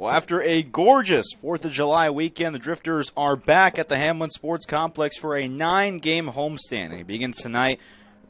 Well, after a gorgeous 4th of July weekend, the Drifters are back at the Hamlin Sports Complex for a 9-game homestand. It begins tonight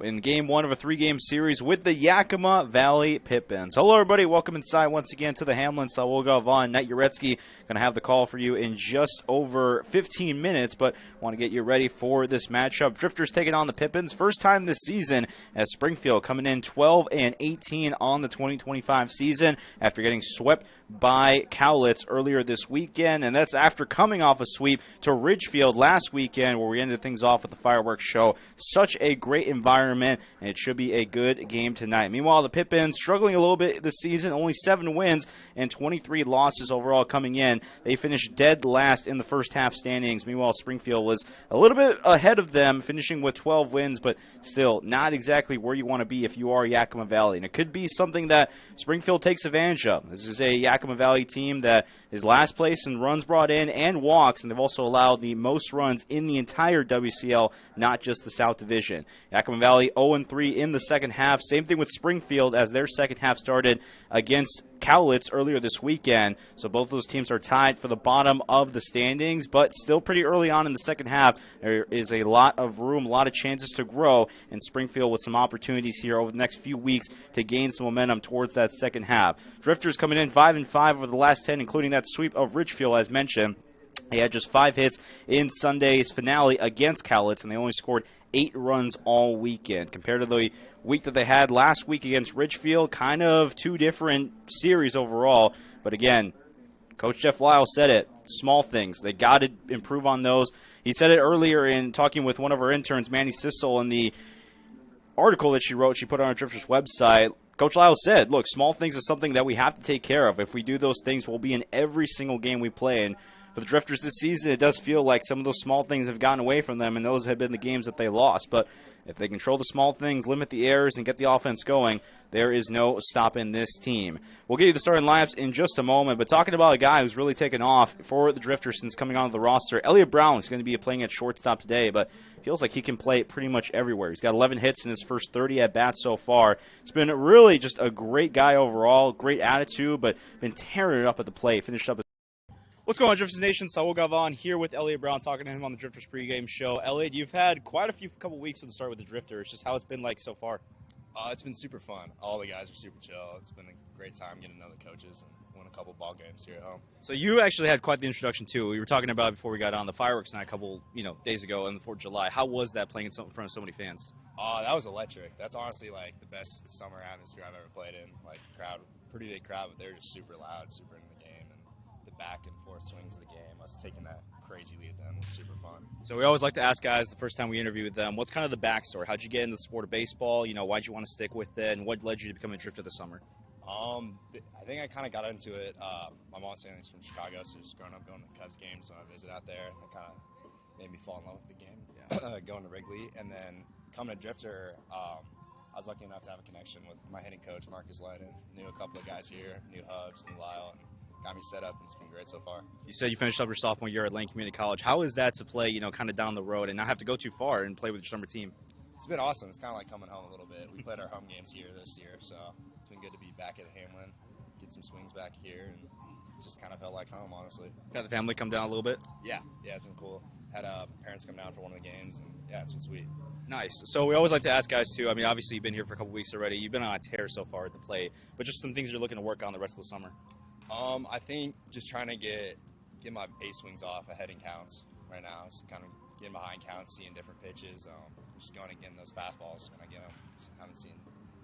in Game 1 of a 3-game series with the Yakima Valley Pippins. Hello, everybody. Welcome inside once again to the Hamlin. We'll go on. Knight Jarecki going to have the call for you in just over 15 minutes, but want to get you ready for this matchup. Drifters taking on the Pippins. First time this season as Springfield coming in 12-18 on the 2025 season after getting swept by Cowlitz earlier this weekend, and that's after coming off a sweep to Ridgefield last weekend where we ended things off with the fireworks show. Such a great environment, and it should be a good game tonight. Meanwhile, the Pippins struggling a little bit this season, only 7 wins and 23 losses overall coming in. They finished dead last in the first half standings. Meanwhile, Springfield was a little bit ahead of them, finishing with 12 wins, but still not exactly where you want to be if you are Yakima Valley. And it could be something that Springfield takes advantage of. This is a Yakima Valley team that is last place in runs brought in and walks, and they've also allowed the most runs in the entire WCL, not just the South Division. Yakima Valley 0-3 in the second half. Same thing with Springfield as their second half started against Cowlitz earlier this weekend. So both those teams are tied for the bottom of the standings, but still pretty early on in the second half. There is a lot of room, a lot of chances to grow, and Springfield with some opportunities here over the next few weeks to gain some momentum towards that second half. Drifters coming in 5-5 over the last 10, including that sweep of Ridgefield as mentioned. He had just 5 hits in Sunday's finale against Cowlitz, and they only scored 8 runs all weekend. Compared to the week that they had last week against Ridgefield, kind of 2 different series overall. But again, Coach Jeff Lyle said it, small things. They got to improve on those. He said it earlier in talking with one of our interns, Manny Sissel, in the article that she wrote, she put on our Drifters website. Coach Lyle said, look, small things is something that we have to take care of. If we do those things, we'll be in every single game we play. And for the Drifters this season, it does feel like some of those small things have gotten away from them, and those have been the games that they lost. But if they control the small things, limit the errors, and get the offense going, there is no stopping this team. We'll get you the starting lineups in just a moment, but talking about a guy who's really taken off for the Drifters since coming onto the roster, Elliot Brown is going to be playing at shortstop today, but feels like he can play pretty much everywhere. He's got 11 hits in his first 30 at-bats so far. It's been really just a great guy overall, great attitude, but been tearing it up at the plate. Finished up. What's going on, Drifters Nation? Saul Gavon here with Elliot Brown, talking to him on the Drifters pregame show. Elliot, you've had quite a couple weeks to start with the Drifters. Just how it's been like so far. It's been super fun. All the guys are super chill. It's been a great time getting to know the coaches and won a couple ball games here at home. So you actually had quite the introduction too. We were talking about it before we got on the fireworks night a couple days ago on the 4th of July. How was that playing in front of so many fans? That was electric. That's honestly like the best summer atmosphere I've ever played in. Like crowd, pretty big crowd, but they're just super loud, super into the game, and the back and forth swings of the game. Us taking that crazy lead at them was super fun. So we always like to ask guys the first time we interview with them, what's kind of the backstory? How'd you get into the sport of baseball? Why'd you want to stick with it, and what led you to become a Drifter this summer? I think I kind of got into it. My mom's family's from Chicago, so just growing up going to Cubs games when I visit out there, it kind of made me fall in love with the game. Yeah. Going to Wrigley, and then coming to Drifter, I was lucky enough to have a connection with my hitting coach, Marcus Leiden. Knew a couple of guys here, knew Hubs and Lyle, and got me set up, and it's been great so far. You said you finished up your sophomore year at Lane Community College. How is that to play, kind of down the road and not have to go too far and play with your summer team? It's been awesome. It's kind of like coming home a little bit. We played our home games here this year, so it's been good to be back at Hamlin, get some swings back here, and it just kind of felt like home, honestly. Got the family come down a little bit? Yeah, it's been cool. Had parents come down for one of the games, and yeah, it's been sweet. Nice. So we always like to ask guys, too, I mean, obviously you've been here for a couple weeks already. You've been on a tear so far at the plate, but just some things you're looking to work on the rest of the summer. I think just trying to get my base swings off at heading counts right now. It's kind of getting behind counts, seeing different pitches, just going and getting those fastballs when I get them. I haven't seen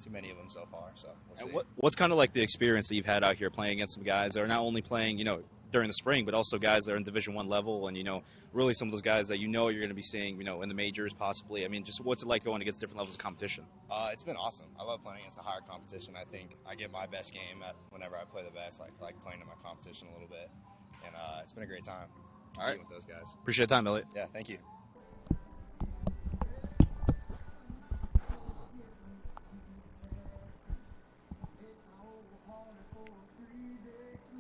too many of them so far, so we'll see. And what's kind of like the experience that you've had out here playing against some guys that are not only playing, during the spring, but also guys that are in Division I level, and really some of those guys that you're going to be seeing, in the majors possibly. I mean, just what's it like going against different levels of competition? It's been awesome. I love playing against a higher competition. I think I get my best game whenever I play the best. I like playing in my competition a little bit, and it's been a great time. All right, with those guys. Appreciate the time, Elliot. Yeah, thank you.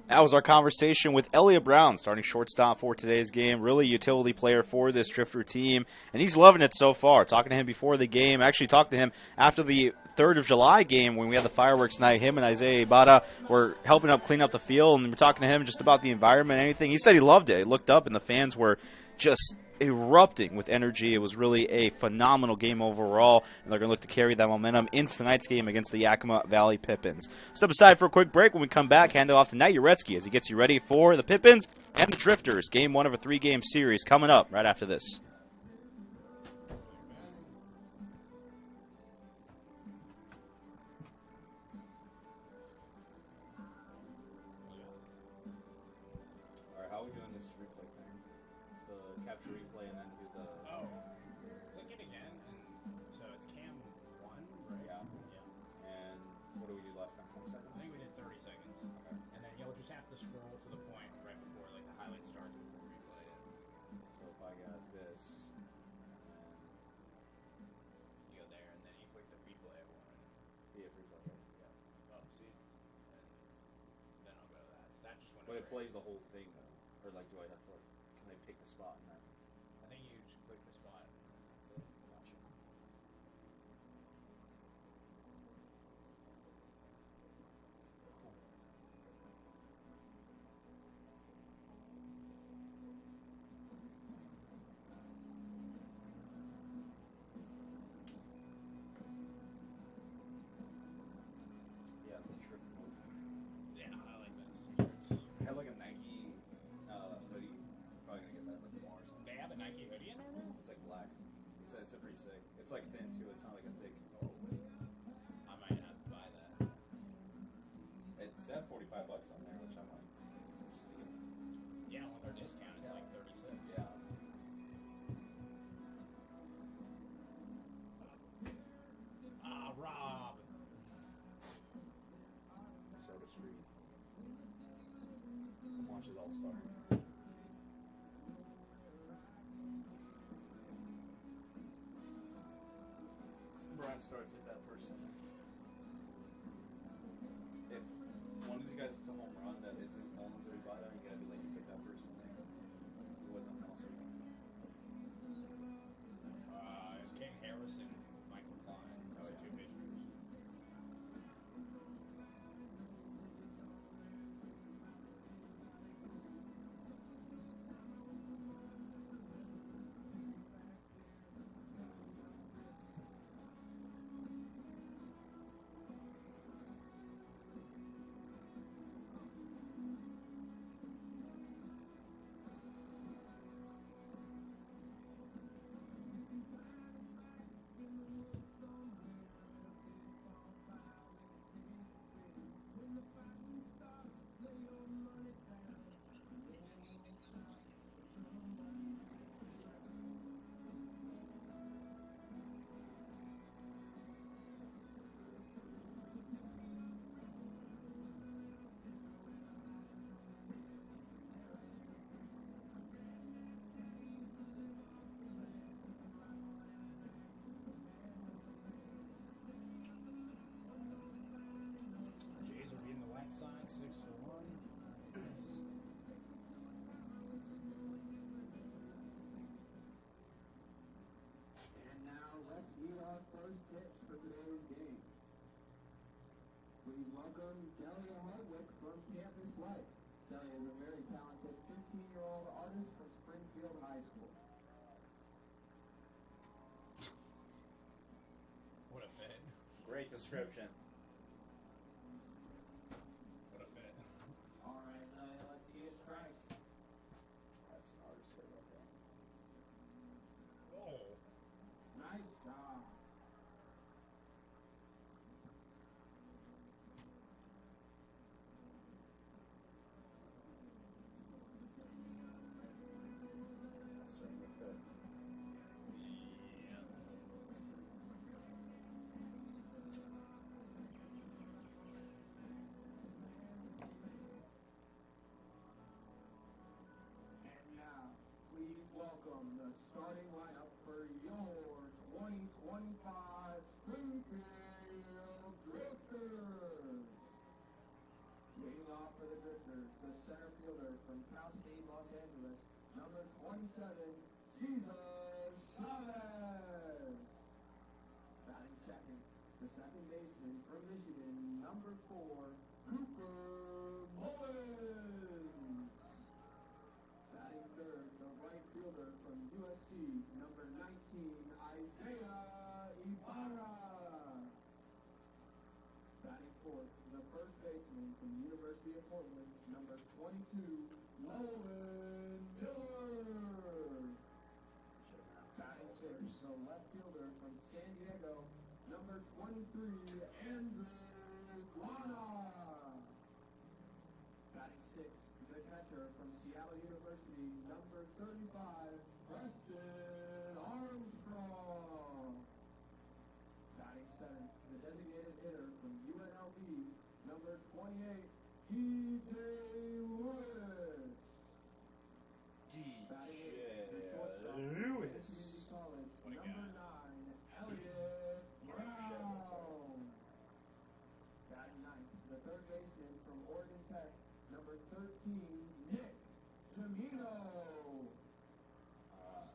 That was our conversation with Elliot Brown, starting shortstop for today's game. Really utility player for this Drifter team, and he's loving it so far. Talking to him before the game, actually talked to him after the 3rd of July game when we had the fireworks night. Him and Isaiah Ibata were helping up clean up the field, and we're talking to him just about the environment and anything. He said he loved it. He looked up, and the fans were just erupting with energy. It was really a phenomenal game overall, and they're going to look to carry that momentum into tonight's game against the Yakima Valley Pippins. Step aside for a quick break. When we come back, hand it off to Knight Jarecki as he gets you ready for the Pippins and the Drifters. Game 1 of a 3-game series coming up right after this. How are we doing this replay thing? It's the capture replay and then do the... Oh. Click it again, and so it's cam 1, right? Yeah. And what did we do last time? 20 seconds? I think we did 30 seconds. Okay. And then you'll just have to scroll to the point right before like the highlight starts before replay it. So if I got this, You go there, and then you click the replay one. yeah, replay. Yeah. Oh, see? And then I'll go to that. That just went But it over. plays the whole thing though. Or like, do I have to like, can they pick the spot and then? I think you just click the spot. Gotcha. Yeah, the t-shirts. Yeah, I like this. I had like a Nike hoodie. Probably gonna get that like tomorrow or something. They have a Nike hoodie in there now? It's like black. It's pretty sick. It's like thin too. It's not like a thick. I might have to buy that. It's at $45 on there, which I might steal. Yeah, with our discount, it's like 36. Yeah. Ah, Rob! Soda Street. Launches All-Star. Brian starts with that person. If one of these guys hits a home run that isn't Owens or Ibata, you gotta be like, you take that person. It wasn't also. It's King Harris and Michael Klein. Oh, yeah. Two pitchers. Jays will be in the right side, 6-1. And now let's meet our first pitch for today's game. Please welcome Delia Hardwick from Campus Life. Delia is a very talented 15-year-old artist from Springfield High School. What a fit. Great description. What a fit. All right, let's see a strike. That's an artist right there. Oh. Nice job. That's certainly good. Yeah. And now, please welcome the starting lineup for your 2025 Springfield Drifters. Leading off for the Drifters, the center fielder from Cal State, Los Angeles, number 27, Cesar Chavez. Batting second, the second Jarecki. Number 19, Isaiah Ibarra. Batting fourth, the first baseman from the University of Portland, number 22, Nolan Miller. Batting sixth, the left fielder from San Diego, number 23, Andrew Guana. Batting sixth, the catcher from Seattle University, number 35, Preston Armstrong. Batting seventh, the designated hitter from UNLV, number 28, T.J. Lewis. Batting eighth, the shortstop from Community College, number 9, Elliot Brown. Batting ninth, the third baseman from Oregon Tech, number 13, Nick Tamino.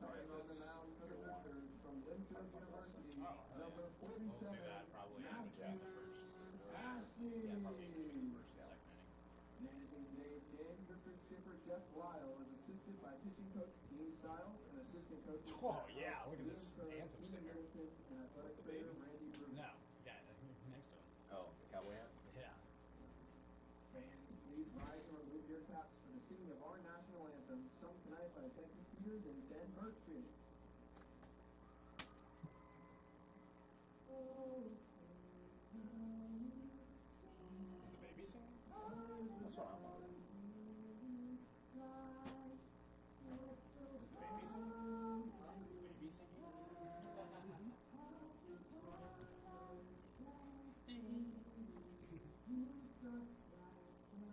Starting on the mound for the Drifters from Linfield University, number 47, Matthew Ashley. Managing today's game, Drifters skipper Jeff Lyle is assisted by pitching coach Dean Stiles and assistant coaches. Oh, yeah, look at this anthem Stephen singer. Middleton and athletic trainer Randy Bruce. No, yeah, next to him. Oh, the cowboy hat? Yeah. Fans, please rise and remove your caps for the singing of our national anthem, sung tonight by Becky Peters and Ben Birchfield. Is the baby singing? That's what I'm on. Is the baby singing? Is the baby singing?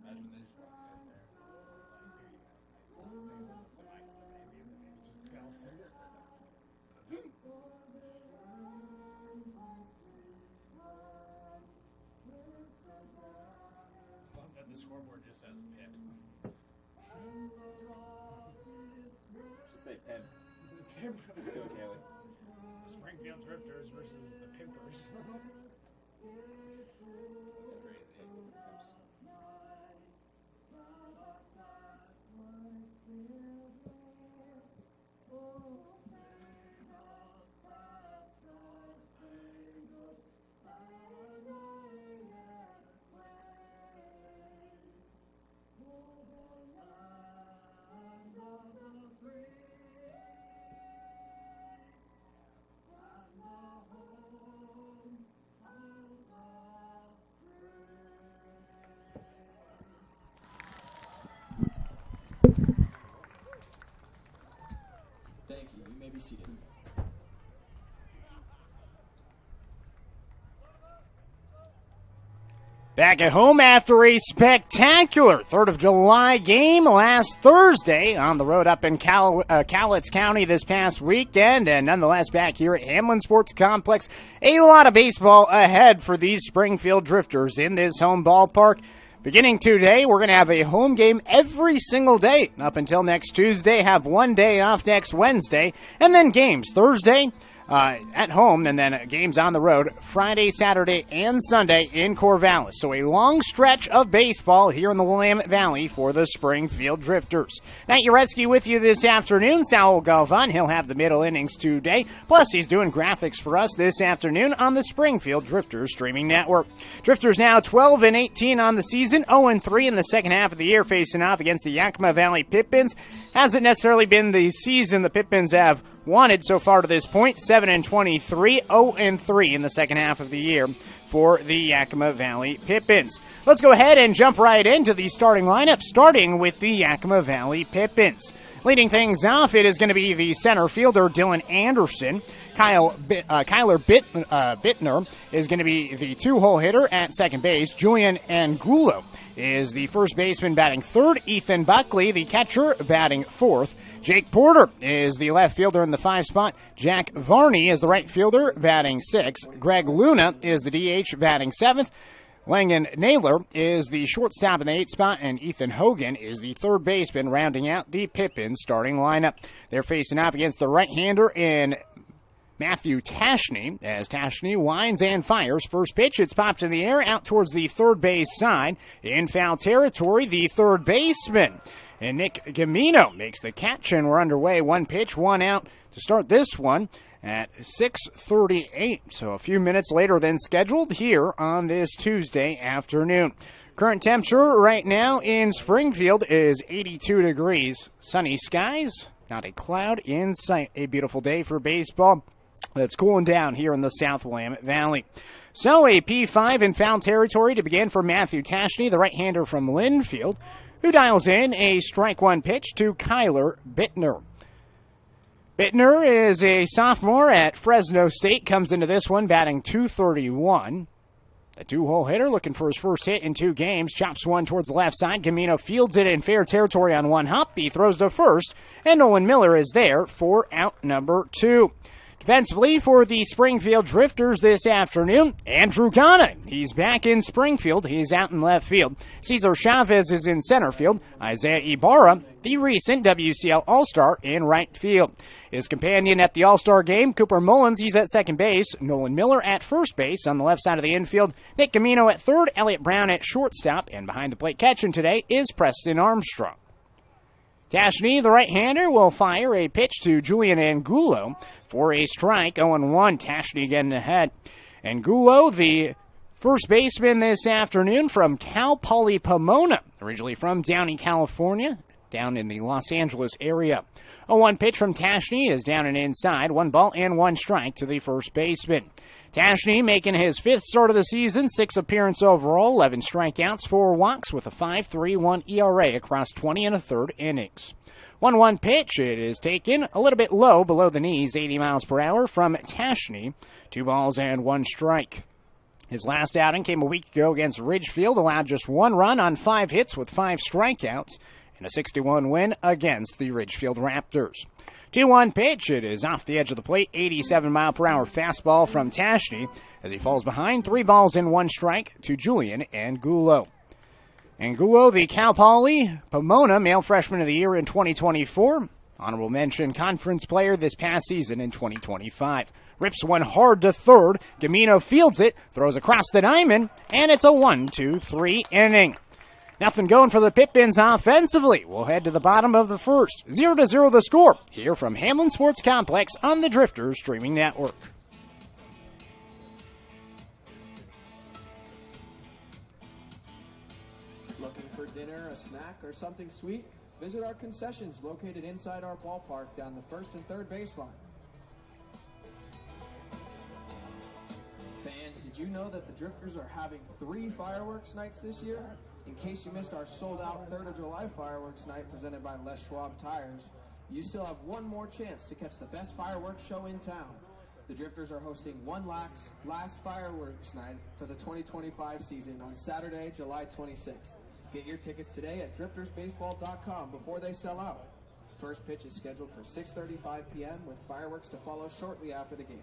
Imagine they just walked in there. The mic, the baby, and the baby just bouncing. Love that the scoreboard just says pit. Should say pen. Pimp. Go, Kaylee. The Springfield Drifters versus the Pimpers. That's crazy. Thank you. You may be seated. Back at home after a spectacular 3rd of July game last Thursday on the road up in Cowlitz County this past weekend, and nonetheless back here at Hamlin Sports Complex. A lot of baseball ahead for these Springfield Drifters in this home ballpark. Beginning today, we're going to have a home game every single day up until next Tuesday, have one day off next Wednesday, and then games Thursday at home, and then games on the road Friday, Saturday, and Sunday in Corvallis. So a long stretch of baseball here in the Willamette Valley for the Springfield Drifters. Knight Jarecki with you this afternoon. Sal will golf on. He'll have the middle innings today. Plus, he's doing graphics for us this afternoon on the Springfield Drifters streaming network. Drifters now 12-18 on the season, 0-3 in the second half of the year, facing off against the Yakima Valley Pippins. Hasn't necessarily been the season the Pippins have wanted so far to this point. 7-23, 0-3 in the second half of the year for the Yakima Valley Pippins. Let's go ahead and jump right into the starting lineup, starting with the Yakima Valley Pippins. Leading things off, it is going to be the center fielder, Dylan Anderson. Kyler Bittner is going to be the two-hole hitter at second base. Julian Angulo is the first baseman batting third. Ethan Buckley, the catcher, batting fourth. Jake Porter is the left fielder in the 5 spot. Jack Varney is the right fielder, batting 6. Greg Luna is the DH, batting 7th. Langan Naylor is the shortstop in the 8 spot, and Ethan Hogan is the third baseman, rounding out the Pippins starting lineup. They're facing off against the right-hander in Matthew Tashney, as Tashney winds and fires. First pitch, it's popped in the air out towards the third base side. In foul territory, the third baseman And Nick Gamino makes the catch, and we're underway. 1 pitch, 1 out to start this one at 6:38. So a few minutes later than scheduled here on this Tuesday afternoon. Current temperature right now in Springfield is 82 degrees. Sunny skies, not a cloud in sight. A beautiful day for baseball. It's cooling down here in the South Willamette Valley. So a P5 in foul territory to begin for Matthew Tashney, the right-hander from Linfield, who dials in a strike one pitch to Kyler Bittner. Bittner is a sophomore at Fresno State, comes into this one batting .231. A two-hole hitter looking for his first hit in 2 games. Chops one towards the left side. Gamino fields it in fair territory on one hop. He throws to first, and Nolan Miller is there for out number 2. Defensively for the Springfield Drifters this afternoon, Andrew Ghana. He's back in Springfield. He's out in left field. Cesar Chavez is in center field. Isaiah Ibarra, the recent WCL All-Star, in right field. His companion at the All-Star game, Cooper Mullins, he's at second base. Nolan Miller at first base on the left side of the infield. Nick Gamino at third. Elliot Brown at shortstop. And behind the plate catching today is Preston Armstrong. Tashney, the right-hander, will fire a pitch to Julian Angulo for a strike. 0-1. Tashney getting ahead. Angulo, the first baseman this afternoon from Cal Poly Pomona, originally from Downey, California, down in the Los Angeles area. 0-1 pitch from Tashney is down and inside. 1 ball and 1 strike to the first baseman. Tashney making his 5th start of the season, 6 appearances overall, 11 strikeouts, 4 walks with a 5.31 ERA across 20 1/3 innings. 1-1 pitch, it is taken a little bit low, below the knees, 80 miles per hour from Tashney. 2 balls and 1 strike. His last outing came a week ago against Ridgefield, allowed just 1 run on 5 hits with 5 strikeouts, and a 6-1 win against the Ridgefield Raptors. 2-1 pitch, it is off the edge of the plate, 87 mile per hour fastball from Tashney as he falls behind. 3 balls and 1 strike to Julian Angulo. Angulo, the Cal Poly Pomona Male Freshman of the Year in 2024. Honorable mention conference player this past season in 2025. Rips one hard to third. Gamino fields it, throws across the diamond, and it's a 1-2-3 inning. Nothing going for the Pippins offensively. We'll head to the bottom of the first. 0-0 the score here from Hamlin Sports Complex on the Drifters Streaming Network. Looking for dinner, a snack, or something sweet? Visit our concessions located inside our ballpark down the first and third baseline. Fans, did you know that the Drifters are having 3 fireworks nights this year? In case you missed our sold-out 3rd of July fireworks night presented by Les Schwab Tires, you still have one more chance to catch the best fireworks show in town. The Drifters are hosting one last fireworks night for the 2025 season on Saturday, July 26th. Get your tickets today at driftersbaseball.com before they sell out. First pitch is scheduled for 6:35 p.m. with fireworks to follow shortly after the game.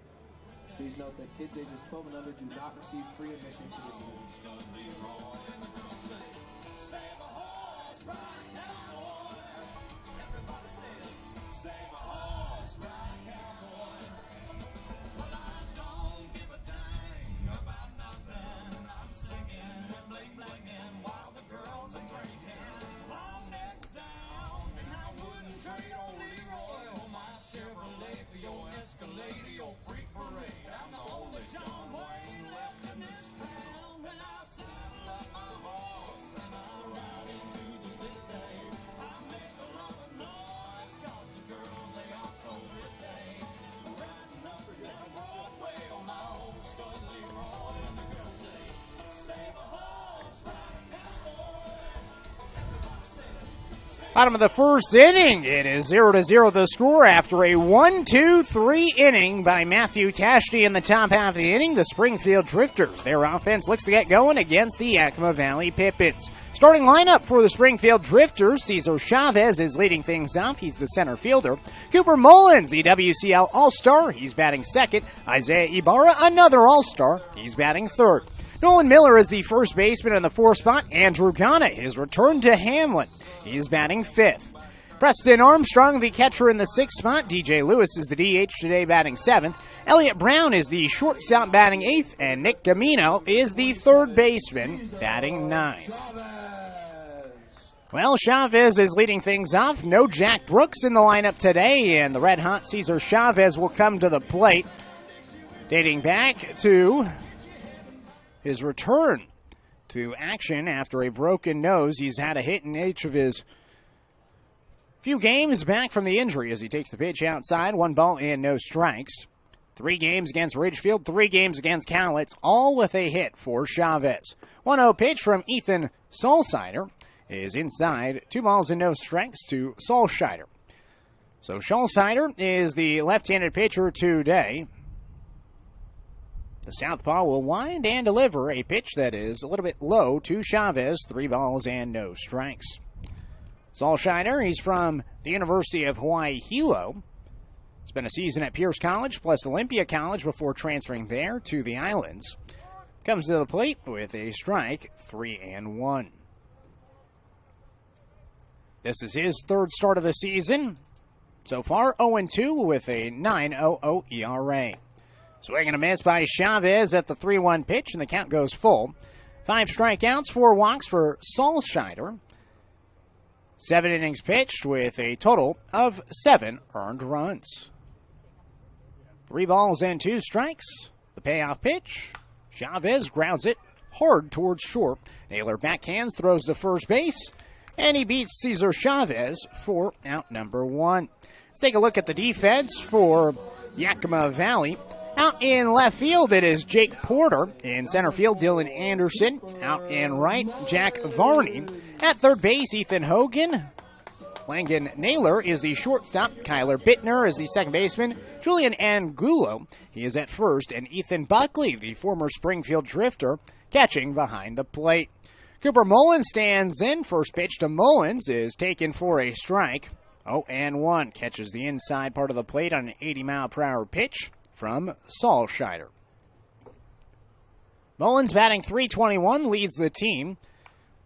Please note that kids ages 12 and under do not receive free admission to this event. Bottom of the first inning, it is 0-0 the score after a 1-2-3 inning by Matthew Tashney in the top half of the inning. The Springfield Drifters, their offense looks to get going against the Yakima Valley Pippins. Starting lineup for the Springfield Drifters, Cesar Chavez is leading things off. He's the center fielder. Cooper Mullins, the WCL All-Star, he's batting second. Isaiah Ibarra, another All-Star, he's batting third. Nolan Miller is the first baseman in the 4th spot. Andrew Ghana is returned to Hamlin. He's batting 5th. Preston Armstrong, the catcher in the 6th spot. DJ Lewis is the DH today, batting 7th. Elliot Brown is the shortstop, batting 8th. And Nick Gamino is the 3rd baseman, batting 9th. Well, Chavez is leading things off. No Jack Brooks in the lineup today, and the red-hot Cesar Chavez will come to the plate, dating back to his return to action after a broken nose. He's had a hit in each of his few games back from the injury as he takes the pitch outside. 1 ball and no strikes. 3 games against Ridgefield, 3 games against Cowlitz, all with a hit for Chavez. 1-0 pitch from Ethan Solsider is inside. 2 balls and no strikes to Solsider. So Solsider is the left-handed pitcher today. The southpaw will wind and deliver a pitch that is a little bit low to Chavez. 3 balls and no strikes. Solsider, he's from the University of Hawaii Hilo. Spent a season at Pierce College plus Olympia College before transferring there to the Islands. Comes to the plate with a strike, 3-1. This is his 3rd start of the season. So far, 0-2 with a 9.00 ERA. Swing and a miss by Chavez at the 3-1 pitch, and the count goes full. 5 strikeouts, 4 walks for Solsider. 7 innings pitched with a total of 7 earned runs. 3 balls and 2 strikes. The payoff pitch. Chavez grounds it hard towards short. Naylor backhands, throws to first base, and he beats Cesar Chavez for out number 1. Let's take a look at the defense for Yakima Valley. Out in left field, it is Jake Porter. In center field, Dylan Anderson. Out in right, Jack Varney. At third base, Ethan Hogan. Langan Naylor is the shortstop. Kyler Bittner is the second baseman. Julian Angulo, he is at first. And Ethan Buckley, the former Springfield Drifter, catching behind the plate. Cooper Mullins stands in. First pitch to Mullins is taken for a strike. 0-1. Catches the inside part of the plate on an 80-mile-per-hour pitch from Solsider. Mullins batting .321, leads the team.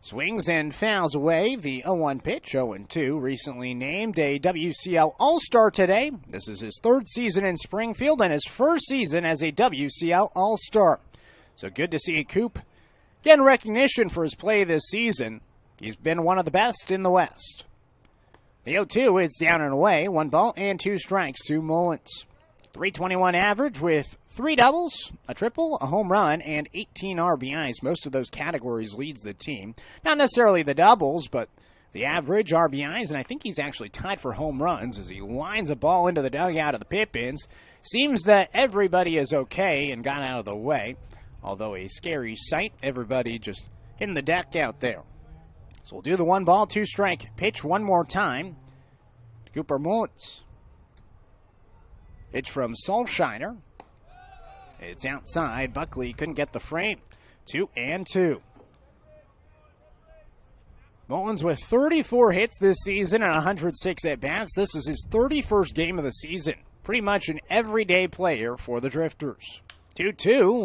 Swings and fouls away the 0-1 pitch, 0-2. Recently named a WCL All-Star today. This is his 3rd season in Springfield and his 1st season as a WCL All-Star. So good to see Coop getting recognition for his play this season. He's been one of the best in the West. The 0-2 is down and away. 1 ball and 2 strikes to Mullins. .321 average with 3 doubles, a triple, a home run, and 18 RBIs. Most of those categories leads the team. Not necessarily the doubles, but the average, RBIs, and I think he's actually tied for home runs as he lines a ball into the dugout of the Pippins. Seems that everybody is okay and got out of the way, although a scary sight, everybody just hitting the deck out there. So we'll do the 1 ball, 2 strike pitch one more time to Cooper Mullins. Pitch from Solsider. It's outside. Buckley couldn't get the frame. 2-2. Mullins with 34 hits this season and 106 at-bats. This is his 31st game of the season. Pretty much an everyday player for the Drifters. 2-2.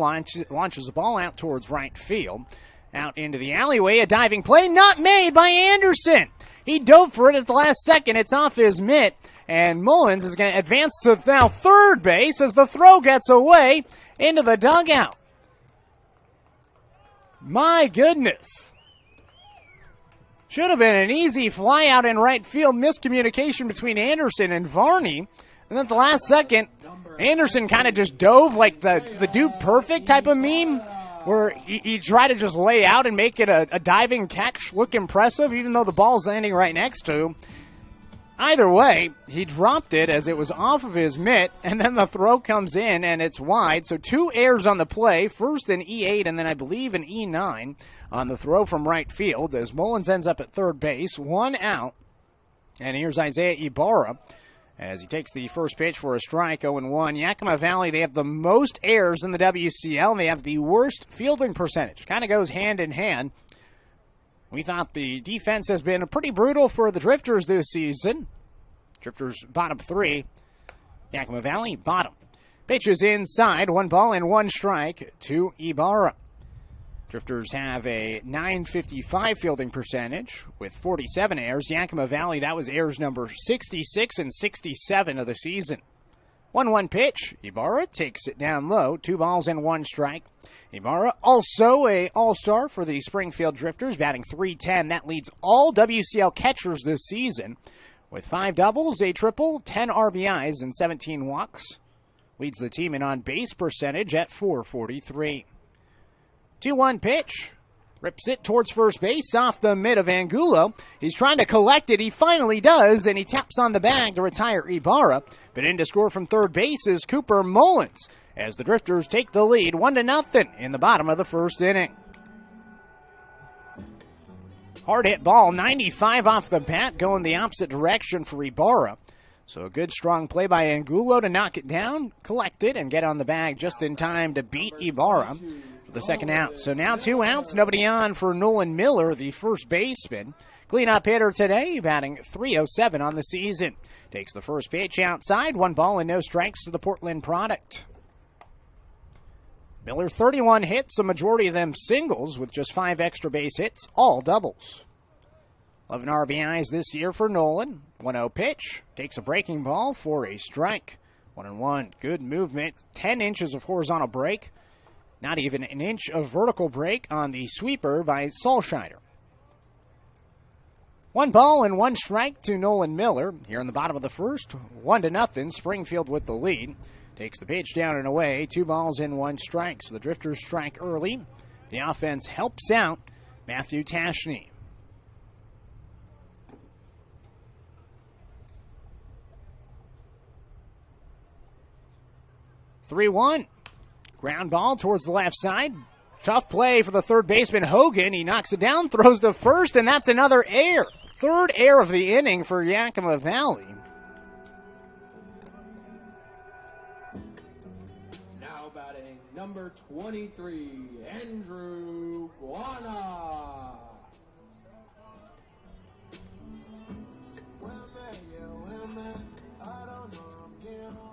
Launches the ball out towards right field. Out into the alleyway. A diving play not made by Anderson. He dove for it at the last second. It's off his mitt. And Mullins is going to advance to now third base as the throw gets away into the dugout. My goodness. Should have been an easy fly out in right field. Miscommunication between Anderson and Varney. And then at the last second, Anderson kind of just dove like the Dude Perfect type of meme, where he tried to just lay out and make it a diving catch look impressive, even though the ball's landing right next to him. Either way, he dropped it as it was off of his mitt, and then the throw comes in, and it's wide. So 2 errors on the play, first an E8 and then I believe an E9 on the throw from right field as Mullins ends up at third base, 1 out. And here's Isaiah Ibarra as he takes the first pitch for a strike, 0-1. Yakima Valley, they have the most errors in the WCL, and they have the worst fielding percentage. Kind of goes hand in hand. We thought the defense has been pretty brutal for the Drifters this season. Drifters bottom 3. Yakima Valley bottom. Pitches inside. 1 ball and 1 strike to Ibarra. Drifters have a .955 fielding percentage with 47 errors. Yakima Valley, that was errors number 66 and 67 of the season. 1-1 pitch. Ibarra takes it down low. 2 balls and 1 strike. Ibarra, also a all-star for the Springfield Drifters, batting .310. That leads all WCL catchers this season with 5 doubles, a triple, 10 RBIs, and 17 walks. Leads the team in on-base percentage at .443. 2-1 pitch. Rips it towards first base off the mid of Angulo. He's trying to collect it. He finally does, and he taps on the bag to retire Ibarra. But in to score from third base is Cooper Mullins, as the Drifters take the lead 1-0 in the bottom of the first inning. Hard hit ball, 95 off the bat, going the opposite direction for Ibarra. So a good strong play by Angulo to knock it down, collect it, and get on the bag just in time to beat Ibarra for the second out. So now 2 outs, nobody on for Nolan Miller, the first baseman. Cleanup hitter today, batting .307 on the season. Takes the first pitch outside, 1 ball and no strikes to the Portland product. Miller, 31 hits, a majority of them singles, with just 5 extra base hits, all doubles. 11 RBIs this year for Nolan. 1-0 pitch, takes a breaking ball for a strike. 1-1, good movement, 10 inches of horizontal break. Not even an inch of vertical break on the sweeper by Solscheider. 1 ball and 1 strike to Nolan Miller. Here in the bottom of the first, 1-0, Springfield with the lead. Takes the pitch down and away, 2 balls and 1 strike. So the Drifters strike early. The offense helps out Matthew Tashney. 3-1. Ground ball towards the left side. Tough play for the third baseman, Hogan. He knocks it down, throws to first, and that's another error. Third error of the inning for Yakima Valley. Now batting number 23, Andrew Guana.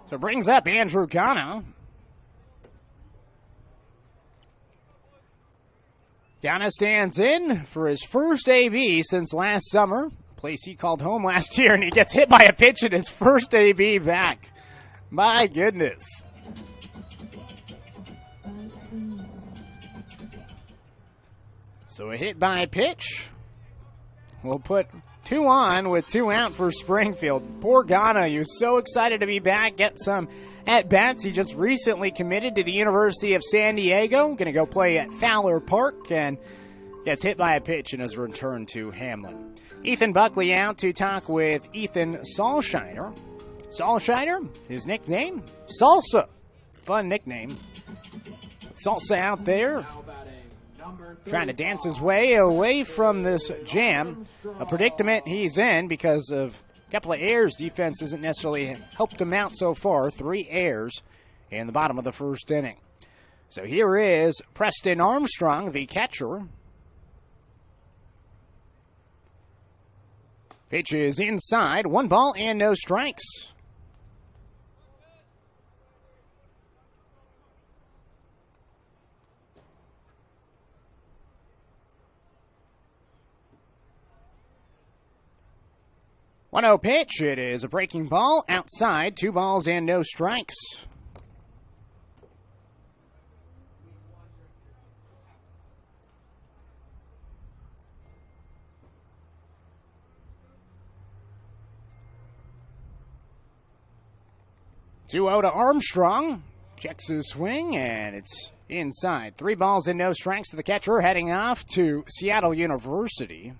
So brings up Andrew Guana. Guana stands in for his first AB since last summer, a place he called home last year, and he gets hit by a pitch in his first AB back. My goodness. So a hit by pitch. We'll put 2 on with 2 out for Springfield. Poor Guana, he was so excited to be back, get some at-bats. He just recently committed to the University of San Diego. Going to go play at Fowler Park and gets hit by a pitch in his return to Hamlin. Ethan Buckley out to talk with Ethan Solscheider. Solscheider, his nickname, Salsa. Fun nickname. Salsa out there, trying to dance his way away from this jam. A predicament he's in because of a couple of errors. Defense hasn't necessarily helped him out so far. 3 errors in the bottom of the first inning. So here is Preston Armstrong, the catcher. Pitch is inside. 1 ball and no strikes. One-0 pitch. It is a breaking ball outside. 2 balls and no strikes. Two out to Armstrong. Checks his swing, and it's inside. 3 balls and no strikes to the catcher, heading off to Seattle University.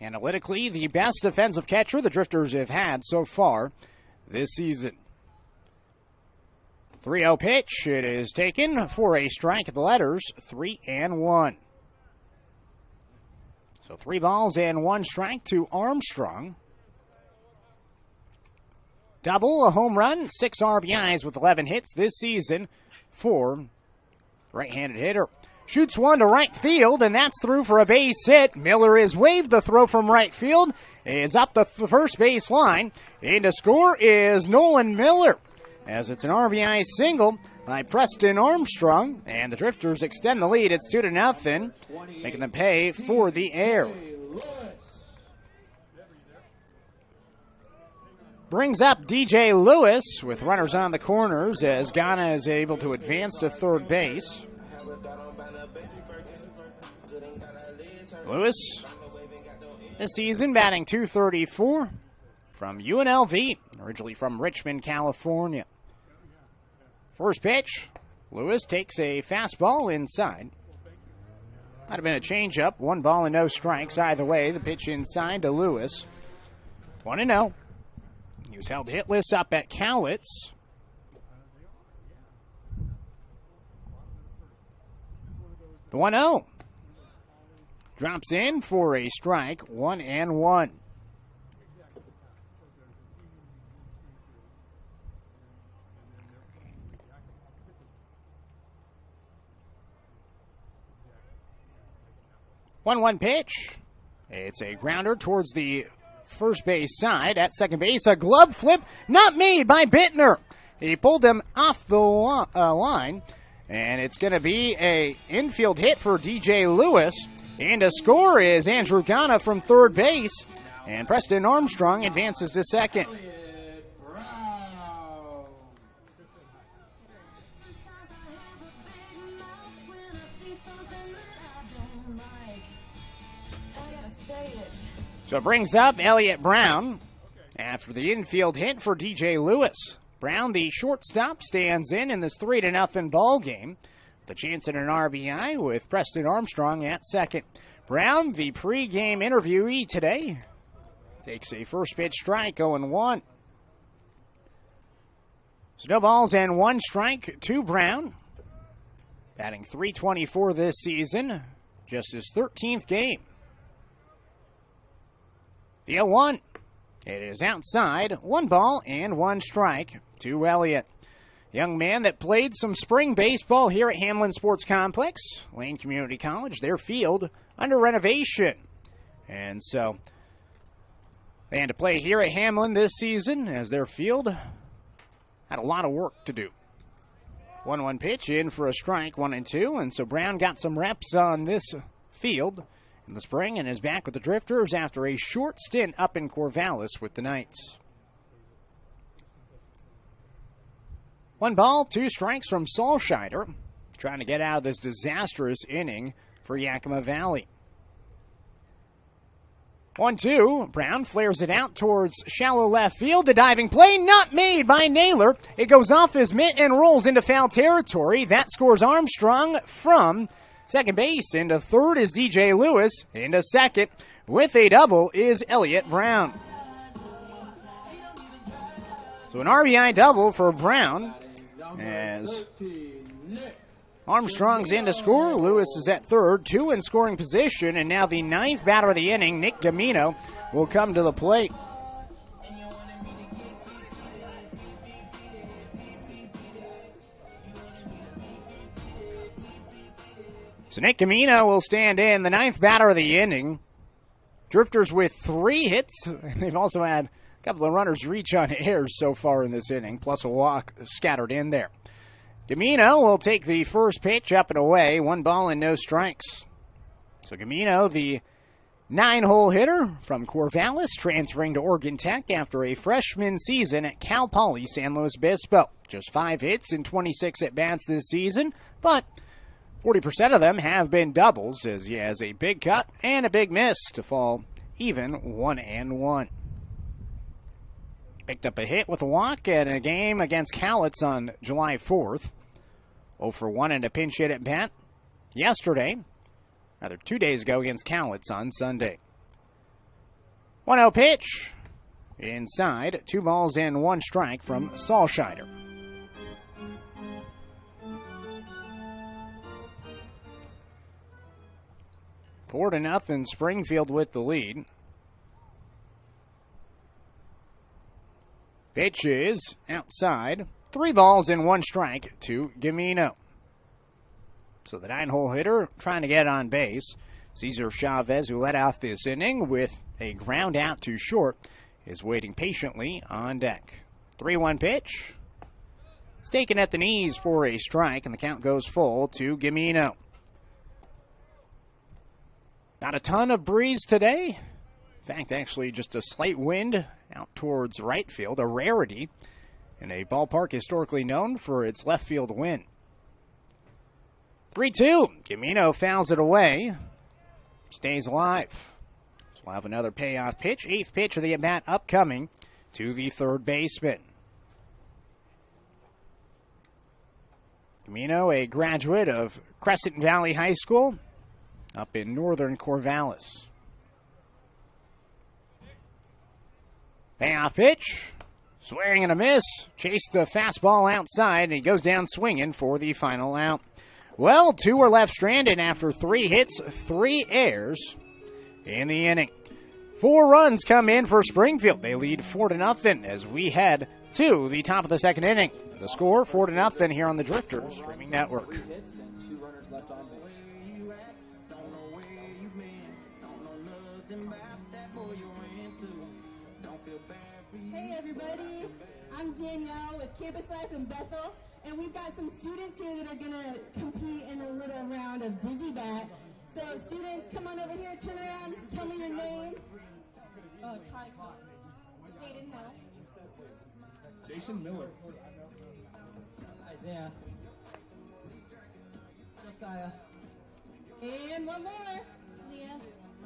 Analytically, the best defensive catcher the Drifters have had so far this season. 3-0 pitch. It is taken for a strike at the letters, 3-1. So 3 balls and 1 strike to Armstrong. Double, a home run, 6 RBIs with 11 hits this season for right-handed hitter. Shoots one to right field, and that's through for a base hit. Miller is waved the throw from right field, is up the first base line. And to score is Nolan Miller, as it's an RBI single by Preston Armstrong, and the Drifters extend the lead. It's 2-0, making them pay for the error. brings up DJ Lewis with runners on the corners as Ghana is able to advance to third base. Lewis this season batting .234 from UNLV, originally from Richmond, California. First pitch, Lewis takes a fastball inside. Might have been a changeup, 1 ball and no strikes. Either way, the pitch inside to Lewis. 1-0. He was held hitless up at Cowlitz. The 1-0. Drops in for a strike, 1-1. One pitch. It's a grounder towards the first base side. At second base, a glove flip not made by Bittner. He pulled him off the line, and it's going to be a infield hit for DJ Lewis. And to score is Andrew Ghana from third base, and Preston Armstrong advances to second. Elliot Brown. So it brings up Elliot Brown after the infield hit for DJ Lewis. Brown, the shortstop, stands in this 3-0 ball game. The chance at an RBI with Preston Armstrong at second. Brown, the pregame interviewee today, takes a first pitch strike, 0-1. So no balls and 1 strike to Brown. Batting .324 this season, just his 13th game. The 0-1. It is outside, 1 ball and 1 strike to Elliott. Young man that played some spring baseball here at Hamlin Sports Complex, Lane Community College, their field under renovation. And so they had to play here at Hamlin this season as their field had a lot of work to do. 1-1 pitch in for a strike, 1-2. And so Brown got some reps on this field in the spring and is back with the Drifters after a short stint up in Corvallis with the Knights. 1 ball, 2 strikes from Solscheider, trying to get out of this disastrous inning for Yakima Valley. 1-2, Brown flares it out towards shallow left field. The diving play not made by Naylor. It goes off his mitt and rolls into foul territory. That scores Armstrong from second base. Into third is DJ Lewis. Into second with a double is Elliot Brown. So an RBI double for Brown as Armstrong's in to score. Lewis is at third, 2 in scoring position, and now the 9th batter of the inning, Nick Gamino, will come to the plate. So Nick Gamino will stand in, the 9th batter of the inning. Drifters with 3 hits. They've also had a couple of runners reach on errors so far in this inning, plus a walk scattered in there. Gamino will take the first pitch up and away, 1 ball and no strikes. So Gamino, the 9-hole hitter from Corvallis, transferring to Oregon Tech after a freshman season at Cal Poly San Luis Obispo. Just 5 hits and 26 at-bats this season, but 40% of them have been doubles, as he has a big cut and a big miss to fall even 1-1. Picked up a hit with a walk in a game against Cowlitz on July 4th. 0 for 1 and a pinch hit at bat yesterday. Rather 2 days ago against Cowlitz on Sunday. 1-0 pitch. Inside, 2 balls and 1 strike from Solscheider. Four to nothing, Springfield with the lead. Pitch is outside. 3 balls and 1 strike to Gamino. So the 9-hole hitter trying to get on base. Cesar Chavez, who led off this inning with a ground out to short, is waiting patiently on deck. 3-1 pitch. It's taken at the knees for a strike, and the count goes full to Gamino. Not a ton of breeze today. In fact, actually just a slight wind out towards right field, a rarity in a ballpark historically known for its left field win. 3-2. Camino fouls it away. Stays alive. So we'll have another payoff pitch. 8th pitch of the at-bat upcoming to the third baseman. Camino, a graduate of Crescent Valley High School up in northern Corvallis. Payoff pitch. Swing and a miss. Chased the fastball outside, and he goes down swinging for the final out. Well, 2 were left stranded after 3 hits, 3 errors in the inning. 4 runs come in for Springfield. They lead 4-0 as we head to the top of the second inning. The score, 4-0 here on the Drifters Streaming Network. 3 hits and 2 runners left on base. Hey everybody, I'm Danielle with Campus Life in Bethel, and we've got some students here that are going to compete in a little round of Dizzy Bat. So students, come on over here, turn around, tell me your name. Kai Hayden Hill. Jason Miller. Isaiah. Josiah. And one more. Leah.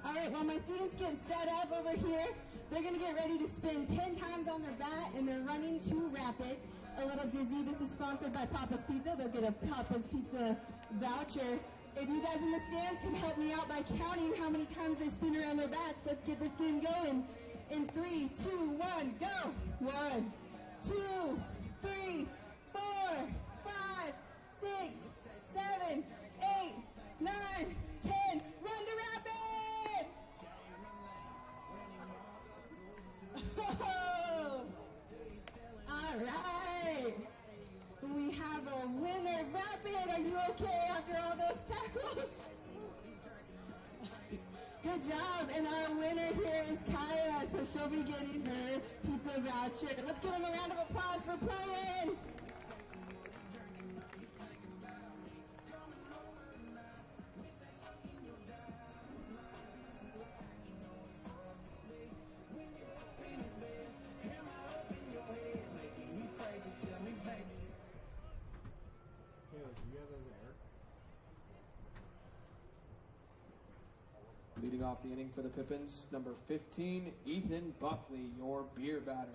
All right, while my students get set up over here, they're going to get ready to spin 10 times on their bat, and they're running too rapid. A little dizzy. This is sponsored by Papa's Pizza. They'll get a Papa's Pizza voucher. If you guys in the stands can help me out by counting how many times they spin around their bats, let's get this game going. In 3, 2, 1, go! 1, 2, 3, 4, 5, 6, 7, 8, 9, 10. Run to rapid! Oh! All right. We have a winner. Rapid, are you okay after all those tackles? Good job. And our winner here is Kaya, so she'll be getting her pizza voucher. Let's give them a round of applause for playing. Leading off the inning for the Pippins, number 15, Ethan Buckley, your beer batter.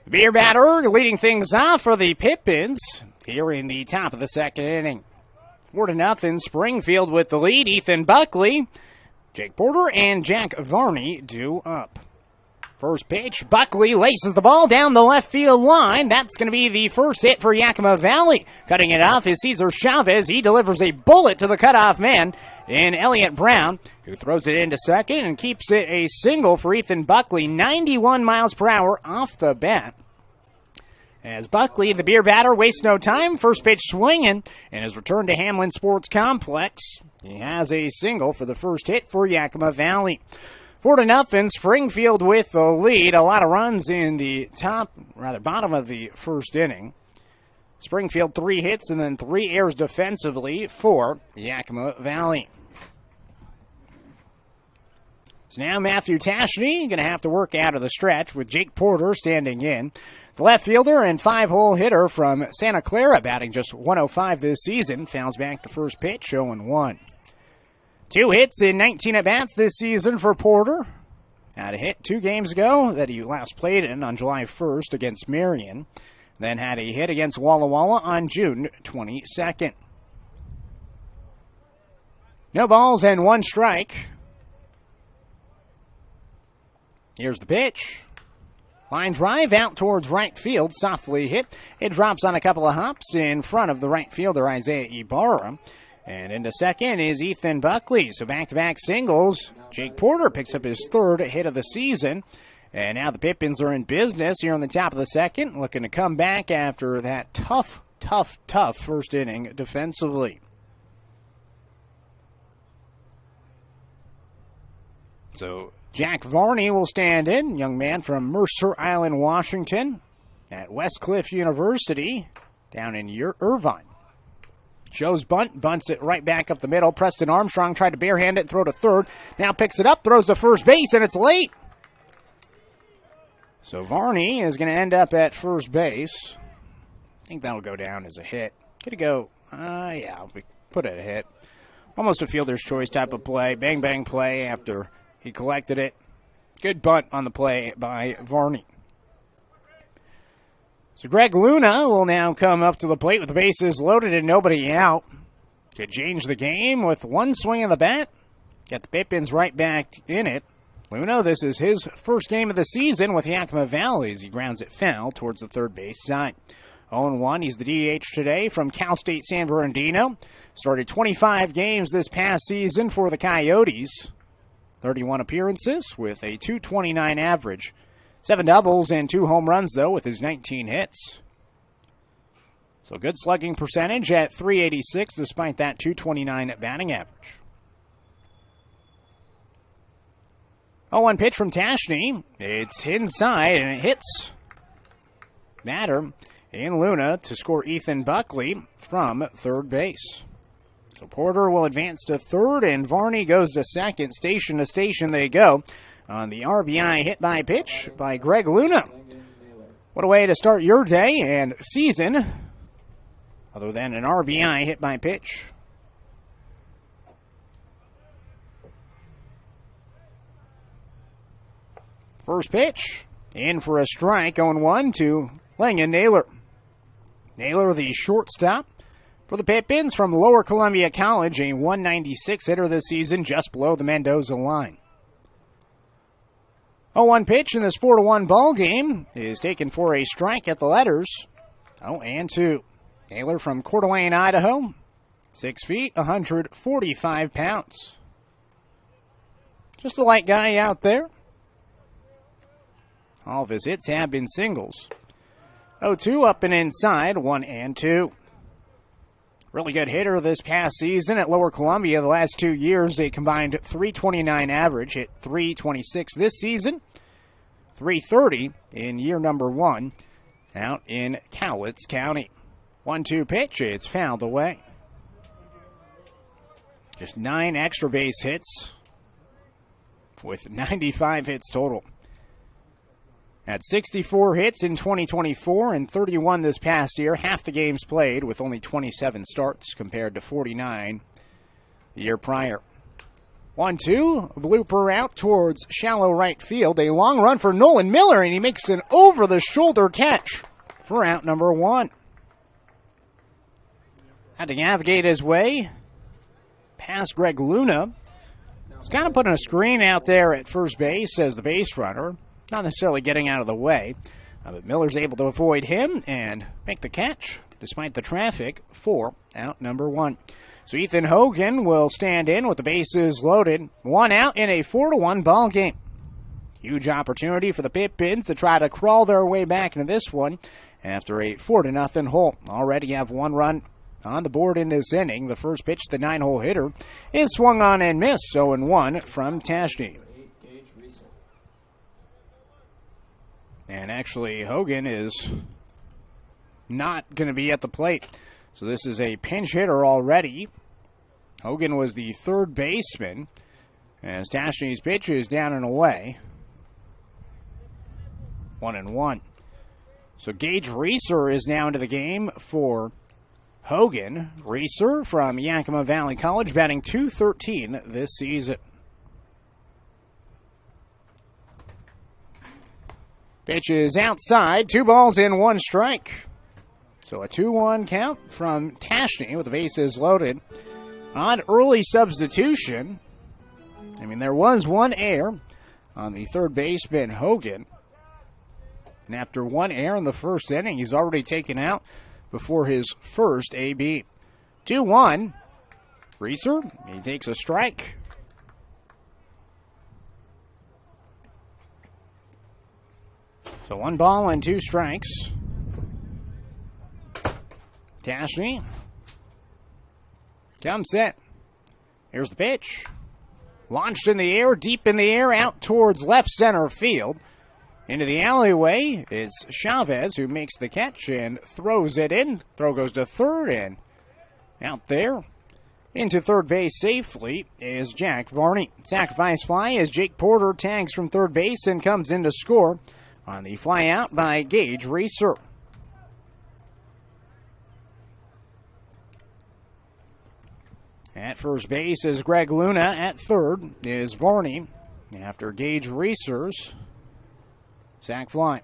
The beer batter leading things off for the Pippins here in the top of the second inning. 4-0 Springfield with the lead. Ethan Buckley, Jake Porter, and Jack Varney due up. First pitch, Buckley laces the ball down the left field line. That's going to be the first hit for Yakima Valley. Cutting it off is Cesar Chavez. He delivers a bullet to the cutoff man in Elliot Brown, who throws it into second and keeps it a single for Ethan Buckley. 91 miles per hour off the bat. As Buckley, the beer batter, wastes no time. First pitch swinging, and his return to Hamlin Sports Complex. He has a single for the first hit for Yakima Valley. 4-0, Springfield with the lead. A lot of runs in the bottom of the first inning. Springfield 3 hits and then 3 errors defensively for Yakima Valley. So now Matthew Tashney going to have to work out of the stretch with Jake Porter standing in. The left fielder and 5-hole hitter from Santa Clara, batting just 105 this season, fouls back the first pitch, 0-1. 2 hits in 19 at-bats this season for Porter. Had a hit 2 games ago that he last played in on July 1st against Marion. Then had a hit against Walla Walla on June 22nd. No balls and 1 strike. Here's the pitch. Line drive out towards right field, softly hit. It drops on a couple of hops in front of the right fielder, Isaiah Ibarra. And into second is Ethan Buckley. So back-to-back singles. Jake Porter picks up his 3rd hit of the season. And now the Pippins are in business here on the top of the second, looking to come back after that tough first inning defensively. So Jack Varney will stand in, young man from Mercer Island, Washington, at Westcliff University down in Irvine. Joe's bunts it right back up the middle. Preston Armstrong tried to barehand it, throw to third. Now picks it up, throws to first base, and it's late. So Varney is going to end up at first base. I think that'll go down as a hit. Could it go? Yeah, we put it a hit. Almost a fielder's choice type of play. Bang, bang play after he collected it. Good bunt on the play by Varney. So Greg Luna will now come up to the plate with the bases loaded and nobody out. Could change the game with one swing of the bat. Got the Pippins right back in it. Luna, this is his first game of the season with Yakima Valley as he grounds it foul towards the third base side. 0-1, he's the DH today from Cal State San Bernardino. Started 25 games this past season for the Coyotes. 31 appearances with a .229 average. 7 doubles and 2 home runs, though, with his 19 hits. So good slugging percentage at .386 despite that .229 batting average. 0-1 pitch from Tashney. It's inside and it hits batter in Luna to score Ethan Buckley from third base. So Porter will advance to third and Varney goes to second. Station to station they go on the RBI hit by pitch by Greg Luna. What a way to start your day and season other than an RBI hit by pitch. First pitch, in for a strike, 0-1 to Langan Naylor. Naylor, the shortstop for the Pippins from Lower Columbia College, a .196 hitter this season, just below the Mendoza line. 0-1 pitch in this 4-1 ball game is taken for a strike at the letters. 0-2. Naylor from Coeur d'Alene, Idaho, 6 feet, 145 pounds. Just a light guy out there. All of his hits have been singles. 0-2 up and inside, 1-2. Really good hitter this past season at Lower Columbia. The last 2 years, they combined .329 average, hit .326 this season, .330 in year number 1 out in Cowlitz County. 1-2 pitch, it's fouled away. Just 9 extra base hits with 95 hits total. Had 64 hits in 2024 and 31 this past year. Half the games played with only 27 starts compared to 49 the year prior. 1-2, a blooper out towards shallow right field. A long run for Nolan Miller, and he makes an over-the-shoulder catch for out number 1. Had to navigate his way past Greg Luna. He's kind of putting a screen out there at first base as the base runner. Not necessarily getting out of the way, but Miller's able to avoid him and make the catch despite the traffic for out number 1. So Ethan Hogan will stand in with the bases loaded. 1 out in a 4-1 ball game. Huge opportunity for the Pippins to try to crawl their way back into this one after a 4-0 hole. Already have 1 run on the board in this inning. The first pitch, the 9-hole hitter, is swung on and missed. 0-1 from Tashney. And actually, Hogan is not going to be at the plate. So this is a pinch hitter already. Hogan was the third baseman as Tashney's pitch is down and away. 1-1. So Gage Reeser is now into the game for Hogan. Reeser from Yakima Valley College, batting .213 this season. Pitch is outside, 2 balls and 1 strike. So a 2-1 count from Tashney with the bases loaded. On early substitution, I mean, there was 1 error on the third baseman, Hogan. And after 1 error in the first inning, he's already taken out before his first AB. 2-1. Reeser, he takes a strike. So 1 ball and 2 strikes. Tashney comes set. Here's the pitch. Launched in the air, deep in the air, out towards left center field. Into the alleyway, it's Chavez who makes the catch and throws it in. Throw goes to third, and Out there. Into third base safely is Jack Varney. Sacrifice fly as Jake Porter tags from third base and comes in to score on the fly out by Gage Reeser. At first base is Greg Luna. At third is Varney after Gage Reeser's sac fly.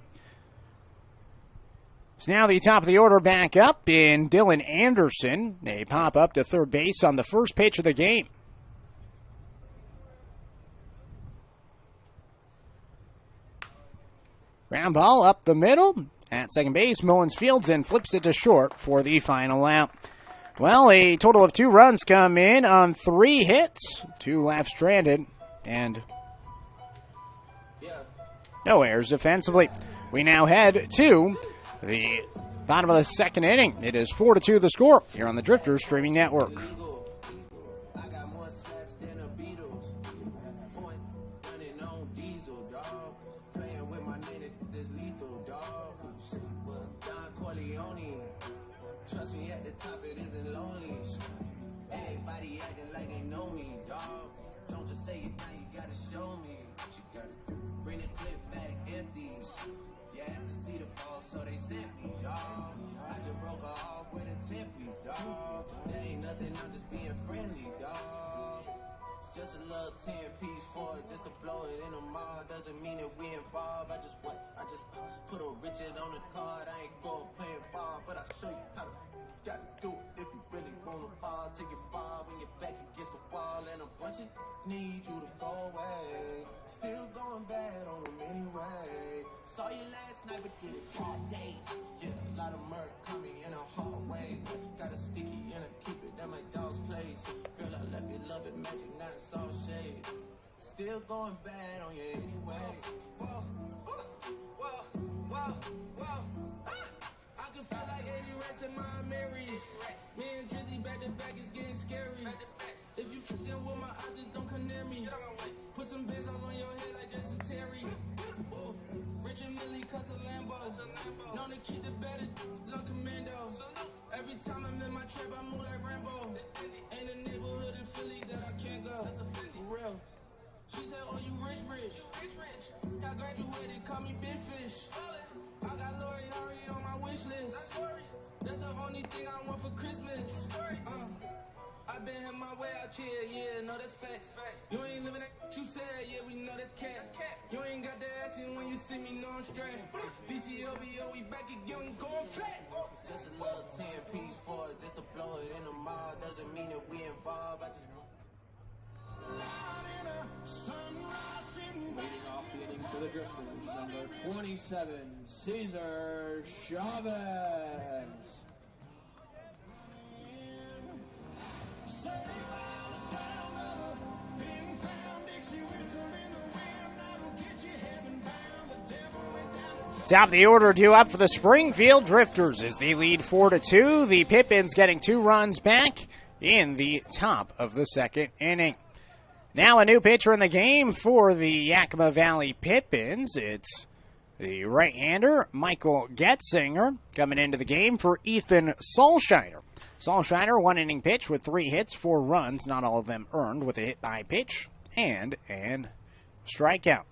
So now the top of the order back up in Dylan Anderson. They pop up to third base on the first pitch of the game. Ground ball up the middle. At second base, Mullins fields and flips it to short for the final out. Well, a total of 2 runs come in on 3 hits. 2 left stranded and no errors defensively. We now head to the bottom of the second inning. It is 4-2 the score here on the Drifters Streaming Network. Doesn't mean that we involved. I just put a Richard on the card. I ain't going playing ball, but I'll show you how to gotta do it if you really wanna fall. Take your fall when you're back against the wall, and a bunch of need you to go away. Still going bad on them anyway. Saw you last night, but did it all day. Yeah, a lot of murder coming in a hard way. Got a sticky and I keep it at my dog's place. Girl, I left you love it magic, not soft shade. Still going bad on you anyway. Whoa, whoa, whoa. I can feel like 80 rats in my Marys. Me and Drizzy back to back is getting scary. If you fucking with my eyes, just don't come near me. Put some bins all on your head like Jason Terry. Rich and Millie cuss a Lambo. Known to keep the better on commando. Every time I'm in my trap, I move like Rambo. Ain't a neighborhood in Philly that I can't go. For real. She said, oh, you rich. I graduated, call me Big Fish. I got Lori Harvey on my wish list. That's the only thing I want for Christmas. I've been in my way out here, yeah, no, that's facts. You ain't living that you said, yeah, we know that's cat. You ain't got the ass in when you see me, know I'm straight. DTOVO, we back again, going back. Just a little 10-piece for it, just to blow it in the mall. Doesn't mean that we involved, I just Leading off the inning for the Drifters, number 27, Cesar Chavez. Top of the order due up for the Springfield Drifters as they lead 4-2. The Pippins getting 2 runs back in the top of the second inning. Now a new pitcher in the game for the Yakima Valley Pippins. It's the right-hander, Michael Getzinger, coming into the game for Ethan Solshiner. Solshiner, 1-inning pitch with 3 hits, 4 runs, not all of them earned, with a hit by pitch and an strikeout.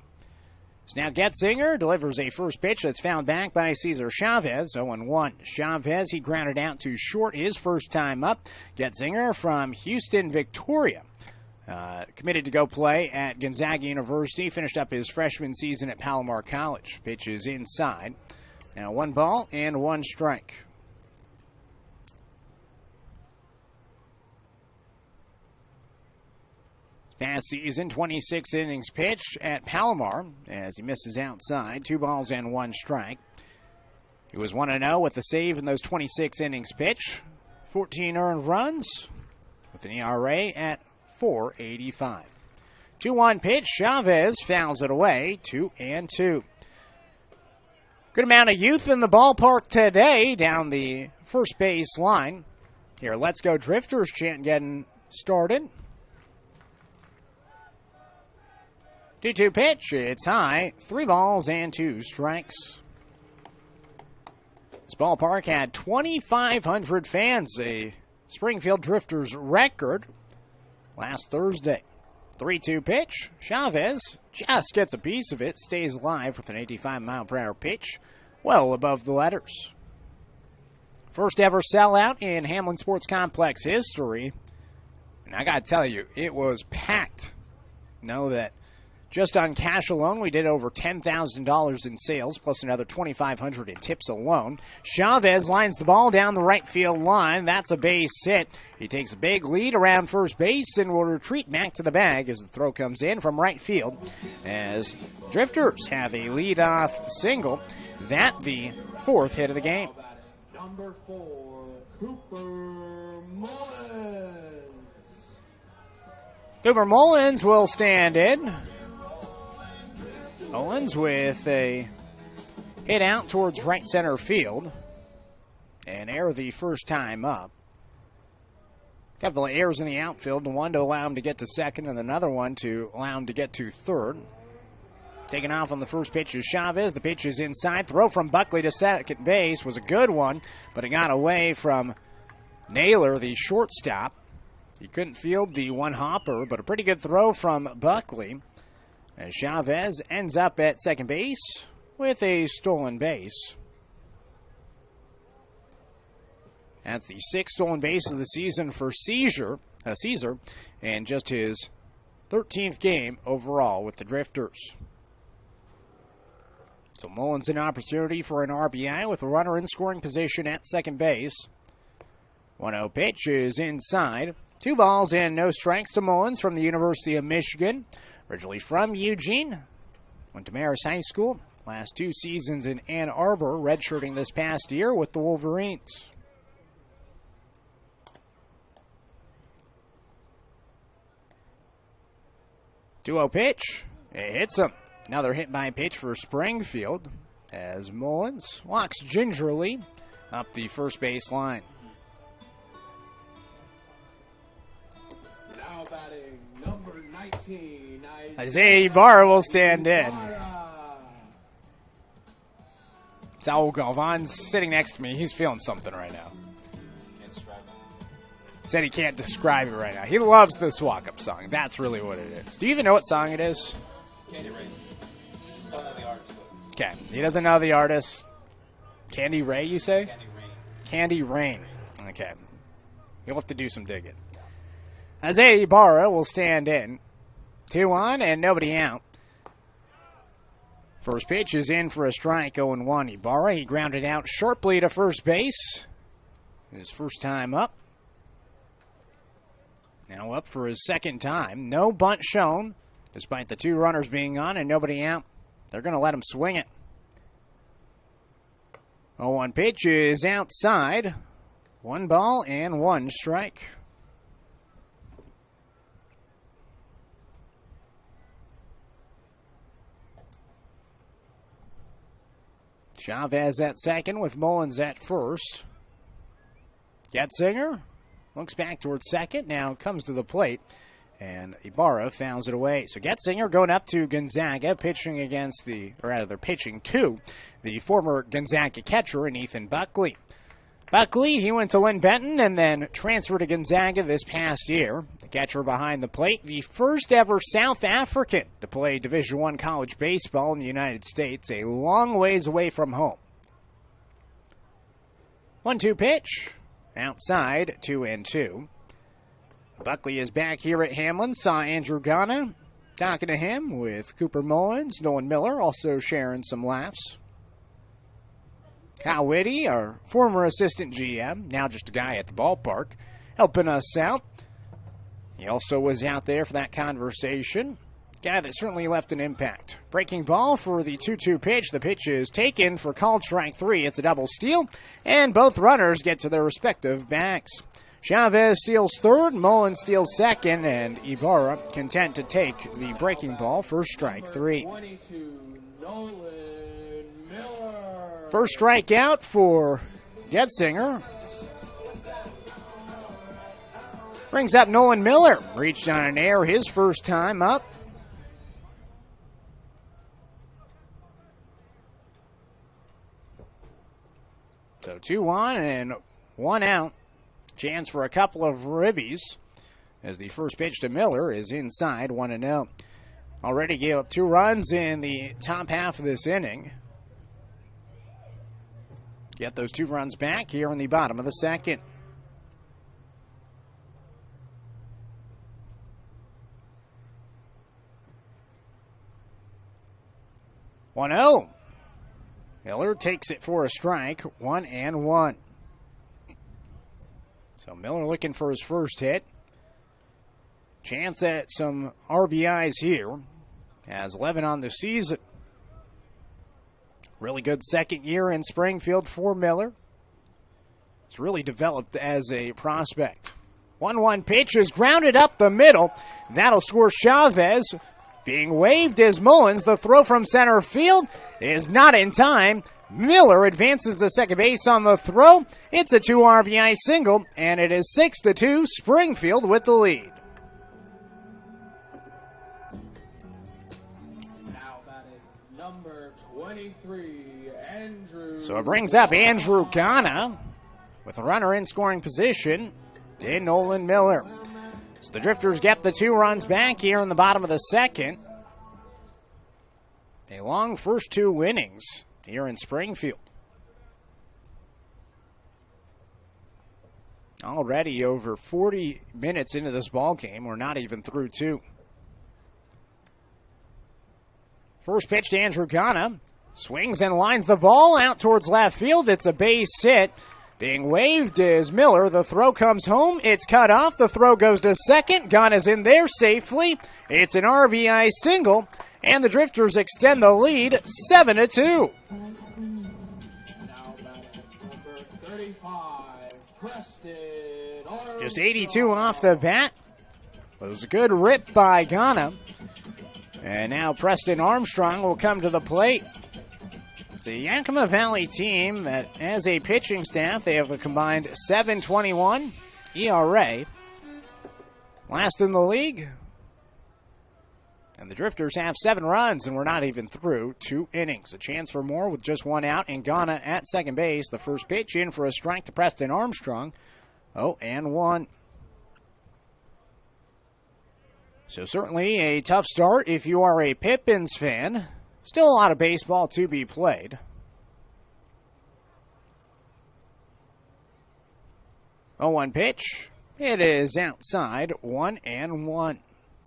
So now Getzinger delivers a first pitch that's found back by Cesar Chavez, 0-1. Chavez, he grounded out to short his first time up. Getzinger from Houston, Victoria. Committed to go play at Gonzaga University. Finished up his freshman season at Palomar College. Pitch is inside. Now 1 ball and 1 strike. Past season, 26 innings pitched at Palomar as he misses outside. 2 balls and 1 strike. He was 1-0 with the save in those 26 innings pitched. 14 earned runs with an ERA at 4.85. 2-1 pitch. Chavez fouls it away. 2-2. Good amount of youth in the ballpark today down the first base line. Here, let's go Drifters chant getting started. 2-2 pitch. It's high. 3 balls and 2 strikes. This ballpark had 2,500 fans. A Springfield Drifters record last Thursday. 3-2 pitch. Chavez just gets a piece of it, stays alive with an 85-mile-per-hour pitch, well above the letters. First ever sellout in Hamlin Sports Complex history. And I got to tell you, it was packed. Know that just on cash alone, we did over $10,000 in sales, plus another $2,500 in tips alone. Chavez lines the ball down the right field line. That's a base hit. He takes a big lead around first base and will retreat back to the bag as the throw comes in from right field. As Drifters have a leadoff single. That the fourth hit of the game. Number 4, Cooper Mullins. Cooper Mullins will stand in. Mullins with a hit out towards right center field. And error the first time up. Couple of errors in the outfield. One to allow him to get to second and another one to allow him to get to third. Taking off on the first pitch is Chavez. The pitch is inside. Throw from Buckley to second base was a good one, but it got away from Naylor, the shortstop. He couldn't field the one hopper, but a pretty good throw from Buckley. As Chavez ends up at second base with a stolen base. That's the 6th stolen base of the season for Caesar, and just his 13th game overall with the Drifters. So Mullins an opportunity for an RBI with a runner in scoring position at second base. 1-0 pitch is inside. 2 balls and no strikes to Mullins from the University of Michigan. Originally from Eugene. Went to Marist High School. Last 2 seasons in Ann Arbor, redshirting this past year with the Wolverines. Two-0 pitch. It hits him. Another hit by pitch for Springfield as Mullins walks gingerly up the first base line. Now batting, number 19, Isaiah Ibarra will stand in. Saul Galvan's sitting next to me. He's feeling something right now. Can't describe it. Said he can't describe it right now. He loves this walk-up song. That's really what it is. Do you even know what song it is? Candy Rain. Don't know the artist, but Okay. He doesn't know the artist. Candy Ray, you say? Candy Rain. Candy Rain. Okay. You'll have to do some digging. Isaiah Ibarra will stand in. 2 on and nobody out. First pitch is in for a strike, 0-1. Ibarra, he grounded out sharply to first base. His first time up. Now up for his second time. No bunt shown, despite the 2 runners being on and nobody out. They're going to let him swing it. 0-1 pitch is outside. 1 ball and 1 strike. Chavez at second with Mullins at first. Getzinger looks back towards second, now comes to the plate, and Ibarra fouls it away. So Getzinger going up to Gonzaga, pitching to the former Gonzaga catcher in Ethan Buckley. Buckley, he went to Lynn Benton and then transferred to Gonzaga this past year. The catcher behind the plate, the first ever South African to play Division I college baseball in the United States, a long ways away from home. 1-2 pitch, outside, 2-2. Buckley is back here at Hamlin, saw Andrew Ghana talking to him with Cooper Mullins, Nolan Miller also sharing some laughs. Kyle Whitty, our former assistant GM, now just a guy at the ballpark, helping us out. He also was out there for that conversation. Guy that certainly left an impact. Breaking ball for the 2-2 pitch. The pitch is taken for called strike 3. It's a double steal, and both runners get to their respective bags. Chavez steals third, Mullins steals second, and Ibarra content to take the breaking ball for strike 3. 22, Nolan Miller. First strikeout for Getzinger. Brings up Nolan Miller. Reached on an error his first time up. So 2 on and 1 out. Chance for a couple of ribbies as the first pitch to Miller is inside, 1-0. Already gave up 2 runs in the top half of this inning. Get those 2 runs back here in the bottom of the second. One-0. Miller takes it for a strike, 1-1. So Miller looking for his first hit. Chance at some RBIs here. Has 11 on the season. Really good second year in Springfield for Miller. He's really developed as a prospect. 1-1 pitch is grounded up the middle. That'll score Chavez. Being waved is Mullins. The throw from center field is not in time. Miller advances to second base on the throw. It's a 2 RBI single, and it is 6-2, Springfield with the lead. Now batting number 23, Andrew. So it brings up Andrew Ghana with a runner in scoring position in Nolan Miller. So the Drifters get the 2 runs back here in the bottom of the second. A long first 2 innings here in Springfield. Already over 40 minutes into this ball game. We're not even through 2. First pitch to Andrew Ghana. Swings and lines the ball out towards left field. It's a base hit. Being waved is Miller. The throw comes home. It's cut off. The throw goes to second. Ghana's in there safely. It's an RBI single. And the Drifters extend the lead 7-2. Now batting number 35, Preston Armstrong. Just 82 off the bat. It was a good rip by Ghana. And now Preston Armstrong will come to the plate. It's a Yakima Valley team that, as a pitching staff, they have a combined 7.21 ERA. Last in the league. And the Drifters have 7 runs, and we're not even through 2 innings. A chance for more with just 1 out, and Ghana at second base. The first pitch in for a strike to Preston Armstrong. 0-1. So certainly a tough start if you are a Pippins fan. Still a lot of baseball to be played. 0-1 pitch. It is outside, 1-1.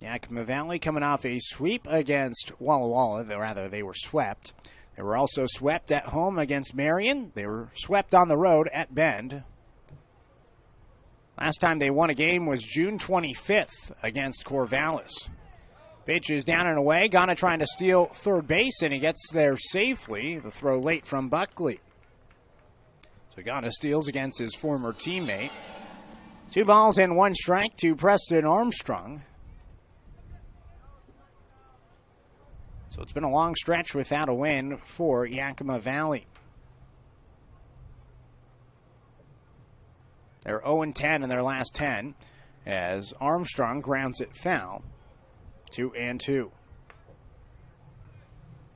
Yakima Valley coming off a sweep against Walla Walla. Rather, they were swept. They were also swept at home against Marion. They were swept on the road at Bend. Last time they won a game was June 25th against Corvallis. Pitch is down and away. Ghana trying to steal third base, and he gets there safely. The throw late from Buckley. So Ghana steals against his former teammate. 2 balls and 1 strike to Preston Armstrong. So it's been a long stretch without a win for Yakima Valley. They're 0-10 in their last 10 as Armstrong grounds it foul. 2-2.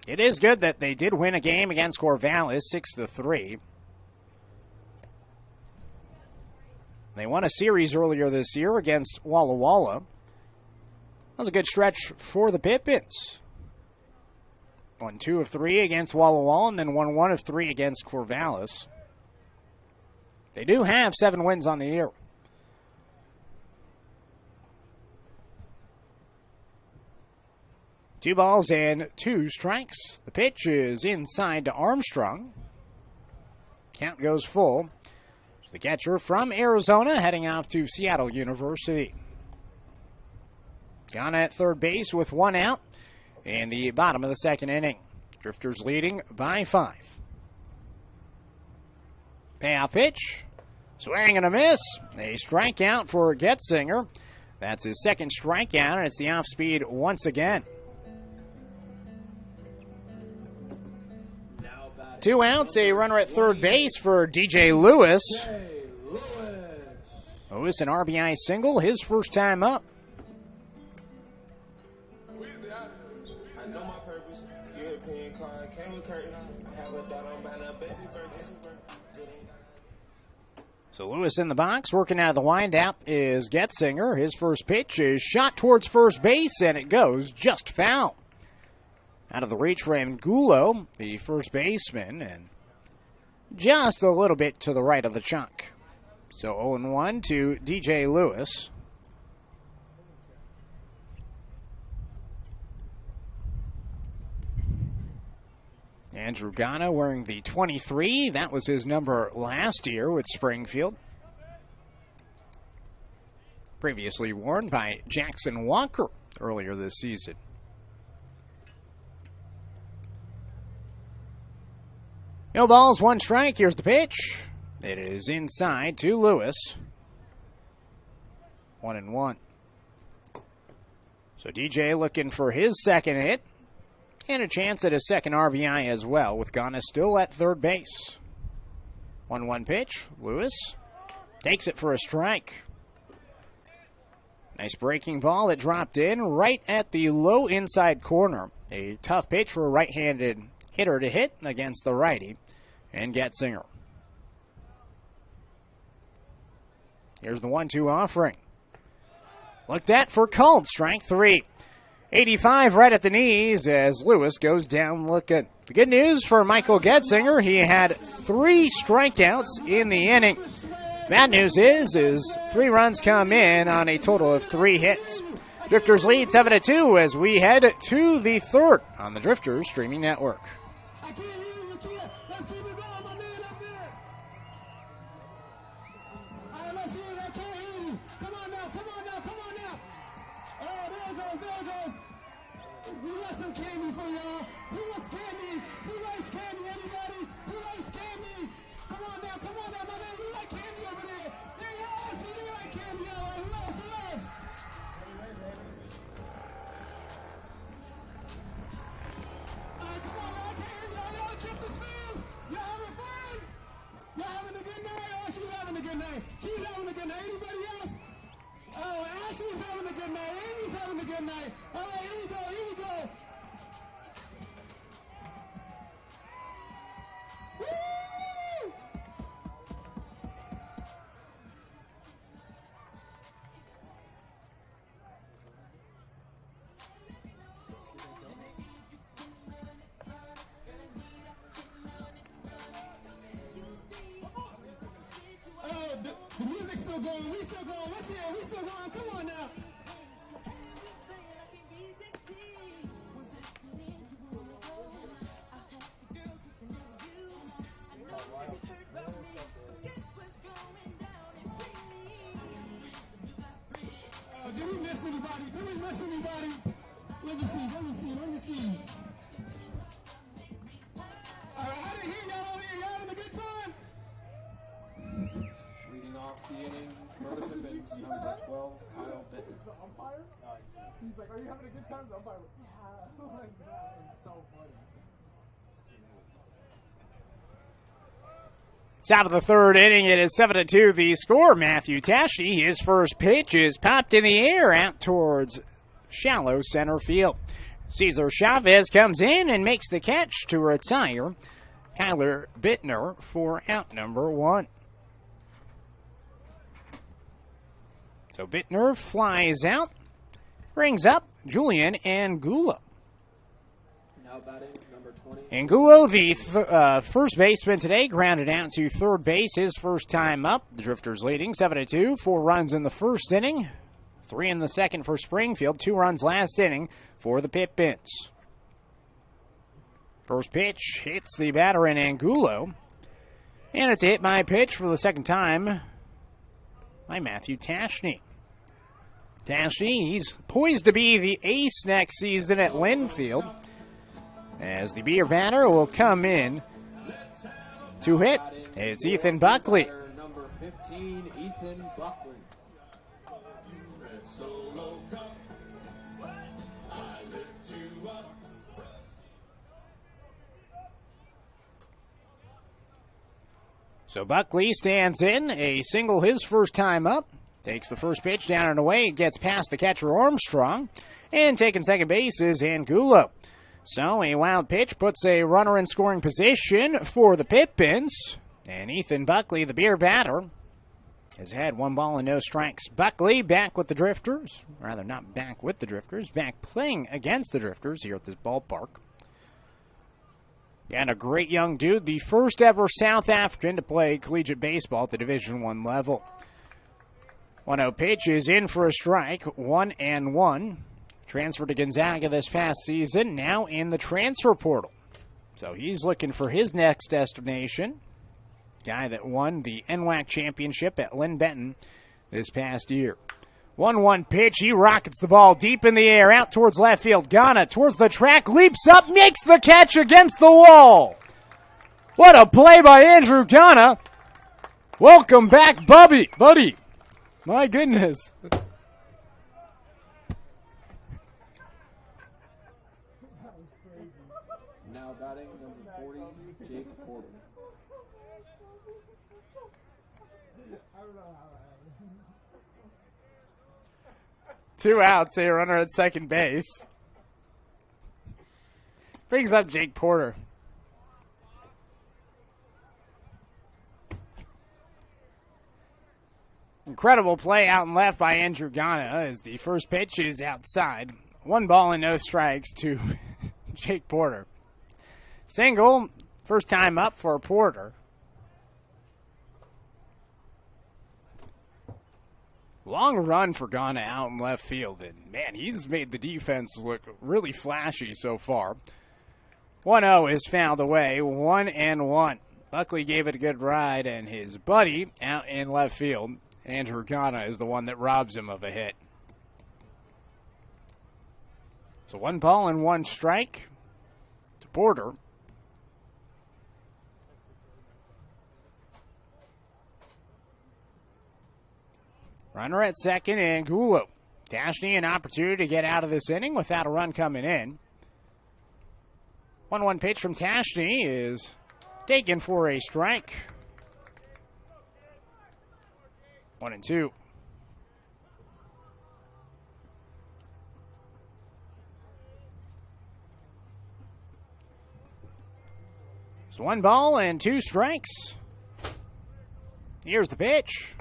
It is good that they did win a game against Corvallis, 6-3. They won a series earlier this year against Walla Walla. That was a good stretch for the Pippins. Won 2 of 3 against Walla Walla and then won 1 of 3 against Corvallis. They do have 7 wins on the year. Two balls and 2 strikes. The pitch is inside to Armstrong. Count goes full. The catcher from Arizona heading off to Seattle University. Ghana at third base with 1 out in the bottom of the second inning. Drifters leading by 5. Payoff pitch. Swing and a miss. A strikeout for Getzinger. That's his second strikeout, and it's the off speed once again. 2 outs, a runner at third base for DJ Lewis. Lewis, an RBI single, his first time up. I know my purpose. European car came with curtains. I have a dot on by the baby birthday. So Lewis in the box, working out of the windup is Getzinger. His first pitch is shot towards first base, and it goes just foul. Out of the reach for Angulo, the first baseman, and just a little bit to the right of the chunk. So 0-1 to DJ Lewis. Andrew Gana wearing the 23. That was his number last year with Springfield. Previously worn by Jackson Walker earlier this season. No balls, one strike. Here's the pitch. It is inside to Lewis. 1-1. So DJ looking for his second hit. And a chance at a second RBI as well, with Ghana still at third base. 1-1 pitch. Lewis takes it for a strike. Nice breaking ball that dropped in right at the low inside corner. A tough pitch for a right-handed hitter to hit against the righty and Getzinger. Here's the 1-2 offering. Looked at for called. Strike 3. 85 right at the knees as Lewis goes down looking. The good news for Michael Getzinger, he had 3 strikeouts in the inning. Bad news is 3 runs come in on a total of 3 hits. Drifters lead 7-2 as we head to the third on the Drifters streaming network. She's having a good night. Anybody else? Oh, Ashley's having a good night. Amy's having a good night. All right, here we go. Here we go. Woo! The music's still going. We still going. Let's hear it. We still going. Come on now. Did we miss anybody? Did we miss anybody? Let me see. All right, I didn't hear y'all over here. Y'all having a good time? Leading off the inning for the Pippins, number 12, Kyle Bitton. The umpire? He's like, are you having a good time? The umpire, yeah. Oh my God, it's so funny. Top of the third inning, it is 7-2 the score. Matthew Tashi, his first pitch is popped in the air out towards shallow center field. Cesar Chavez comes in and makes the catch to retire Kyler Bittner for out number 1. So Bittner flies out, brings up Julian Angulo. Now batting, number 20. Angulo, the first baseman today, grounded out to third base his first time up. The Drifters leading 7-2, 4 runs in the first inning, 3 in the second for Springfield, 2 runs last inning for the Pippins. First pitch hits the batter in Angulo, and it's a hit by pitch for the second time by Matthew Tashney. Tashney, he's poised to be the ace next season at Linfield, as the Beer batter will come in to hit. It's Ethan Buckley. Number 15, Ethan Buckley. So Buckley stands in, a single his first time up. Takes the first pitch down and away, gets past the catcher Armstrong, and taking second base is Angulo. So a wild pitch puts a runner in scoring position for the Pippins, and Ethan Buckley, the Beer batter, has had 1 ball and no strikes. Buckley back with the Drifters. Rather, not back with the Drifters, back playing against the Drifters here at this ballpark. And a great young dude, the first ever South African to play collegiate baseball at the Division I level. 1-0 pitch is in for a strike, 1-1. Transferred to Gonzaga this past season, now in the transfer portal. So he's looking for his next destination. Guy that won the NWAC championship at Lynn Benton this past year. 1-1 pitch. He rockets the ball deep in the air out towards left field. Ghana towards the track, leaps up, makes the catch against the wall. What a play by Andrew Ghana. Welcome back, buddy. My goodness. Now batting number 40, Jake Porter. Two outs, a runner at second base. Brings up Jake Porter. Incredible play out and left by Andrew Ghana as the first pitch is outside. 1 ball and no strikes to Jake Porter. Single, first time up for Porter. Long run for Ghana out in left field, and man, he's made the defense look really flashy so far. 1-0 is fouled away, 1-1. Buckley gave it a good ride, and his buddy out in left field, Andrew Ghana, is the one that robs him of a hit. So 1 ball and 1 strike to Porter. Runner at second, and Gulo. Dashney an opportunity to get out of this inning without a run coming in. 1-1 pitch from Tashney is taken for a strike. 1-2. So 1 ball and 2 strikes. Here's the pitch.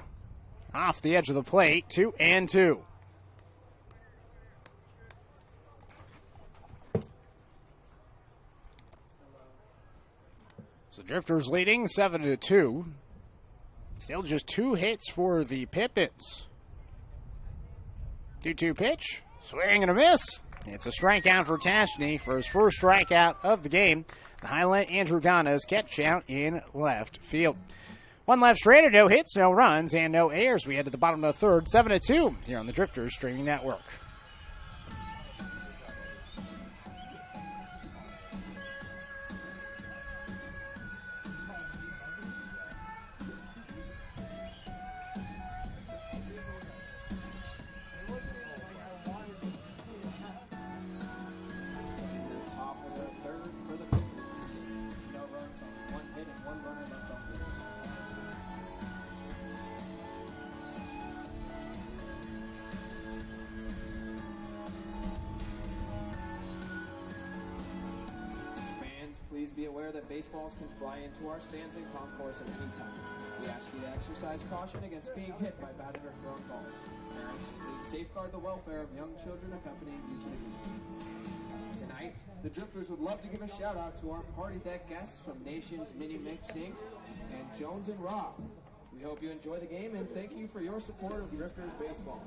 Off the edge of the plate, 2-2. So Drifters leading 7-2. Still just 2 hits for the Pippins. 2-2 pitch. Swing and a miss. It's a strikeout for Tashney for his first strikeout of the game. The highlight, Andrew Ghana's catch out in left field. 1 left straighter, no hits, no runs, and no errors. We head to the bottom of the third, 7-2 here on the Drifters Streaming Network. Top of the third for the Pippins. No runs on 1 hit and 1 runner left on base. Fans, please be aware that baseballs can fly into our stands and concourse at any time. We ask you to exercise caution against being hit by batted or thrown balls. Parents, please safeguard the welfare of young children accompanying you to the game. Tonight, the Drifters would love to give a shout out to our party deck guests from Nations Mini Mixing and Jones and Roth. We hope you enjoy the game and thank you for your support of Drifters baseball.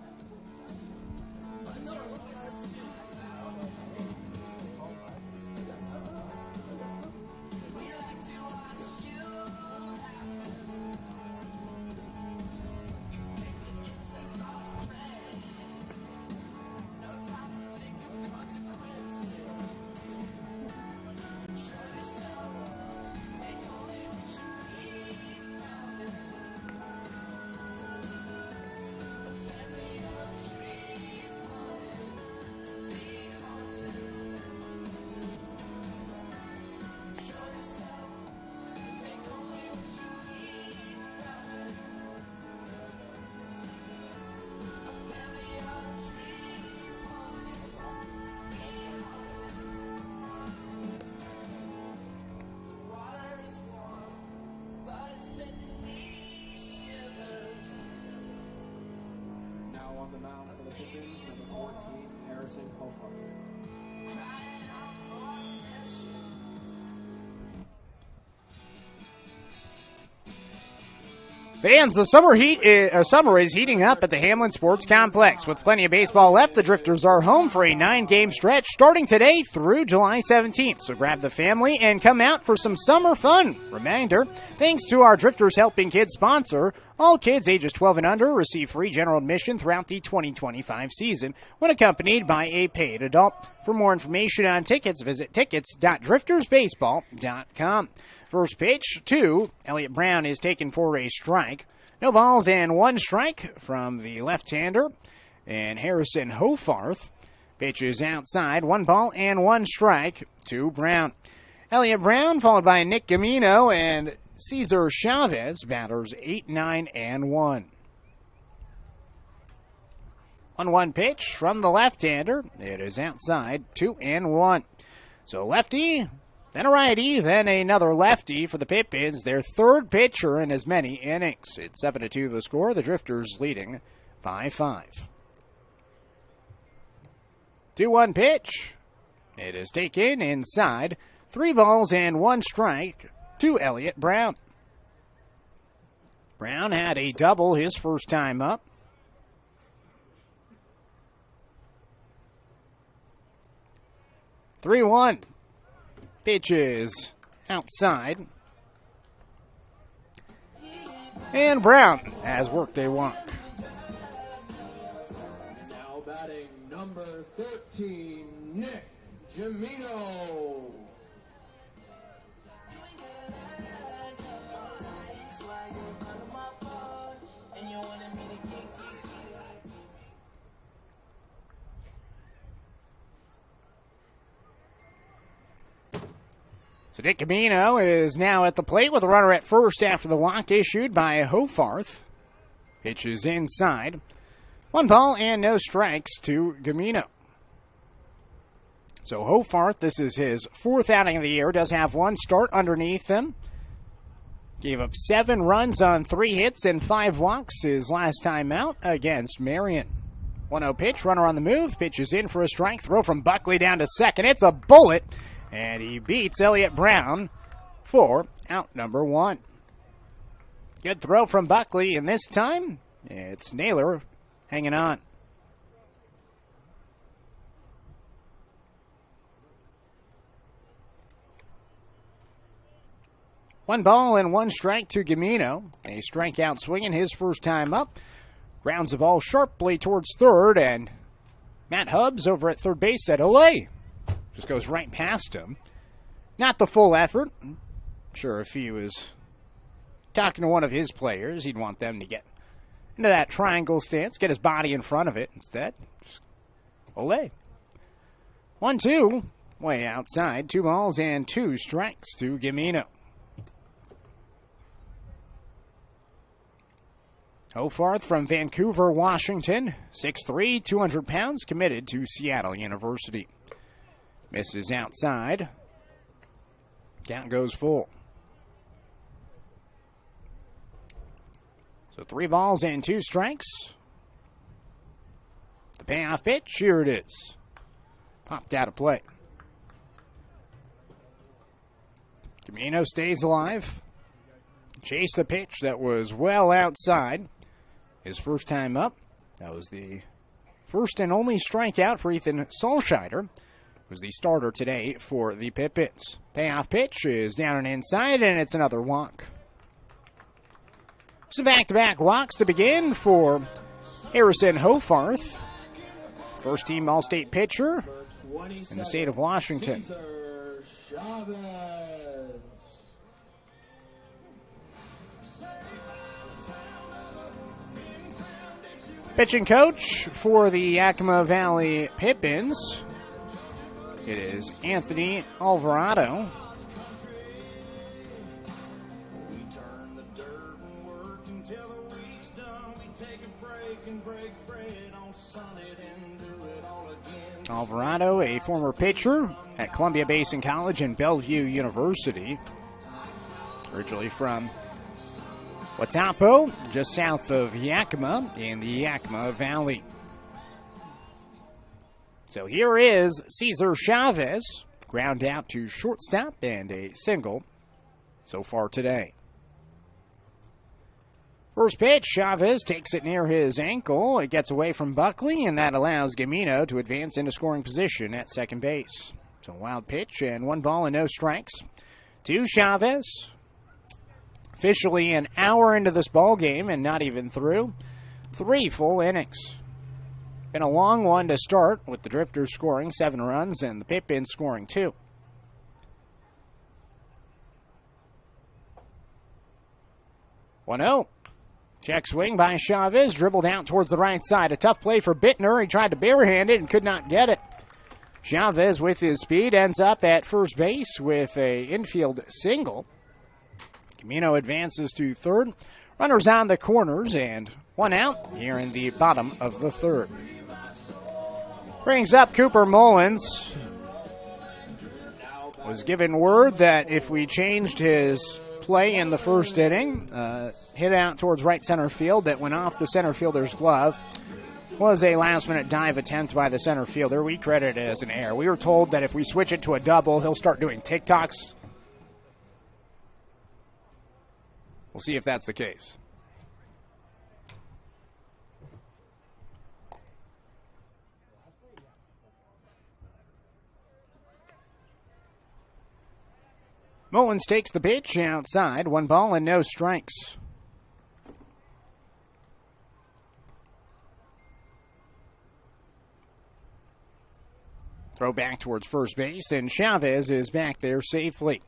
Harrison Hofarth. Fans, the summer is heating up at the Hamlin Sports Complex. With plenty of baseball left, the Drifters are home for a 9-game stretch starting today through July 17th. So grab the family and come out for some summer fun. Reminder, thanks to our Drifters Helping Kids sponsor, all kids ages 12 and under receive free general admission throughout the 2025 season when accompanied by a paid adult. For more information on tickets, visit tickets.driftersbaseball.com. First pitch to Elliot Brown is taken for a strike. No balls and 1 strike from the left-hander. And Harrison Hofarth pitches outside. 1 ball and 1 strike to Brown. Elliot Brown followed by Nick Gamino and Cesar Chavez, batters 8, 9, and 1. 1-1 pitch from the left-hander. It is outside, 2-1. So lefty, then a righty, then another lefty for the Pippins, their third pitcher in as many innings. It's 7-2 the score, the Drifters leading by 5. 2-1 pitch. It is taken inside, 3 balls and 1 strike to Elliot Brown. Brown had a double his first time up. 3-1. Pitches outside. And Brown has worked a walk. Now batting number 13, Nick Jamino. So Nick Camino is now at the plate with a runner at first after the walk issued by Hofarth. Pitches inside. 1 ball and no strikes to Gamino. So Hofarth, this is his 4th outing of the year, does have 1 start underneath him. Gave up 7 runs on 3 hits and 5 walks his last time out against Marion. 1-0 pitch, runner on the move, pitches in for a strike, throw from Buckley down to second. It's a bullet. And he beats Elliot Brown for out number 1. Good throw from Buckley, and this time it's Naylor hanging on. One ball and 1 strike to Gamino. A strikeout swinging his first time up. Grounds the ball sharply towards third, and Matt Hubbs over at third base said, "Olay!" Just goes right past him. Not the full effort. I'm sure if he was talking to one of his players, he'd want them to get into that triangle stance, get his body in front of it. Instead, just olé. 1-2, way outside. 2 balls and 2 strikes to Gamino. Hofarth from Vancouver, Washington. 6'3", 200 pounds, committed to Seattle University. Misses outside. Count goes full. So 3 balls and 2 strikes. The payoff pitch, here it is. Popped out of play. Camino stays alive. Chased the pitch that was well outside. His first time up. That was the first and only strikeout for Ethan Solscheider. Was the starter today for the Pippins. Payoff pitch is down and inside, and it's another walk. Some back-to-back walks to begin for Harrison Hofarth, first-team All-State pitcher in the state of Washington. Pitching coach for the Yakima Valley Pippins, it is Anthony Alvarado. Alvarado, a former pitcher at Columbia Basin College and Bellevue University. Originally from Watapo, just south of Yakima in the Yakima Valley. So here is Cesar Chavez, ground out to shortstop, and a single so far today. First pitch, Chavez takes it near his ankle. It gets away from Buckley, and that allows Gamino to advance into scoring position at second base. So wild pitch and 1 ball and no strikes to Chavez. Officially an hour into this ball game and not even through. 3 full innings. Been a long one to start, with the Drifters scoring 7 runs and the Pippins scoring 2. One-0. Check swing by Chavez, dribbled out towards the right side. A tough play for Bittner. He tried to barehand it and could not get it. Chavez, with his speed, ends up at first base with a infield single. Camino advances to third. Runners on the corners, and 1 out here in the bottom of the third. Brings up Cooper Mullins. Was given word that if we changed his play in the first inning, hit out towards right center field that went off the center fielder's glove, was a last-minute dive attempt by the center fielder. We credit it as an error. We were told that if we switch it to a double, he'll start doing TikToks. We'll see if that's the case. Mullins takes the pitch outside. 1 ball and no strikes. Throw back towards first base, and Chavez is back there safely.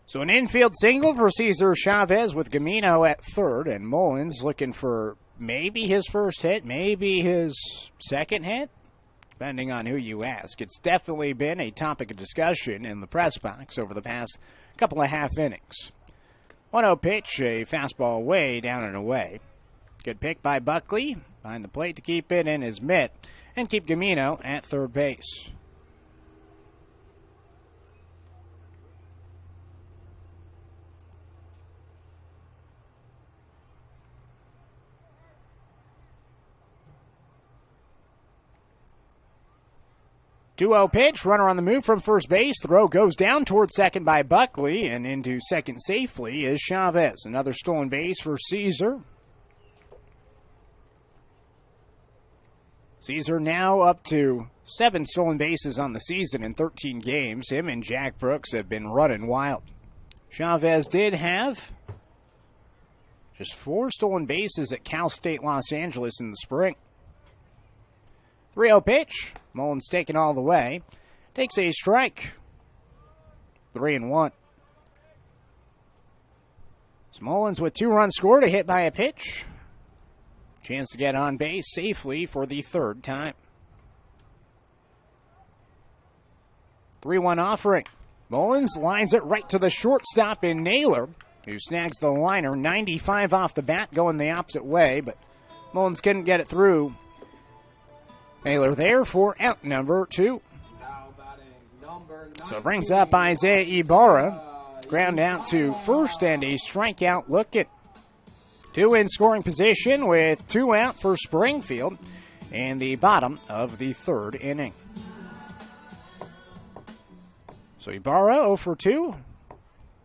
So an infield single for Cesar Chavez with Gamino at third, and Mullins looking for maybe his first hit, maybe his second hit, depending on who you ask. It's definitely been a topic of discussion in the press box over the past couple of half innings. 1-0 pitch, a fastball way down and away. Good pick by Buckley. Behind the plate to keep it in his mitt and keep Gamino at third base. Two-0 pitch, runner on the move from first base. Throw goes down towards second by Buckley, and into second safely is Chavez. Another stolen base for Cesar. Cesar now up to 7 stolen bases on the season in 13 games. Him and Jack Brooks have been running wild. Chavez did have just 4 stolen bases at Cal State Los Angeles in the spring. 3-0 pitch. Mullins taking all the way. Takes a strike. 3-1. Mullins with 2 runs scored, a hit by a pitch. Chance to get on base safely for the third time. 3-1 offering. Mullins lines it right to the shortstop in Naylor, who snags the liner. 95 off the bat, going the opposite way, but Mullins couldn't get it through. Naylor there for out number 2. So it brings up Isaiah Ibarra. Ground out to first and a strikeout looking. 2 in scoring position with 2 out for Springfield in the bottom of the third inning. So Ibarra 0 for 2.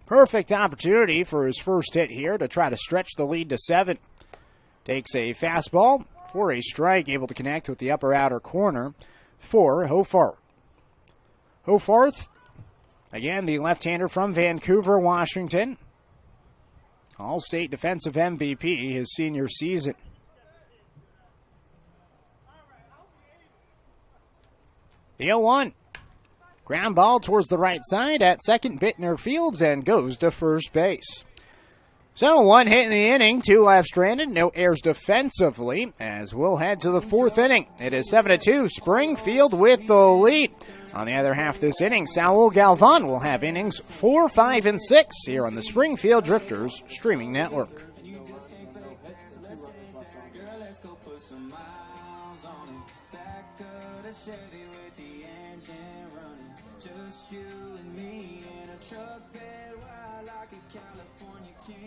Perfect opportunity for his first hit here to try to stretch the lead to 7. Takes a fastball for a strike, able to connect with the upper outer corner for Hofarth. Hofarth, again, the left-hander from Vancouver, Washington. All-State Defensive MVP his senior season. The 0-1. Ground ball towards the right side at second. Bittner fields and goes to first base. So 1 hit in the inning, 2 left stranded, no errors defensively, as we'll head to the 4th inning. It is 7-2, Springfield with the lead. On the other half this inning, Saul Galvan will have innings 4, 5, and 6 here on the Springfield Drifters streaming network.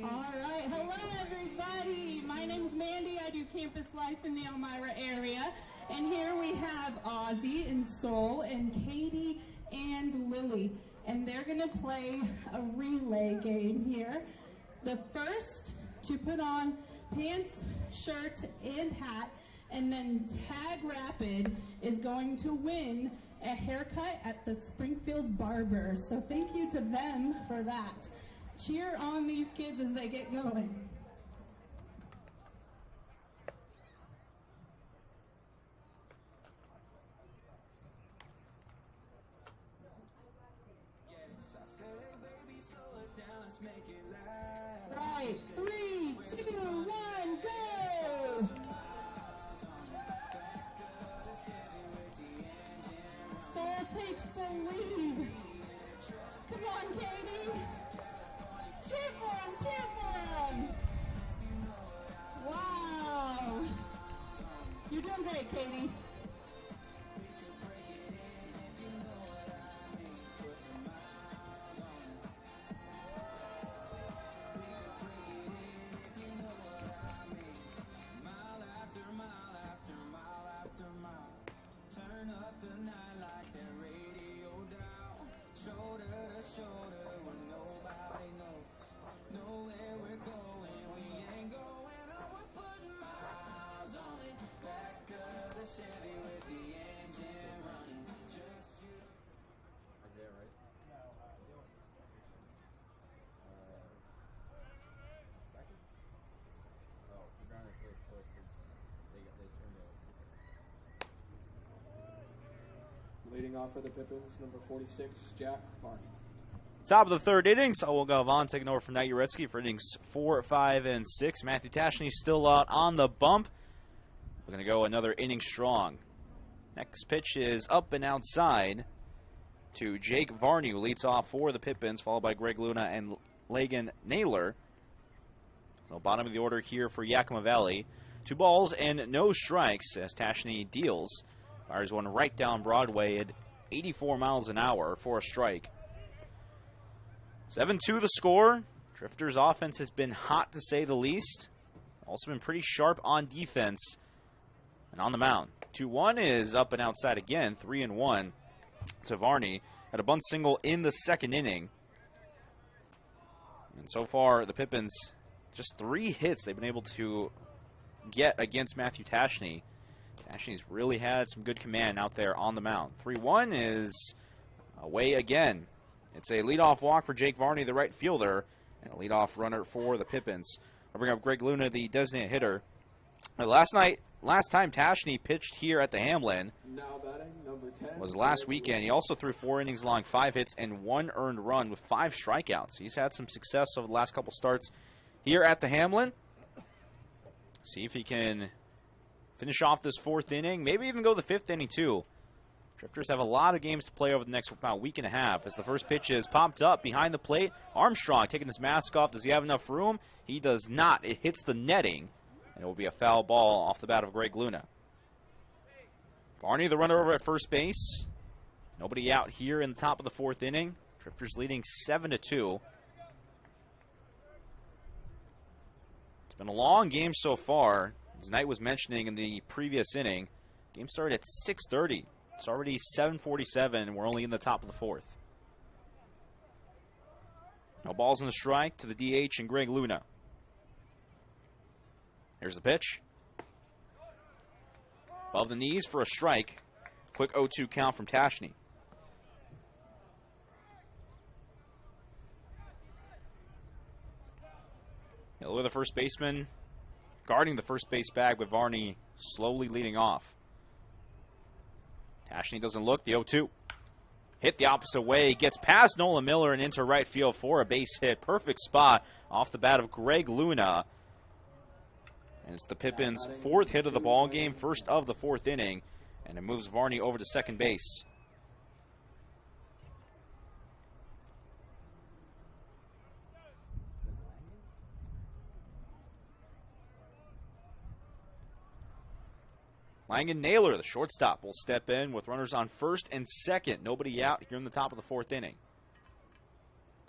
Alright, hello everybody. My name's Mandy. I do campus life in the Elmira area. And here we have Ozzy and Sol and Katie and Lily. And they're going to play a relay game here. The first to put on pants, shirt, and hat, and then tag rapid is going to win a haircut at the Springfield Barber. So thank you to them for that. Cheer on these kids as they get going. Right, 3, 2, 1, go! Sol takes the lead. Come on, Katie. Cheer for him, cheer for him. Wow. You're doing great, Katie. Leading off for the Pippins, number 46, Jack Barney. Top of the third innings, Owen Galvan taking over for Knight Jarecki for innings 4, 5, and 6. Matthew Tashney still out on the bump. We're going to go another inning strong. Next pitch is up and outside to Jake Varney, who leads off for the Pippins, followed by Greg Luna and Lagan Naylor. The bottom of the order here for Yakima Valley. 2 balls and no strikes as Tashney deals. Fires one right down Broadway at 84 miles an hour for a strike. 7-2 the score. Drifters' offense has been hot to say the least. Also been pretty sharp on defense and on the mound. 2-1 is up and outside again. 3-1 to Varney. Had a bunt single in the second inning. And so far, the Pippins, just 3 hits they've been able to get against Matthew Tashney. Tashney's really had some good command out there on the mound. 3-1 is away again. It's a leadoff walk for Jake Varney, the right fielder, and a leadoff runner for the Pippins. I'll bring up Greg Luna, the designated hitter. Last time Tashney pitched here at the Hamlin Now batting, number 10, was last weekend. He also threw 4 innings long, 5 hits, and 1 earned run with 5 strikeouts. He's had some success over the last couple starts here at the Hamlin. See if he can finish off this 4th inning, maybe even go the 5th inning too. Drifters have a lot of games to play over the next about week and a half as the first pitch is popped up behind the plate. Armstrong taking his mask off. Does he have enough room? He does not. It hits the netting, and it will be a foul ball off the bat of Greg Luna. Varney, the runner over at first base. Nobody out here in the top of the 4th inning. Drifters leading 7-2. It's been a long game so far. As Knight was mentioning in the previous inning, game started at 6:30. It's already 7:47, and we're only in the top of the 4th. No balls in the strike to the DH and Greg Luna. Here's the pitch. Above the knees for a strike. Quick 0-2 count from Tashney. Miller, the first baseman, guarding the first base bag with Varney slowly leading off. Tashney doesn't look. The 0-2. Hit the opposite way. Gets past Nolan Miller and into right field for a base hit. Perfect spot off the bat of Greg Luna. And it's the Pippins' 4th hit of the ball game, first of the 4th inning. And it moves Varney over to second base. Langan Naylor, the shortstop, will step in with runners on first and second. Nobody out here in the top of the 4th inning.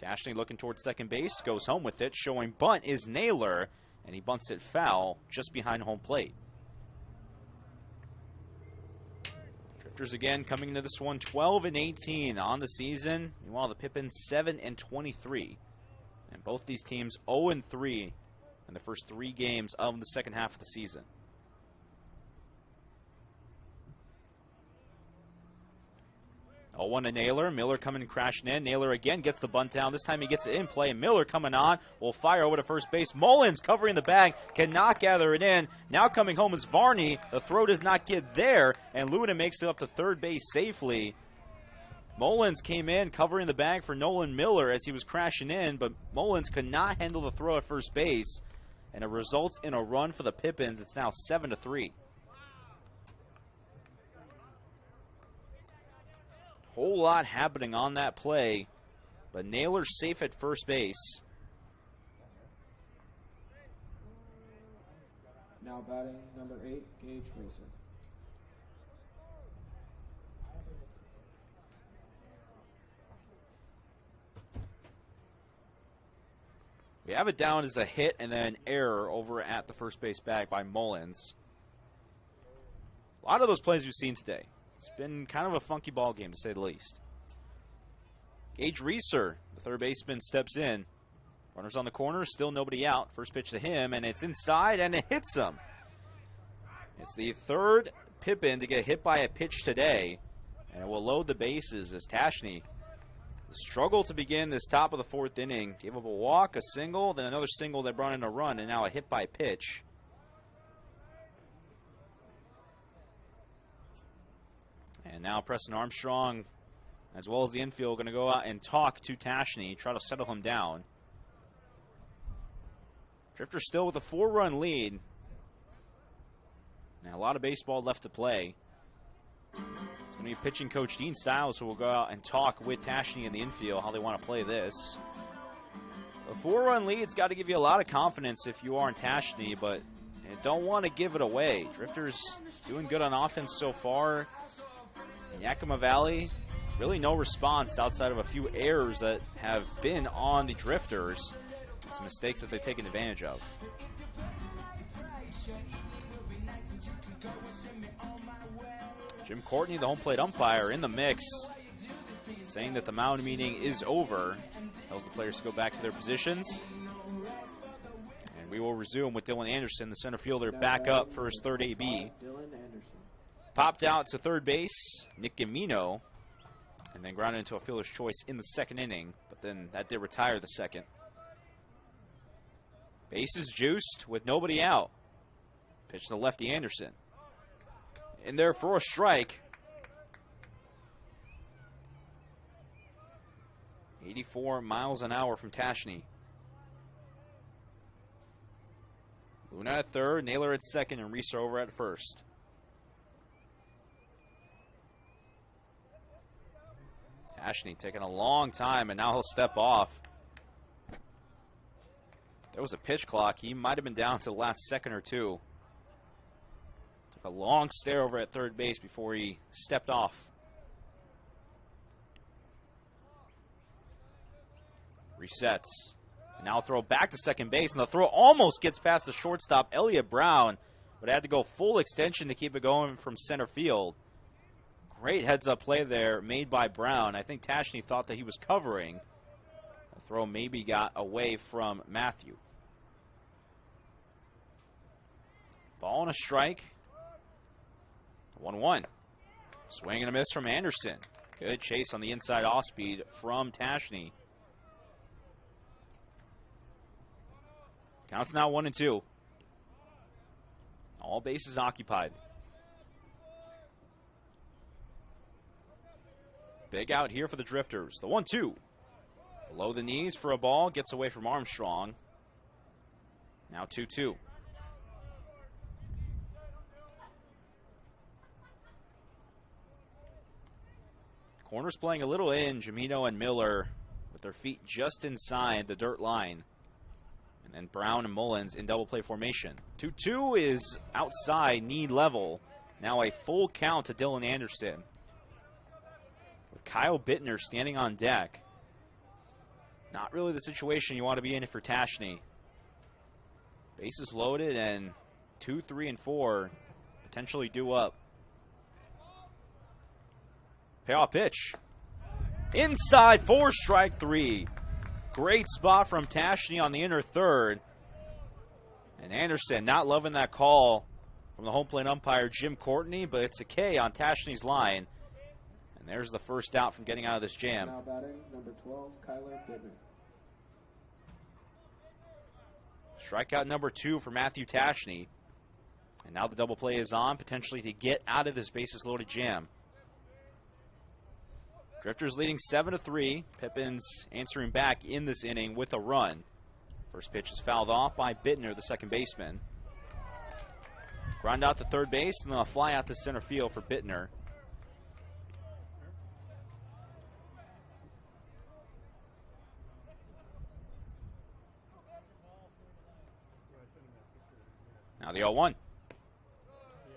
Tashney looking towards second base, goes home with it. Showing bunt is Naylor, and he bunts it foul just behind home plate. Drifters again coming into this one 12-18 on the season. Meanwhile, the Pippins 7-23. And both these teams 0-3 in the first 3 games of the second half of the season. Oh, 1 to Naylor. Miller coming and crashing in. Naylor again gets the bunt down. This time he gets it in play. Miller coming on. Will fire over to first base. Mullins covering the bag. Cannot gather it in. Now coming home is Varney. The throw does not get there. And Luna makes it up to third base safely. Mullins came in covering the bag for Nolan Miller as he was crashing in. But Mullins could not handle the throw at first base. And it results in a run for the Pippins. It's now 7-3. Whole lot happening on that play, but Naylor's safe at first base. Now batting number 8, Gage Reeser. We have it down as a hit and then an error over at the first base bag by Mullins. A lot of those plays we've seen today. It's been kind of a funky ball game, to say the least. Gage Reeser, the third baseman, steps in. Runners on the corner, still nobody out. First pitch to him, and it's inside, and it hits him. It's the third Pippin to get hit by a pitch today, and it will load the bases as Tashney struggled to begin this top of the 4th inning. Gave up a walk, a single, then another single that brought in a run, and now a hit by pitch. And now Preston Armstrong, as well as the infield, going to go out and talk to Tashney, try to settle him down. Drifters still with a 4-run lead. Now a lot of baseball left to play. It's going to be pitching coach Dean Stiles who will go out and talk with Tashney in the infield how they want to play this. A 4-run lead's got to give you a lot of confidence if you are in Tashney, but you don't want to give it away. Drifters doing good on offense so far. In Yakima Valley, really no response outside of a few errors that have been on the Drifters. Some mistakes that they've taken advantage of. Jim Courtney, the home plate umpire, in the mix, saying that the mound meeting is over. Tells the players to go back to their positions. And we will resume with Dylan Anderson, the center fielder, back up for his third AB. Popped out to third base, Nick Gamino, and then grounded into a fielder's choice in the second inning, but then that did retire the second. Bases juiced with nobody out. Pitch to lefty Anderson. In there for a strike. 84 miles an hour from Tashney. Luna at third, Naylor at second, and Reeser over at first. Tashney taking a long time, and now he'll step off. There was a pitch clock. He might have been down to the last second or two. Took a long stare over at third base before he stepped off. Resets. And now throw back to second base, and the throw almost gets past the shortstop, Elliot Brown, but had to go full extension to keep it going from center field. Great heads-up play there made by Brown. I think Tashney thought that he was covering. The throw maybe got away from Matthew. Ball and a strike. 1-1. Swing and a miss from Anderson. Good chase on the inside off-speed from Tashney. Counts now 1-2. All bases occupied. Big out here for the Drifters. The 1-2. Below the knees for a ball. Gets away from Armstrong. Now 2-2. Corners playing a little in. Jamino and Miller with their feet just inside the dirt line. And then Brown and Mullins in double play formation. 2-2 is outside knee level. Now a full count to Dylan Anderson. With Kyle Bittner standing on deck. Not really the situation you want to be in for Tashney. Bases loaded and 2, 3, and 4 potentially due up. Payoff pitch. Inside for strike 3. Great spot from Tashney on the inner third. And Anderson not loving that call from the home plate umpire, Jim Courtney, but it's a K on Tashney's line. And there's the first out from getting out of this jam. Now batting, number 12, Kyler Bittner. Strikeout number 2 for Matthew Tashney. And now the double play is on, potentially to get out of this bases-loaded jam. Drifters leading 7-3. Pippins answering back in this inning with a run. First pitch is fouled off by Bittner, the second baseman. Ground out to third base, and then a fly out to center field for Bittner. Now the 0-1.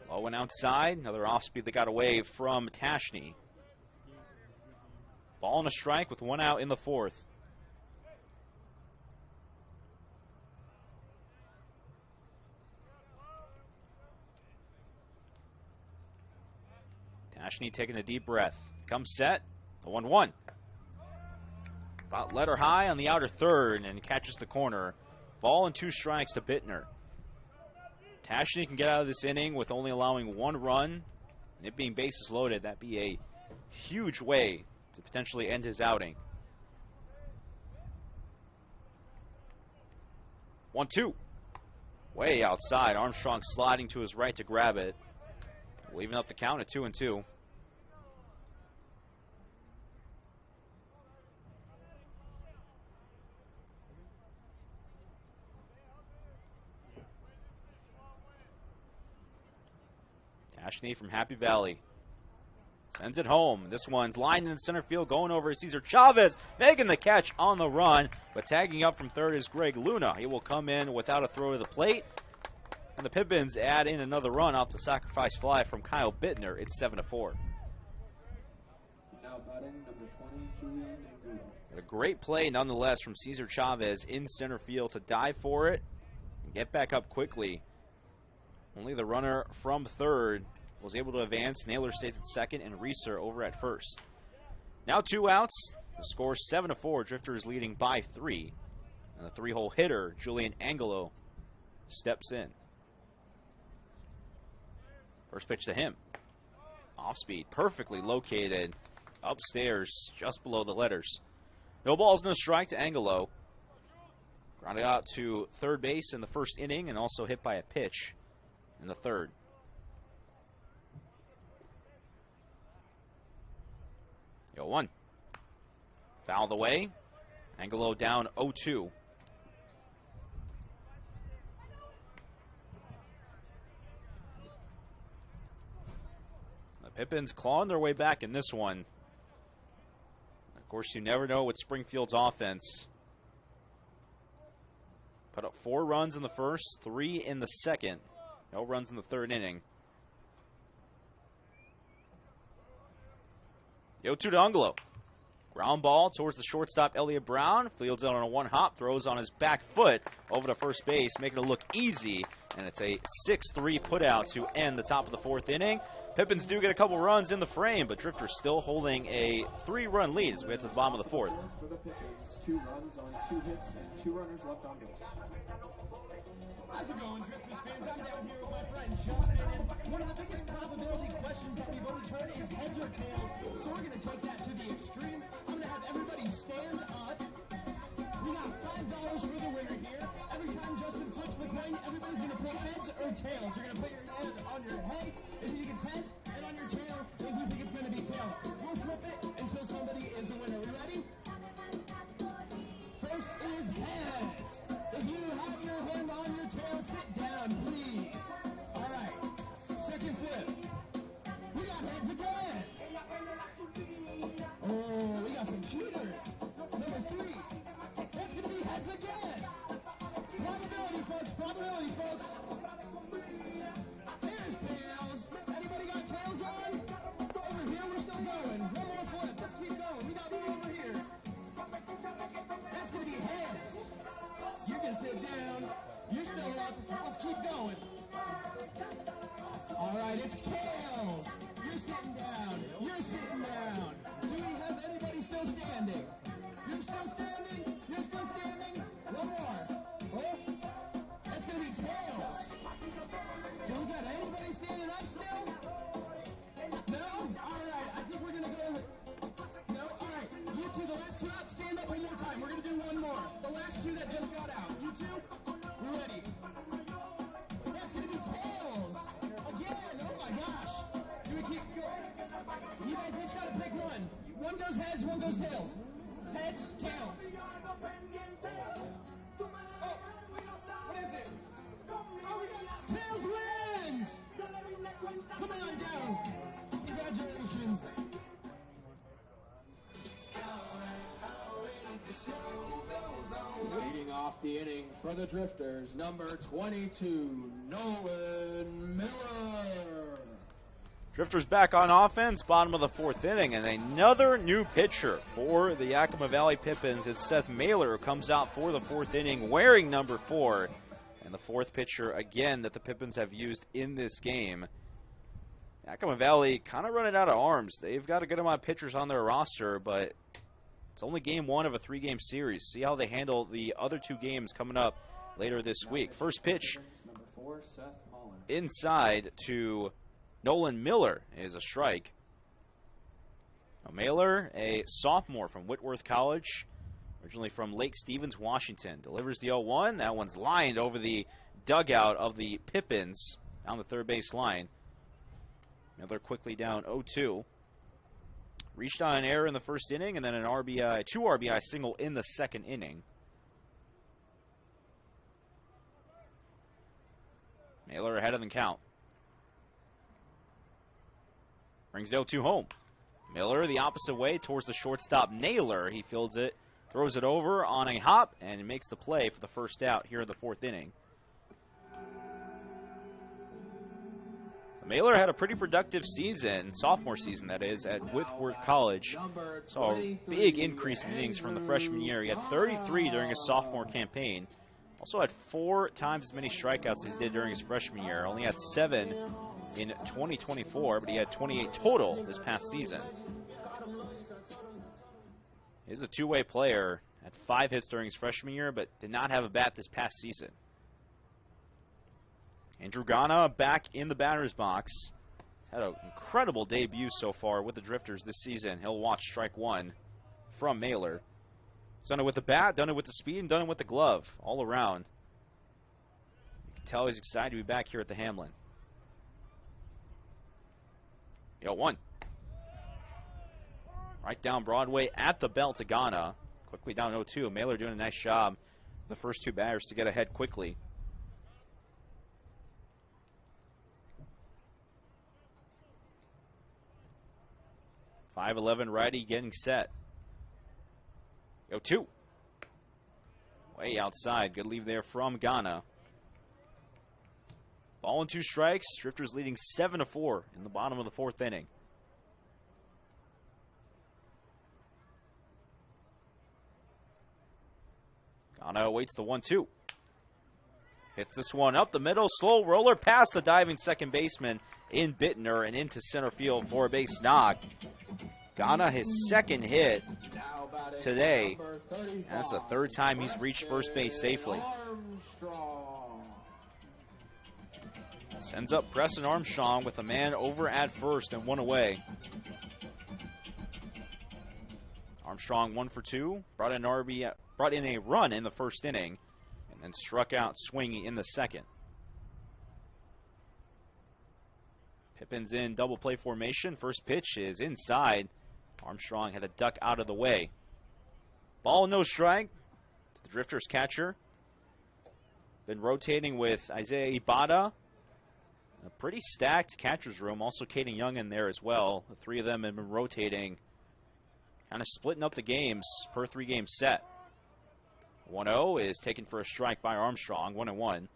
Low one outside. Another off speed that got away from Tashney. Ball and a strike with 1 out in the 4th. Tashney taking a deep breath. Comes set. The 1-1. About letter high on the outer third and catches the corner. Ball and 2 strikes to Bittner. Tashney can get out of this inning with only allowing 1 run. And it being bases loaded, that'd be a huge way to potentially end his outing. 1-2. Way outside. Armstrong sliding to his right to grab it. Leaving up the count at 2-2. Tashney from Happy Valley sends it home. This one's lined in center field, going over Cesar Chavez, making the catch on the run, but tagging up from third is Greg Luna. He will come in without a throw to the plate, and the Pippins add in another run off the sacrifice fly from Kyle Bittner. It's 7-4. Now batting, number 20, Julian Angulo. A great play nonetheless from Cesar Chavez in center field to dive for it and get back up quickly. Only the runner from third was able to advance. Naylor stays at second and Reeser over at first. Now 2 outs. The score 7-4. Drifters leading by 3. And the 3-hole hitter, Julian Angelo, steps in. First pitch to him. Off speed, perfectly located upstairs, just below the letters. No balls, no strike to Angelo. Grounded out to third base in the first inning and also hit by a pitch in the third. Yo, 1. Fouled away. Angelo down 0-2. The Pippins clawing their way back in this one. Of course, you never know with Springfield's offense. Put up 4 runs in the first, 3 in the second. No runs in the third inning. Yo, 2 to Angelo. Ground ball towards the shortstop, Elliot Brown. Fields out on a 1-hop, throws on his back foot over to first base, making it look easy. And it's a 6-3 putout to end the top of the 4th inning. Pippins do get a couple runs in the frame, but Drifters still holding a 3-run lead as we get to the bottom of the 4th. For the Pippins, 2 runs on 2 hits and 2 runners left on base. How's it going, Drifters fans? I'm down here with my friend Justin, and one of the biggest probability questions that we've always heard is heads or tails, so we're going to take that to the extreme. I'm going to have everybody stand up. We got $5 for the winner here. Every time Justin flips the coin, everybody's going to put heads or tails. You're going to put your hand on your head if you think it's heads, and on your tail if you think it's going to be tails. We'll flip it until somebody is a winner. We ready? First is heads. If you have your hand on your tail, sit down, please. All right. Second flip. We got heads again. Oh, we got some cheaters. Number 3. That's going to be heads again. Probability, folks. Probability, folks. There's tails. Anybody got tails on? Over here, we're still going. One more flip. Let's keep going. We got more over here. That's going to be heads. You can sit down. You're still up. Let's keep going. All right, it's Kales. You're sitting down. You're sitting down. Do we have anybody still standing? You're still standing. You're still standing. One more. Oh, that's going to be Tails. Do we got anybody standing up still? No? All right, I think we're going to go with... No? All right, you two, the last two out, stand up one more time. We're going to do one more. The last two that just got out. You two, we're ready. That's going to be Tails. Again, oh my gosh. Do we keep going? You guys each got to pick one. One goes heads, one goes tails. Heads, tails. Oh, what is it? Tails wins! Come on down. Congratulations. Leading off the inning for the Drifters, number 22, Nolan Miller. Drifters back on offense, bottom of the fourth inning, and another new pitcher for the Yakima Valley Pippins. It's Seth Mailer who comes out for the fourth inning wearing number 4. And the fourth pitcher, again, that the Pippins have used in this game. Yakima Valley kind of running out of arms. They've got a good amount of pitchers on their roster, but it's only game 1 of a 3-game series. See how they handle the other 2 games coming up later this week. First pitch inside to Nolan Miller is a strike. Now Mailer, a sophomore from Whitworth College, originally from Lake Stevens, Washington, delivers the 0-1. That one's lined over the dugout of the Pippins down the third base line. Miller quickly down 0-2. Reached on an error in the first inning and then an RBI, 2 RBI single in the second inning. Mailer ahead of the count. Brings the 0-2 home. Miller the opposite way towards the shortstop Naylor. He fields it, throws it over on a hop, and makes the play for the first out here in the fourth inning. So Mailer had a pretty productive season, sophomore season that is, at Whitworth College. Saw a big increase in innings from the freshman year. He had 33 during his sophomore campaign. Also had 4 times as many strikeouts as he did during his freshman year. Only had 7 in 2024, but he had 28 total this past season. He's a two-way player. Had 5 hits during his freshman year, but did not have a bat this past season. Andrew Ghana back in the batter's box. He's had an incredible debut so far with the Drifters this season. He'll watch strike 1 from Mailer. He's done it with the bat, done it with the speed, and done it with the glove, all around. You can tell he's excited to be back here at the Hamlin. 0-1. Right down Broadway at the bell to Ghana. Quickly down 0-2. Mailer doing a nice job. The first 2 batters to get ahead quickly. .511 righty getting set. 0-2. Way outside. Good leave there from Ghana. Ball and 2 strikes. Drifters leading 7-4 in the bottom of the fourth inning. Ghana awaits the 1-2. Hits this one up the middle. Slow roller past the diving second baseman in Bittner and into center field for a base knock. Ghana his second hit today. And that's the 3rd time he's reached first base safely. Sends up Preston Armstrong with a man over at first and 1 away. Armstrong 1 for 2. Brought in a run in the first inning and then struck out swinging in the second. Pippins in double play formation. First pitch is inside. Armstrong had a duck out of the way. Ball, no strike. The Drifters catcher. Been rotating with Isaiah Ibada. A pretty stacked catcher's room. Also Caden Young in there as well. The 3 of them have been rotating. Kind of splitting up the games per 3-game set. 1-0 is taken for a strike by Armstrong. 1-1.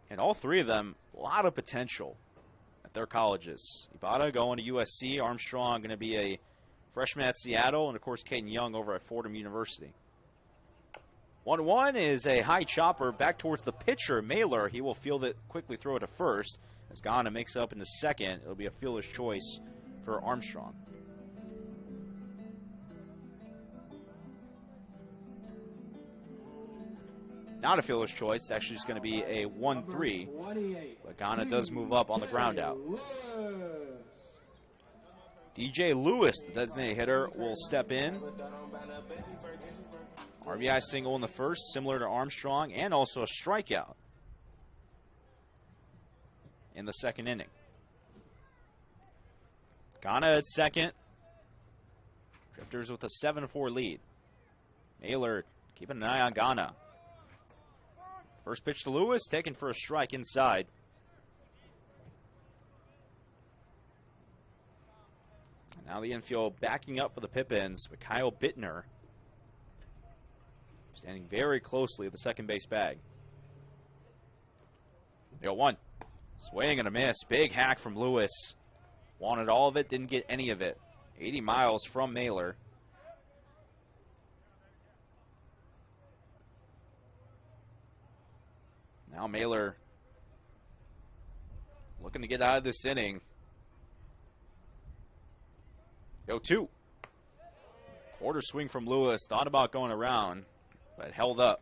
And all 3 of them, a lot of potential at their colleges. Ibada going to USC. Armstrong going to be a freshman at Seattle. And, of course, Caden Young over at Fordham University. 1-1 is a high chopper back towards the pitcher, Mailer. He will field it, quickly throw it to first. As Ghana makes it up into second, it'll be a fielder's choice for Armstrong. Not a fielder's choice. It's actually just going to be a 1-3. But Ghana does move up on the ground out. DJ Lewis, the designated hitter, will step in. RBI single in the first, similar to Armstrong, and also a strikeout in the second inning. Ghana at second. Drifters with a 7-4 lead. Mailer keeping an eye on Ghana. First pitch to Lewis, taken for a strike inside. And now the infield backing up for the Pippins with Kyle Bittner standing very closely at the second base bag. 0-1. Swing and a miss. Big hack from Lewis. Wanted all of it, didn't get any of it. 80 miles from Mailer. Now Mailer looking to get out of this inning. 0-2. Quarter swing from Lewis. Thought about going around, but held up.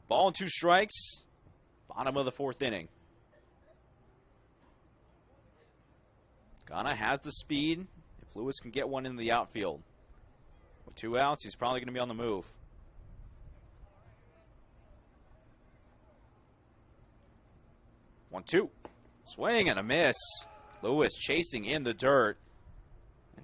Ball and 2 strikes. Bottom of the 4th inning. Ghana has the speed. If Lewis can get one into the outfield. With 2 outs, he's probably going to be on the move. 1-2. Swing and a miss. Lewis chasing in the dirt.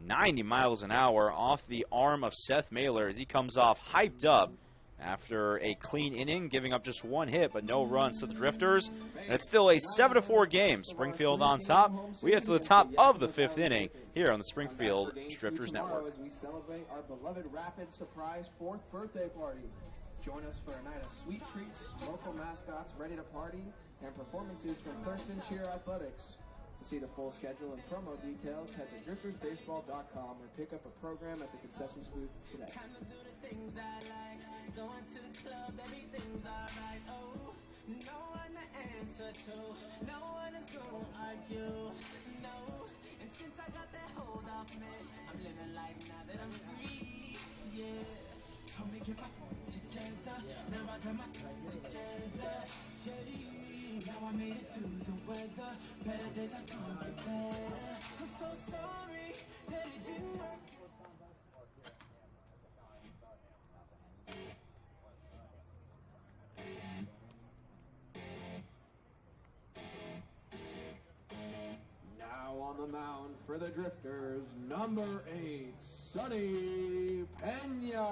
90 miles an hour off the arm of Seth Mailer as he comes off hyped up after a clean inning, giving up just 1 hit but no runs to the Drifters. And it's still a 7-4 game. Springfield on top. We get to the top of the 5th inning here on the Springfield Drifters Network. As we celebrate our beloved Rapid surprise 4th birthday party. Join us for a night of sweet treats, local mascots ready to party, and performances from Thurston Cheer Athletics. To see the full schedule and promo details, head to driftersbaseball.com or pick up a program at the concessions booths today. Going to the club, everything's alright. Oh, no one to answer to, no one is gonna argue. No, and since I got that hold off me, I'm living life now that I'm free. Yeah, told me get my together, now I got my together. Yeah, now I made it through the weather. Better days I can't get better. I'm so sorry that it didn't work. Now on the mound for the Drifters, number 8, Sonny Pena.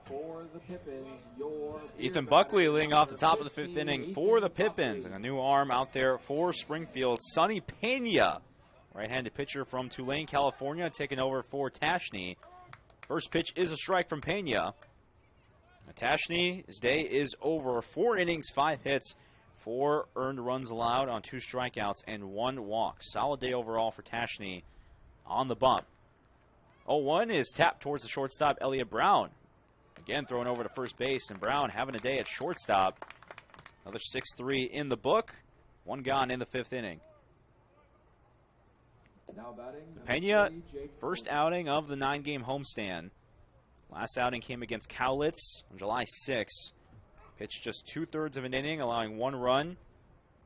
For the Pippins, Ethan Buckley leading off the top of the 5th inning for the Pippins. And a new arm out there for Springfield, Sonny Pena. Right-handed pitcher from Tulane, California, taking over for Tashney. First pitch is a strike from Pena. Tashney, his day is over. 4 innings, 5 hits, 4 earned runs allowed on 2 strikeouts and 1 walk. Solid day overall for Tashney on the bump. 0-1 is tapped towards the shortstop, Elliot Brown. Again, throwing over to first base, and Brown having a day at shortstop. Another 6-3 in the book. One gone in the 5th inning. Now batting, Pena, 30, Jake first Porter. outing of the 9-game homestand. Last outing came against Cowlitz on July 6th. Pitched just 2/3 of an inning, allowing 1 run,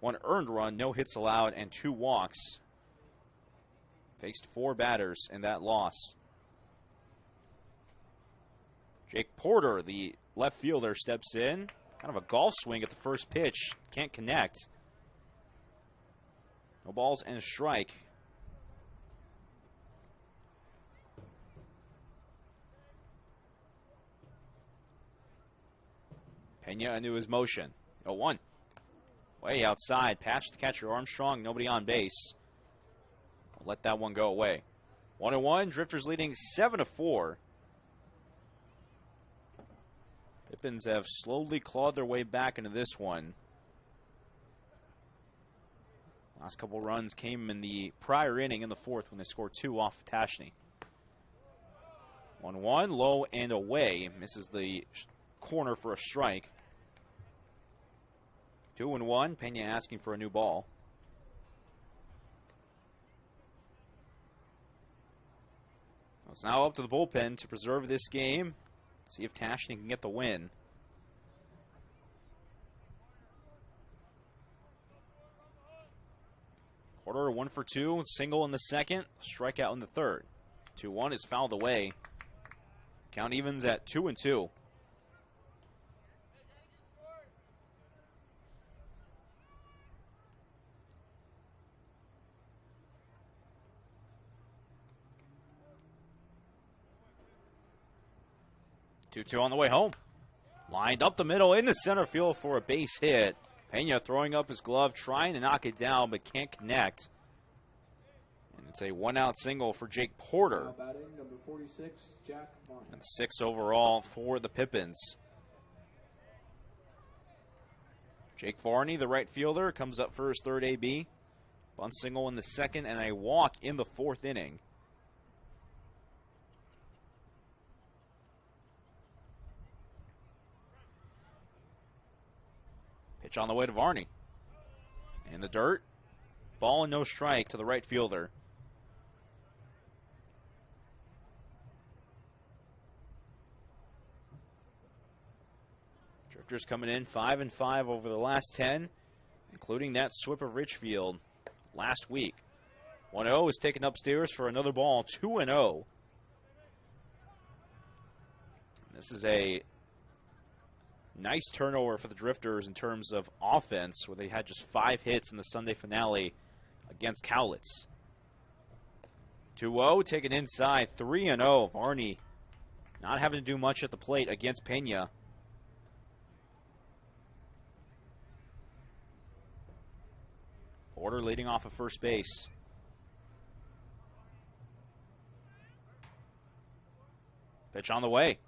1 earned run, no hits allowed, and 2 walks. Faced 4 batters in that loss. Jake Porter, the left fielder, steps in. Kind of a golf swing at the first pitch. Can't connect. No balls and a strike. Pena into his motion. 0-1. Way outside. Patch the catcher Armstrong. Nobody on base. I'll let that one go away. 1-1. Drifters leading 7-4. Pippins have slowly clawed their way back into this one. Last couple runs came in the prior inning in the 4th when they scored 2 off of Tashney. 1-1. Low and away. Misses the corner for a strike. 2-1. Pena asking for a new ball. It's now up to the bullpen to preserve this game. See if Tashney can get the win. Porter 1 for 2, single in the 2nd, strikeout in the 3rd. 2-1 is fouled away. Count evens at 2-2. Two on the way home. Lined up the middle into center field for a base hit. Pena throwing up his glove, trying to knock it down, but can't connect. And it's a 1-out single for Jake Porter. Now batting, number 46, Jack Vaughn. And 6 overall for the Pippins. Jake Varney, the right fielder, comes up for his 3rd AB. Bunt single in the 2nd and a walk in the 4th inning. Pitch on the way to Varney. In the dirt. Ball and no strike to the right fielder. Drifters coming in 5-5 over the last 10, including that sweep of Richfield last week. 1-0 is taken upstairs for another ball. 2-0. This is a nice turnover for the Drifters in terms of offense, where they had just 5 hits in the Sunday finale against Cowlitz. 2-0, taken inside, 3-0. Varney not having to do much at the plate against Pena. Porter leading off of first base. Pitch on the way.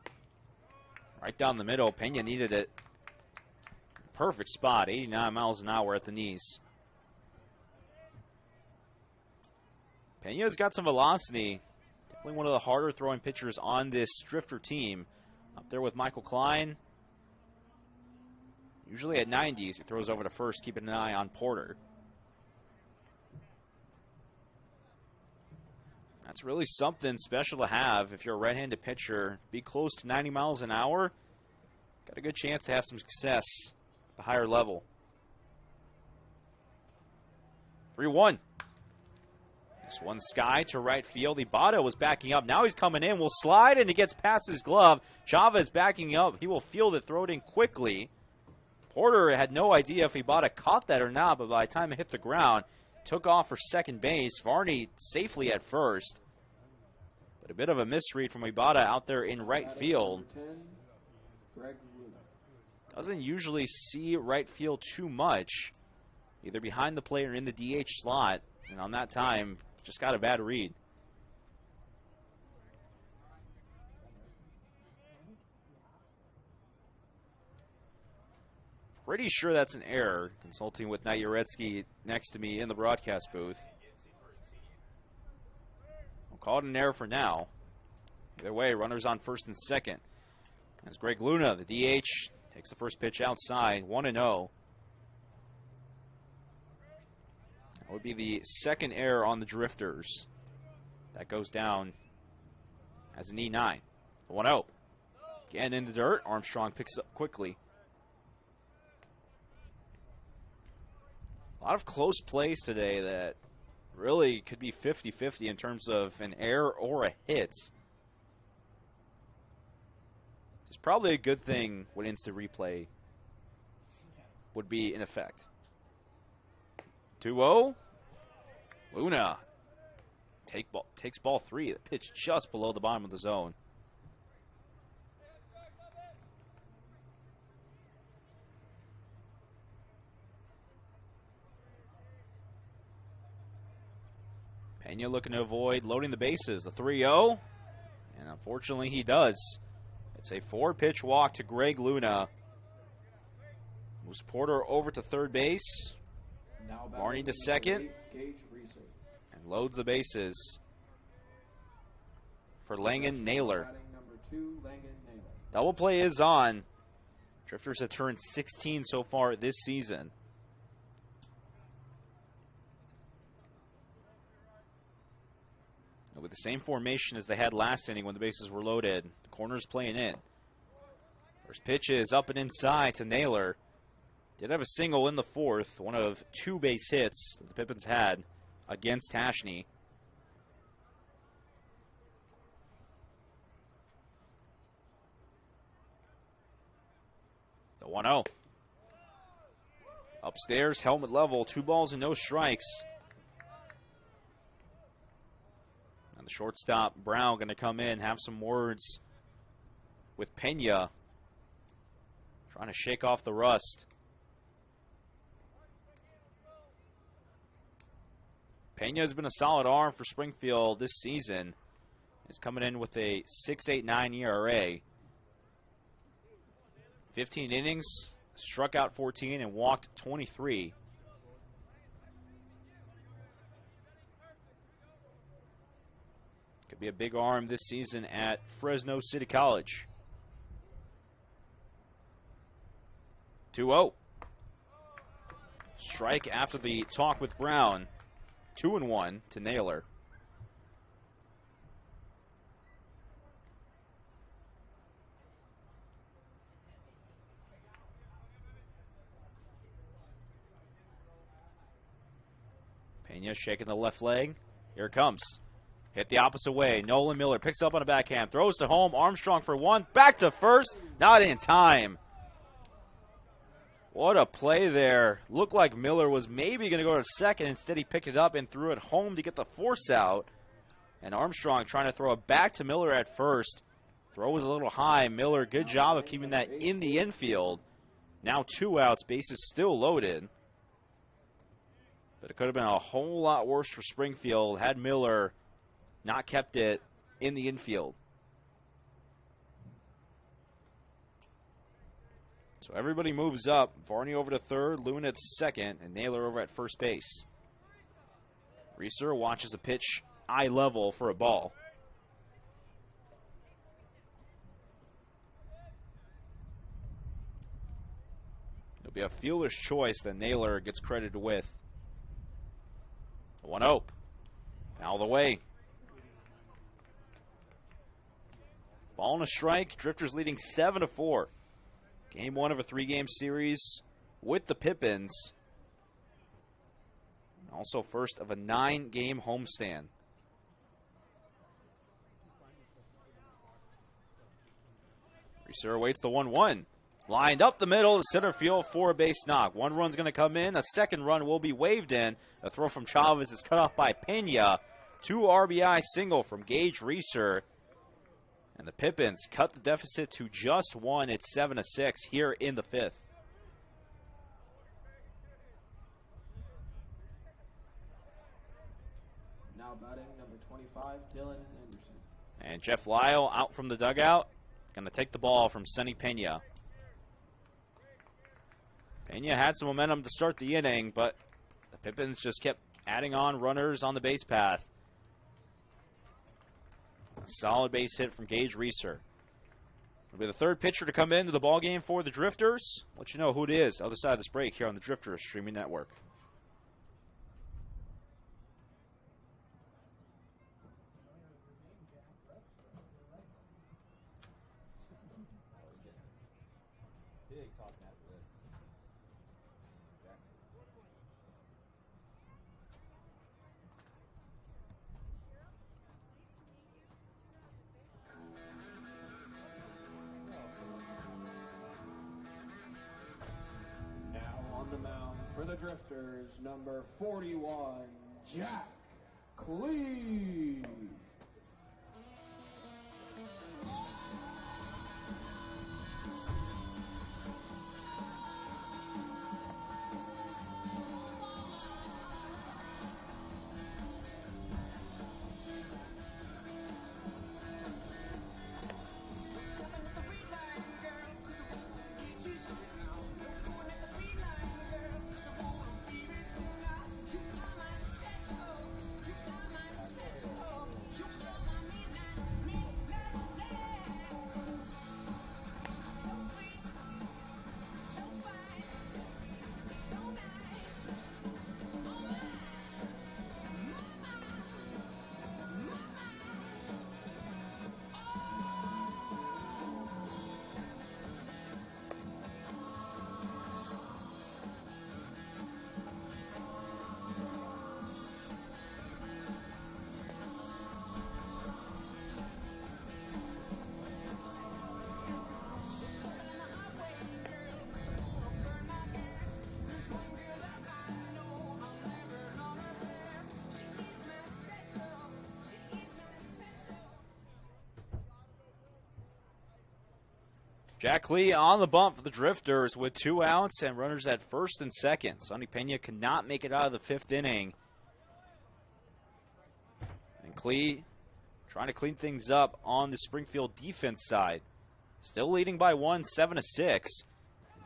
Right down the middle. Pena needed it. Perfect spot. 89 miles an hour at the knees. Pena's got some velocity. Definitely one of the harder throwing pitchers on this Drifter team. Up there with Michael Klein. Usually at 90s. He throws over to first, keeping an eye on Porter. That's really something special to have if you're a right-handed pitcher. Be close to 90 miles an hour. Got a good chance to have some success at the higher level. 3-1. This one sky to right field. Ibarra was backing up. Now he's coming in. Will slide, and he gets past his glove. Chavez backing up. He will field it, throw it in quickly. Porter had no idea if Ibarra caught that or not, but by the time it hit the ground, took off for second base. Varney safely at first. But a bit of a misread from Ibarra out there in right field. Doesn't usually see right field too much, either behind the plate or in the DH slot. And on that time, just got a bad read. Pretty sure that's an error, consulting with Knight Jarecki next to me in the broadcast booth. We'll call it an error for now. Either way, runners on first and second. As Greg Luna, the DH, takes the first pitch outside, 1-0. That would be the second error on the Drifters. That goes down as an E9. 1-0. Again in the dirt. Armstrong picks up quickly. A lot of close plays today that really could be 50-50 in terms of an error or a hit. It's probably a good thing when instant replay would be in effect. 2-0. Luna takes ball 3. The pitch just below the bottom of the zone. Pena looking to avoid loading the bases. The 3-0. And unfortunately he does. It's a 4-pitch walk to Greg Luna. Moves Porter over to third base. Barney to second. And loads the bases for Langen Naylor. Double play is on. Drifters have turned 16 so far this season. With the same formation as they had last inning when the bases were loaded. The corner's playing in. First pitch is up and inside to Naylor. Did have a single in the fourth, one of 2 base hits that the Pippins had against Tashney. The 1-0. Upstairs, helmet level, 2 balls and no strikes. And the shortstop, Brown, going to come in, have some words with Pena. Trying to shake off the rust. Pena has been a solid arm for Springfield this season. He's coming in with a 6.89 ERA. 15 innings, struck out 14 and walked 23. Could be a big arm this season at Fresno City College. 2-0. Strike after the talk with Brown. 2-1 to Naylor. Pena shaking the left leg. Here it comes. Hit the opposite way. Nolan Miller picks up on a backhand. Throws to home. Armstrong for 1. Back to first. Not in time. What a play there. Looked like Miller was maybe going to go to second. Instead, he picked it up and threw it home to get the force out. And Armstrong trying to throw it back to Miller at first. Throw was a little high. Miller, good job of keeping that in the infield. Now 2 outs. Bases still loaded. But it could have been a whole lot worse for Springfield had Miller not kept it in the infield. So everybody moves up. Varney over to third, Luna at second, and Naylor over at first base. Reeser watches a pitch eye level for a ball. It'll be a fielder's choice that Naylor gets credited with. 1-0. Foul away. Ball and a strike. Drifters leading 7-4. Game 1 of a 3-game series with the Pippins. Also first of a 9-game homestand. Reeser awaits the 1-1. Lined up the middle to center field for a base knock. 1 run's going to come in. A 2nd run will be waved in. A throw from Chavez is cut off by Pena. 2 RBI single from Gage Reeser. And the Pippins cut the deficit to just 1. It's 7-6 here in the 5th. Now batting number 25, Dylan Anderson. And Jeff Lyle out from the dugout. Going to take the ball from Sonny Pena. Pena had some momentum to start the inning, but the Pippins just kept adding on runners on the base path. A solid base hit from Gage Reeser. It'll be the 3rd pitcher to come into the ballgame for the Drifters. Let you know who it is other side of this break here on the Drifters Streaming Network. Drifters, number 41, Jack Clee. Jack Lee on the bump for the Drifters with 2 outs and runners at first and second. Sonny Pena cannot make it out of the 5th inning. And Clee trying to clean things up on the Springfield defense side. Still leading by 1, 7-6.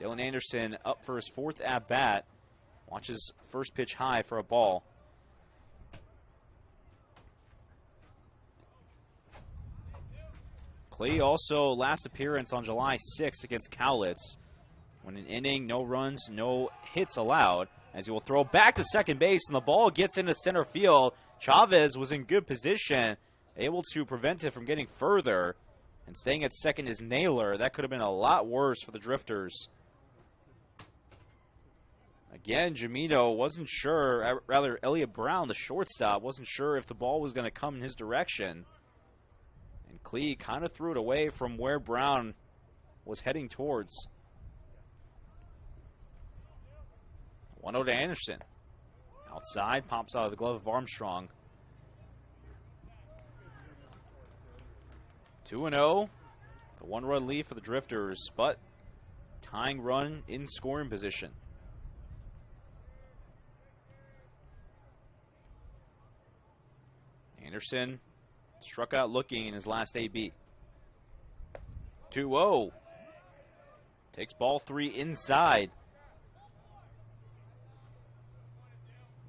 Dylan Anderson up for his 4th at-bat. Watches first pitch high for a ball. Clee also last appearance on July 6th against Cowlitz. When an inning, no runs, no hits allowed, as he will throw back to second base, and the ball gets into center field. Chavez was in good position, able to prevent it from getting further. And staying at second is Naylor. That could have been a lot worse for the Drifters. Again, Jamino wasn't sure, rather Elliot Brown, the shortstop, wasn't sure if the ball was going to come in his direction. And Clee kind of threw it away from where Brown was heading towards. 1-0 to Anderson. Outside, pops out of the glove of Armstrong. 2-0. The 1-run lead for the Drifters, but tying run in scoring position. Anderson struck out looking in his last AB. 2-0. Takes ball 3 inside.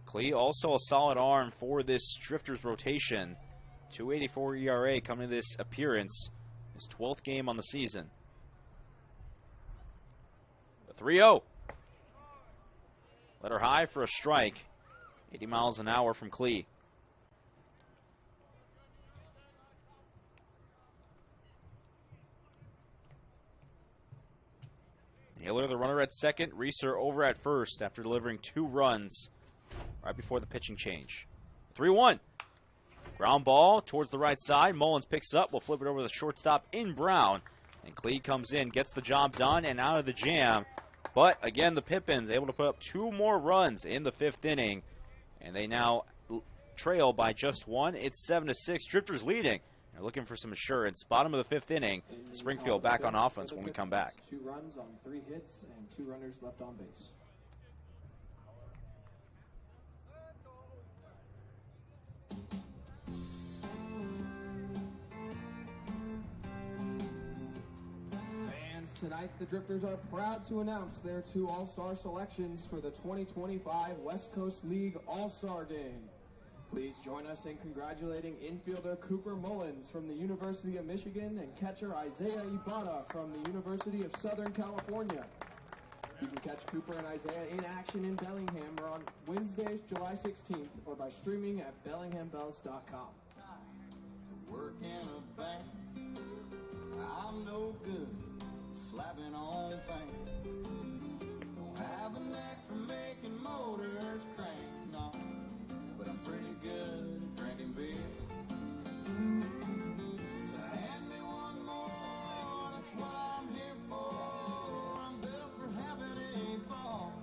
Clee also a solid arm for this Drifters rotation. 2.84 ERA coming to this appearance. His 12th game on the season. 3-0. Letter high for a strike. 80 miles an hour from Clee. Naylor, the runner at second. Reeser over at first after delivering 2 runs right before the pitching change. 3-1. Ground ball towards the right side. Mullins picks up. We'll flip it over to the shortstop in Brown. And Clee comes in, gets the job done, and out of the jam. But, again, the Pippins able to put up 2 more runs in the 5th inning. And they now trail by just 1. It's 7-6. Drifters leading. They're looking for some assurance. Bottom of the 5th inning. Springfield back on offense when we come back. 2 runs on 3 hits and 2 runners left on base. Fans, tonight the Drifters are proud to announce their 2 All-Star selections for the 2025 West Coast League All-Star Game. Please join us in congratulating infielder Cooper Mullins from the University of Michigan and catcher Isaiah Ibarra from the University of Southern California. You can catch Cooper and Isaiah in action in Bellingham on Wednesday, July 16th, or by streaming at bellinghambells.com. Work in a bank, I'm no good, slapping on things. Don't have a knack for making motors crank, no. But I'm pretty good at drinking beer. So hand me one more, that's what I'm here for. I'm built for having a ball.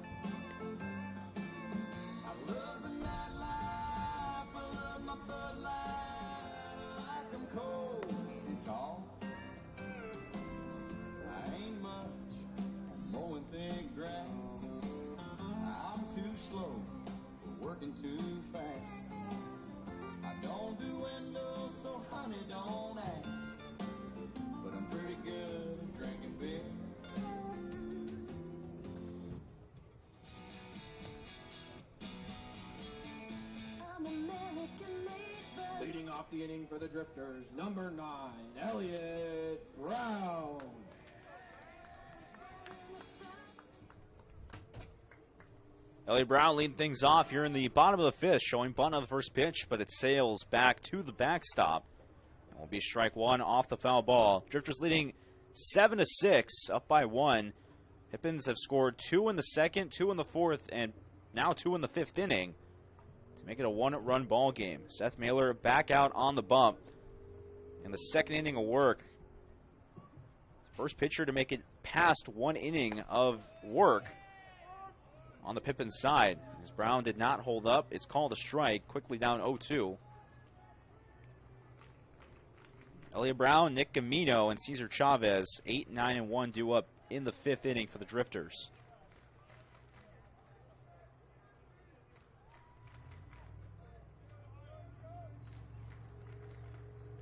off the inning for the Drifters, number 9, Elliot Brown. Elliot Brown leading things off here in the bottom of the fifth, showing bunt on the first pitch, but it sails back to the backstop. And will be strike one off the foul ball. Drifters leading 7-6, up by 1. Pippins have scored 2 in the second, 2 in the fourth, and now 2 in the fifth inning to make it a 1-run ball game. Seth Mailer back out on the bump in the second inning of work. First pitcher to make it past 1 inning of work on the Pippins side. As Brown did not hold up, it's called a strike, quickly down 0-2. Elliot Brown, Nick Gamino, and Cesar Chavez, 8, 9, and 1 due up in the fifth inning for the Drifters.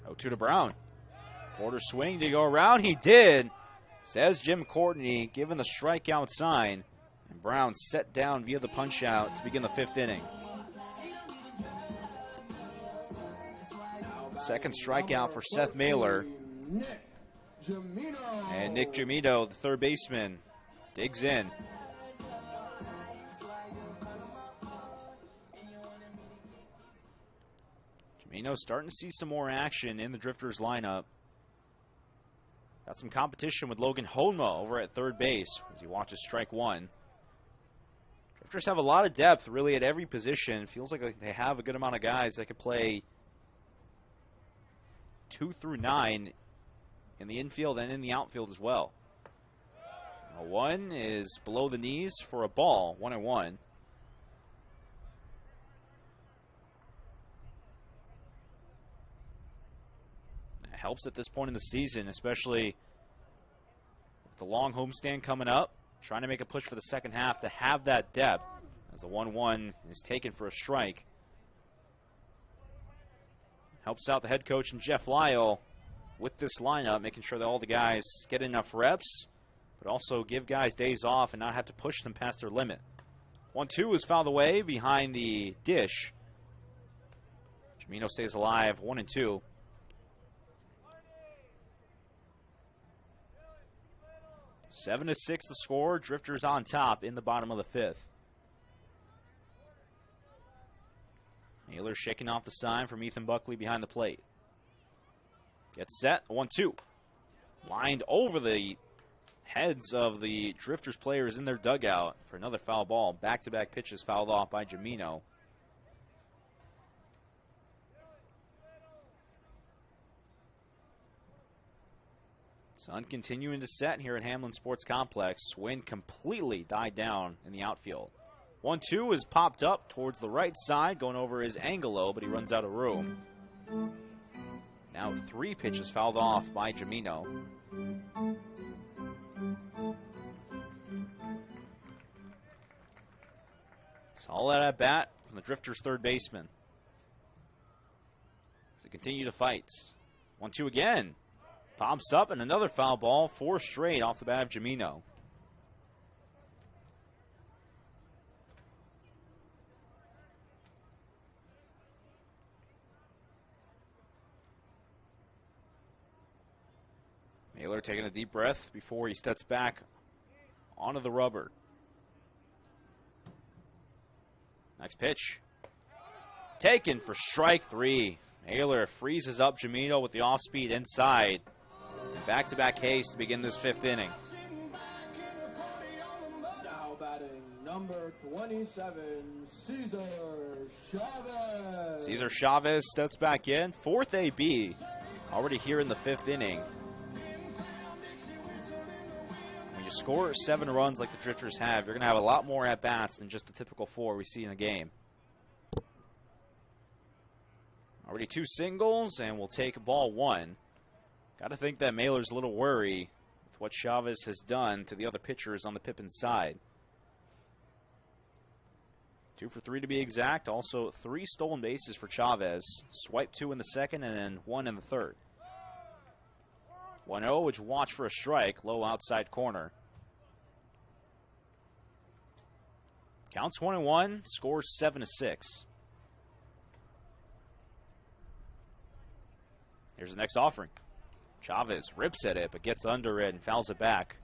Oh, 2 to Brown. Quarter swing to go around. He did, says Jim Courtney, given the strikeout sign. And Brown set down via the punch out to begin the fifth inning. Second strikeout for Seth Mailer. And Nick Jamito, the third baseman, digs in. Jamino starting to see some more action in the Drifters lineup. Got some competition with Logan Honma over at third base as he watches strike one. Drifters have a lot of depth really at every position. Feels like they have a good amount of guys that could play 2 through 9 in the infield and in the outfield as well. A 1 is below the knees for a ball, 1-1. It helps at this point in the season, especially with the long homestand coming up. Trying to make a push for the second half to have that depth as the 1-1 is taken for a strike. Helps out the head coach and Jeff Lyle with this lineup, making sure that all the guys get enough reps, but also give guys days off and not have to push them past their limit. 1-2 is fouled away behind the dish. Jamino stays alive, 1-2. Seven to 6 the score. Drifters on top in the bottom of the fifth. Mailer shaking off the sign from Ethan Buckley behind the plate. Gets set, 1-2. Lined over the heads of the Drifters players in their dugout for another foul ball. Back-to-back pitches fouled off by Jamino. Sun continuing to set here at Hamlin Sports Complex. Wind completely died down in the outfield. 1-2 is popped up towards the right side, going over his Angelo, but he runs out of room. Now 3 pitches fouled off by Jamino. Solid at bat from the Drifters' third baseman. So continue to fight. 1-2 again. Pops up and another foul ball, 4 straight off the bat of Jamino. Mailer taking a deep breath before he steps back onto the rubber. Next pitch. Taken for strike 3. Mailer freezes up Jamino with the off-speed inside. Back-to-back haste to begin this fifth inning. Now batting number 27, Cesar Chavez. Cesar Chavez steps back in. 4th AB. Already here in the fifth inning. When you score 7 runs like the Drifters have, you're going to have a lot more at-bats than just the typical 4 we see in a game. Already 2 singles, and we'll take ball 1. Got to think that Mailer's a little worried with what Chavez has done to the other pitchers on the Pippins side. 2 for 3 to be exact. Also 3 stolen bases for Chavez. Swipe 2 in the second and then 1 in the third. 1-0, which watch for a strike. Low outside corner. Counts 1-1. Scores 7-6. Here's the next offering. Chavez rips at it, but gets under it and fouls it back.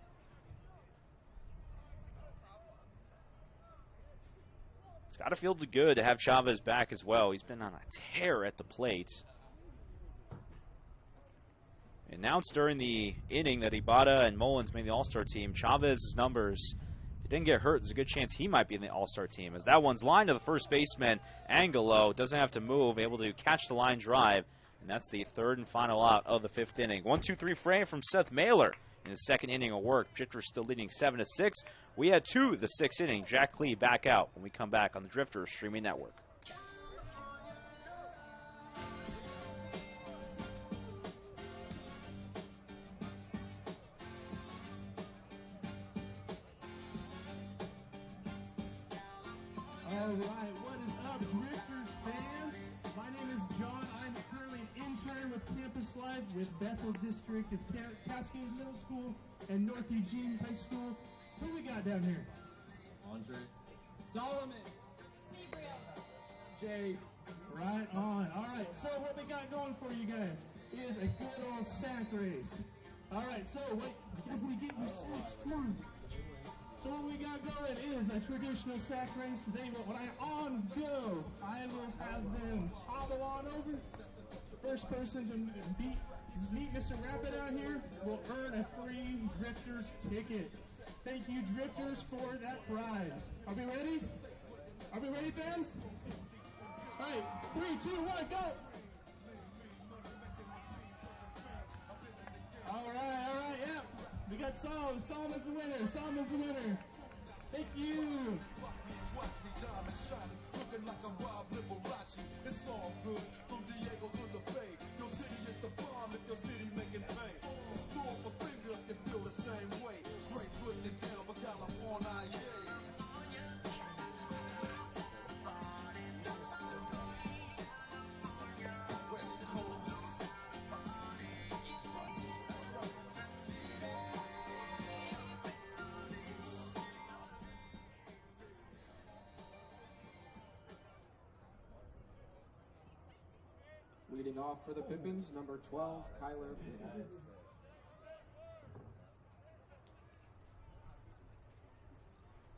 It's got to feel good to have Chavez back as well. He's been on a tear at the plate. Announced during the inning that Ibada and Mullins made the All-Star team. Chavez's numbers, if he didn't get hurt, there's a good chance he might be in the All-Star team. As that one's lined to the first baseman, Angelo doesn't have to move, able to catch the line drive. And that's the third and final out of the 5th inning. 1-2-3 frame from Seth Mailer in his 2nd inning of work. Drifters still leading 7-6. We head to the 6th inning. Jack Lee back out when we come back on the Drifters Streaming Network. All right, what is up, Drifters fans? My name is John. I'm currently an intern with Campus Life with Bethel District of Cascade Middle School and North Eugene High School. Who we got down here? Andre. Solomon. Jay. Right on. All right, so what we got going for you guys is a good old sack race. All right, so wait, you guys need to get your sacks. Come on. So what we got going is a traditional sack race. When I on go, I will have them hobble on over. First person to meet Mr. Rabbit out here will earn a free Drifters ticket. Thank you, Drifters, for that prize. Are we ready? Are we ready, fans? All right, 3, 2, 1, go! All right, yeah. We got Solomon. Solomon's the winner. Solomon's the winner. Thank you. Looking like a Rob Liberace. It's all good. From Diego to the Bay. Your city is the bomb if your city making pain. Throw up a finger if you feel the same way. Straight put the town for California, yeah. Leading off for the Pippins, number 12, Kyler Pippins.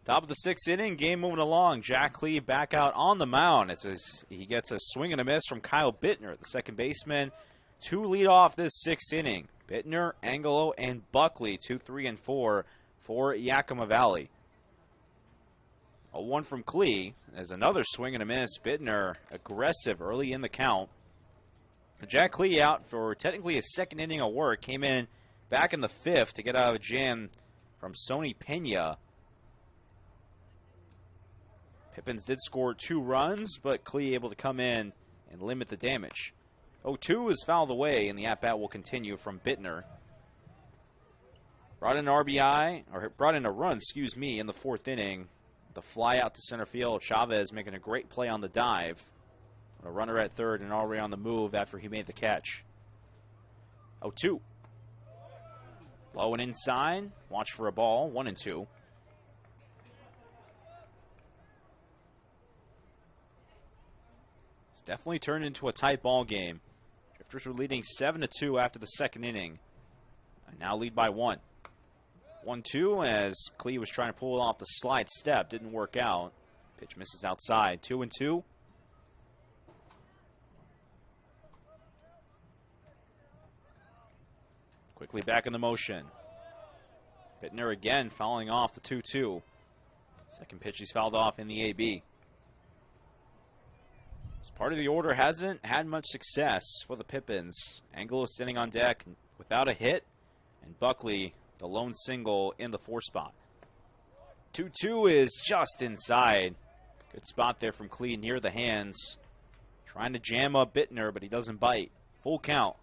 Top of the 6th inning, game moving along. Jack Lee back out on the mound as he gets a swing and a miss from Kyle Bittner, the second baseman, to lead off this 6th inning. Bittner, Angelo, and Buckley, 2, 3, and 4 for Yakima Valley. A 1 from Klee as another swing and a miss. Bittner aggressive early in the count. Jack Lee out for technically his 2nd inning of work. Came in back in the 5th to get out of a jam from Sony Pena. Pippins did score 2 runs, but Klee able to come in and limit the damage. 0-2 is fouled away, and the at-bat will continue from Bittner. Brought in a run, in the 4th inning. The fly out to center field. Chavez making a great play on the dive. A runner at third and already on the move after he made the catch. 0-2. Low and inside. Watch for a ball. 1-2. It's definitely turned into a tight ball game. Drifters were leading 7-2 after the 2nd inning. And now lead by 1. 1-2 as Klee was trying to pull off the slide step. Didn't work out. Pitch misses outside. 2-2. Quickly back in the motion. Bittner again fouling off the 2-2. Second pitch he's fouled off in the AB. This part of the order hasn't had much success for the Pippins. Angelo standing on deck without a hit. And Buckley, the lone single in the 4 spot. 2-2 is just inside. Good spot there from Klee near the hands. Trying to jam up Bittner, but he doesn't bite. Full count.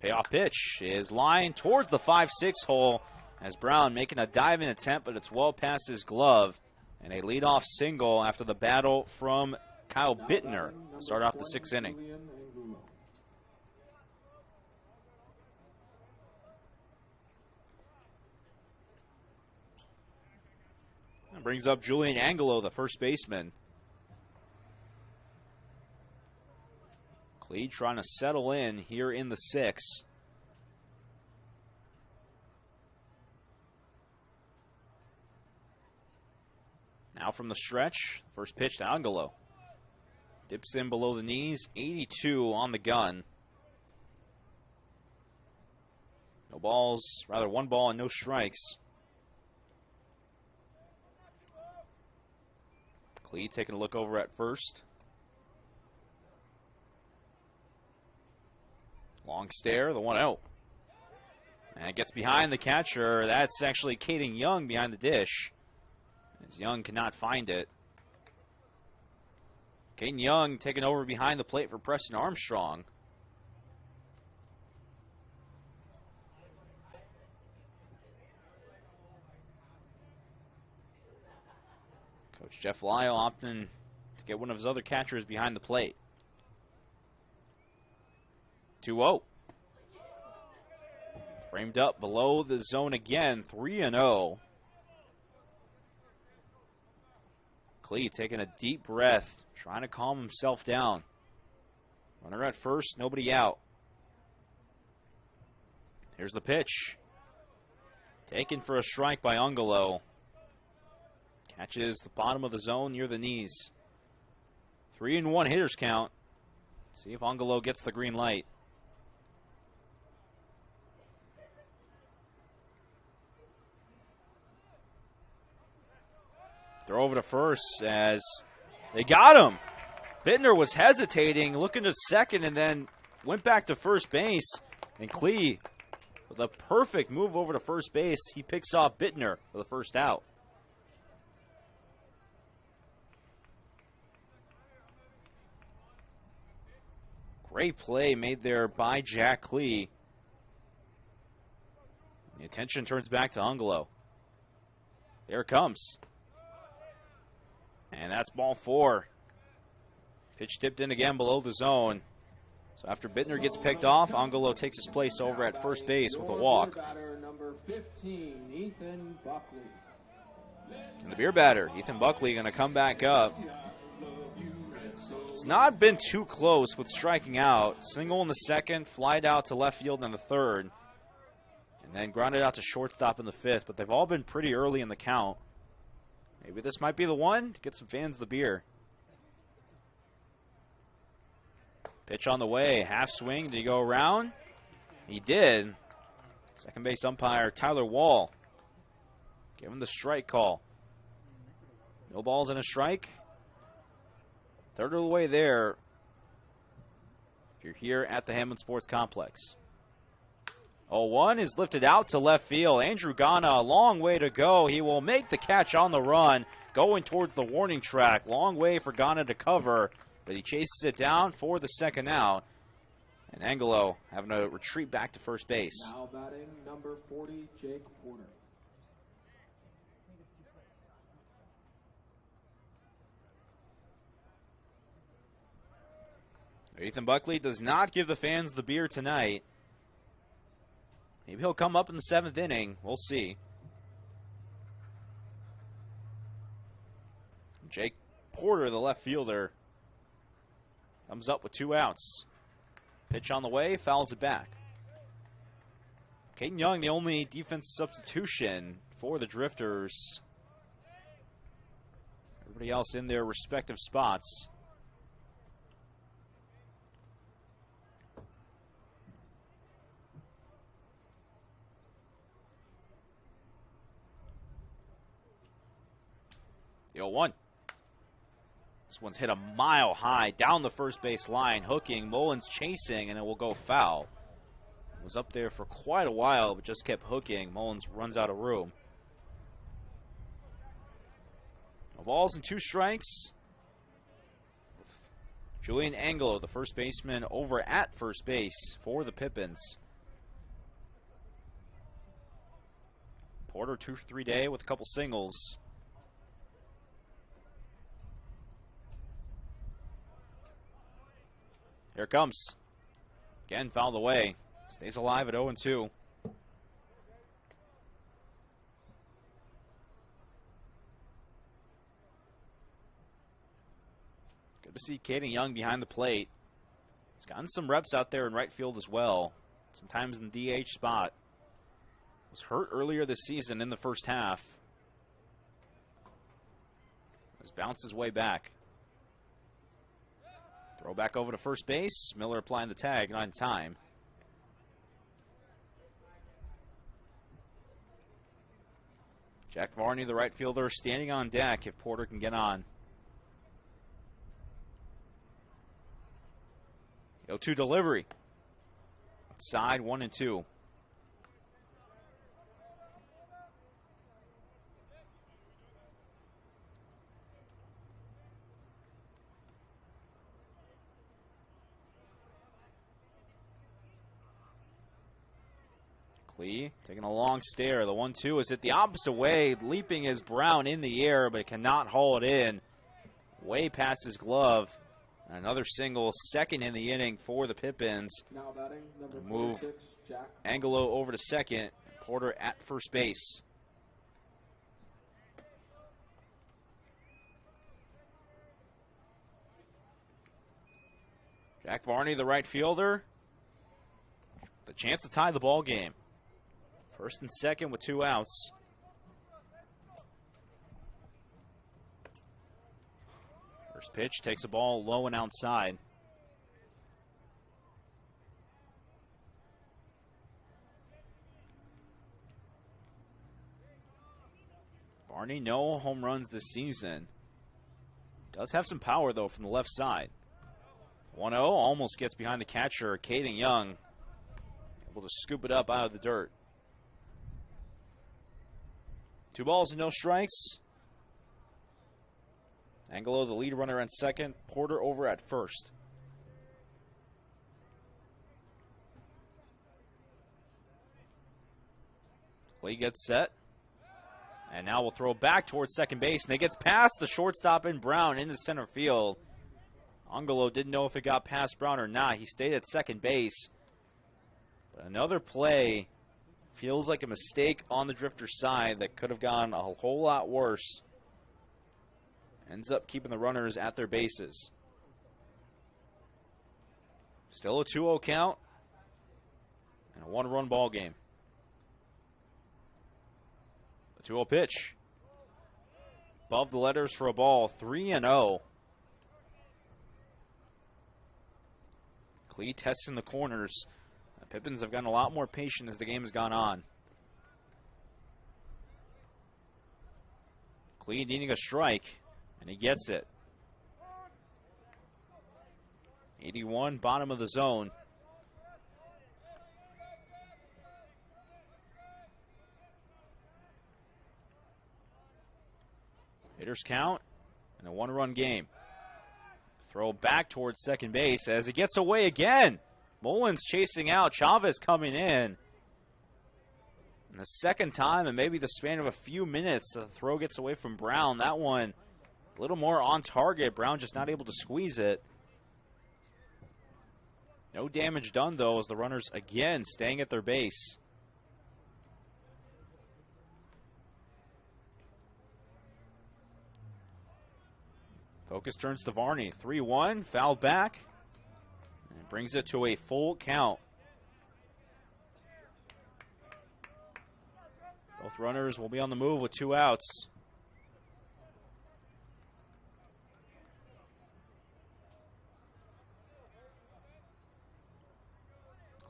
Payoff pitch is lined towards the 5-6 hole as Brown making a diving attempt, but it's well past his glove. And a leadoff single after the battle from Kyle Bittner to start off the 6th inning. That brings up Julian Angelo, the first baseman. Klee trying to settle in here in the 6th. Now from the stretch, first pitch to Angelo. Dips in below the knees, 82 on the gun. No balls, rather 1 ball and no strikes. Klee taking a look over at first. Long stare, the 1-0. And it gets behind the catcher. That's actually Caden Young behind the dish, as Young cannot find it. Caden Young taking over behind the plate for Preston Armstrong. Coach Jeff Lyle opting to get one of his other catchers behind the plate. 2-0. Framed up below the zone again, 3-0. Klee taking a deep breath, trying to calm himself down. Runner at first, nobody out. Here's the pitch. Taken for a strike by Angelo. Catches the bottom of the zone near the knees. 3-1 hitters count. See if Angelo gets the green light. Throw over to first as they got him. Bittner was hesitating, looking to second, and then went back to first base. And Klee, with a perfect move over to first base, he picks off Bittner for the first out. Great play made there by Jack Klee. The attention turns back to Angelo. There it comes. And that's ball 4. Pitch tipped in again below the zone. So after Bittner gets picked off, Angelo takes his place over at first base with a walk. Number 15, Ethan Buckley. And the beer batter, Ethan Buckley, going to come back up. It's not been too close with striking out. Single in the 2nd, flied out to left field in the 3rd, and then grounded out to shortstop in the 5th. But they've all been pretty early in the count. Maybe this might be the one to get some fans the beer. Pitch on the way, half swing. Did he go around? He did. Second base umpire Tyler Wall gave him the strike call. No balls and a strike. 3rd of the way there if you're here at the Hamlin Sports Complex. 0-1 is lifted out to left field. Andrew Ghana, a long way to go. He will make the catch on the run, going towards the warning track. Long way for Ghana to cover, but he chases it down for the 2nd out. And Angelo having to retreat back to first base. Now batting number 40, Jake Porter. Ethan Buckley does not give the fans the beer tonight. Maybe he'll come up in the 7th inning. We'll see. Jake Porter, the left fielder, comes up with 2 outs. Pitch on the way, fouls it back. Caden Young, the only defense substitution for the Drifters. Everybody else in their respective spots. The 0-1. This one's hit a mile high down the first base line, hooking. Mullins chasing, and it will go foul. It was up there for quite a while, but just kept hooking. Mullins runs out of room. No balls and 2 strikes. Julian Angelo, the first baseman, over at first base for the Pippins. Porter 2 for 3 day with a couple singles. Here it comes. Again, fouled away. Stays alive at 0-2. Good to see Caden Young behind the plate. He's gotten some reps out there in right field as well, sometimes in the DH spot. Was hurt earlier this season in the first half. Has bounced his way back. Throw back over to first base. Miller applying the tag, not in time. Jack Varney, the right fielder, standing on deck if Porter can get on. 0-2 delivery. Outside, 1-2. Lee taking a long stare. The 1-2 is hit the opposite way. Leaping is Brown in the air, but cannot haul it in. Way past his glove. Another single, second in the inning for the Pippins. Now batting, number Move 46, Jack. Angelo over to second. Porter at first base. Jack Varney, the right fielder. The chance to tie the ball game. First and second with 2 outs. First pitch takes a ball low and outside. Varney, no home runs this season. Does have some power, though, from the left side. 1-0, almost gets behind the catcher, Caden Young. Able to scoop it up out of the dirt. 2 balls and no strikes. Angelo, the lead runner, at second. Porter over at first. Clay gets set. And now we'll throw back towards second base. And it gets past the shortstop in Brown into center field. Angelo didn't know if it got past Brown or not. He stayed at second base. But another play feels like a mistake on the Drifters' side that could have gone a whole lot worse. Ends up keeping the runners at their bases. Still a 2-0 count. And a 1-run ball game. A 2-0 pitch. Above the letters for a ball. 3-0. Clee testing the corners. The Pippins have gotten a lot more patient as the game has gone on. Clee needing a strike, and he gets it. 81, bottom of the zone. Hitters count, and a 1-run game. Throw back towards second base as it gets away again. Mullins chasing out. Chavez coming in. And the second time, and maybe the span of a few minutes, the throw gets away from Brown. That one a little more on target. Brown just not able to squeeze it. No damage done, though, as the runners again staying at their base. Focus turns to Varney. 3-1, fouled back. And brings it to a full count. Both runners will be on the move with 2 outs.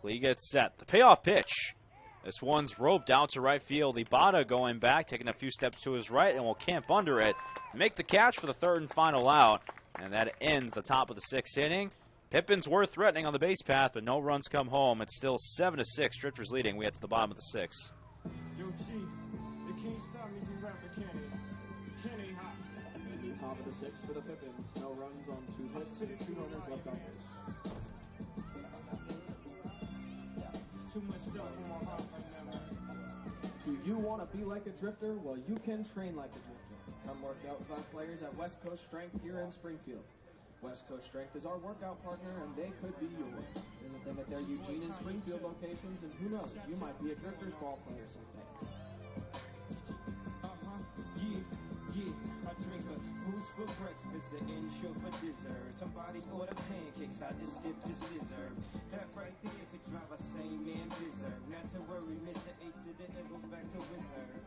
Clee gets set. The payoff pitch. This one's roped out to right field. Ibata going back, taking a few steps to his right, and will camp under it. Make the catch for the third and final out. And that ends the top of the 6th inning. Pippins were threatening on the base path, but no runs come home. It's still 7-6. Drifters leading. We head to the bottom of the 6th. Yo, Chief, they can't stop me from rapping, can they? Can they hot? In the top of the 6th for the Pippins. No runs on 2 hits, 2 runners left on base. Too much stuff in my heart right now. Do you want to be like a drifter? Well, you can train like a drifter. Come work out with our players at West Coast Strength here in Springfield. West Coast Strength is our workout partner, and they could be yours. Visit them at their Eugene and Springfield locations, and who knows, you might be a Drifters ball player someday. Yeah, I drink a boost for breakfast and ensure for dessert. Somebody order pancakes, I just sip the scissor. That right there could drive a sane man berserk. Not to worry, Mr. Ace to the end goes back to Wizard.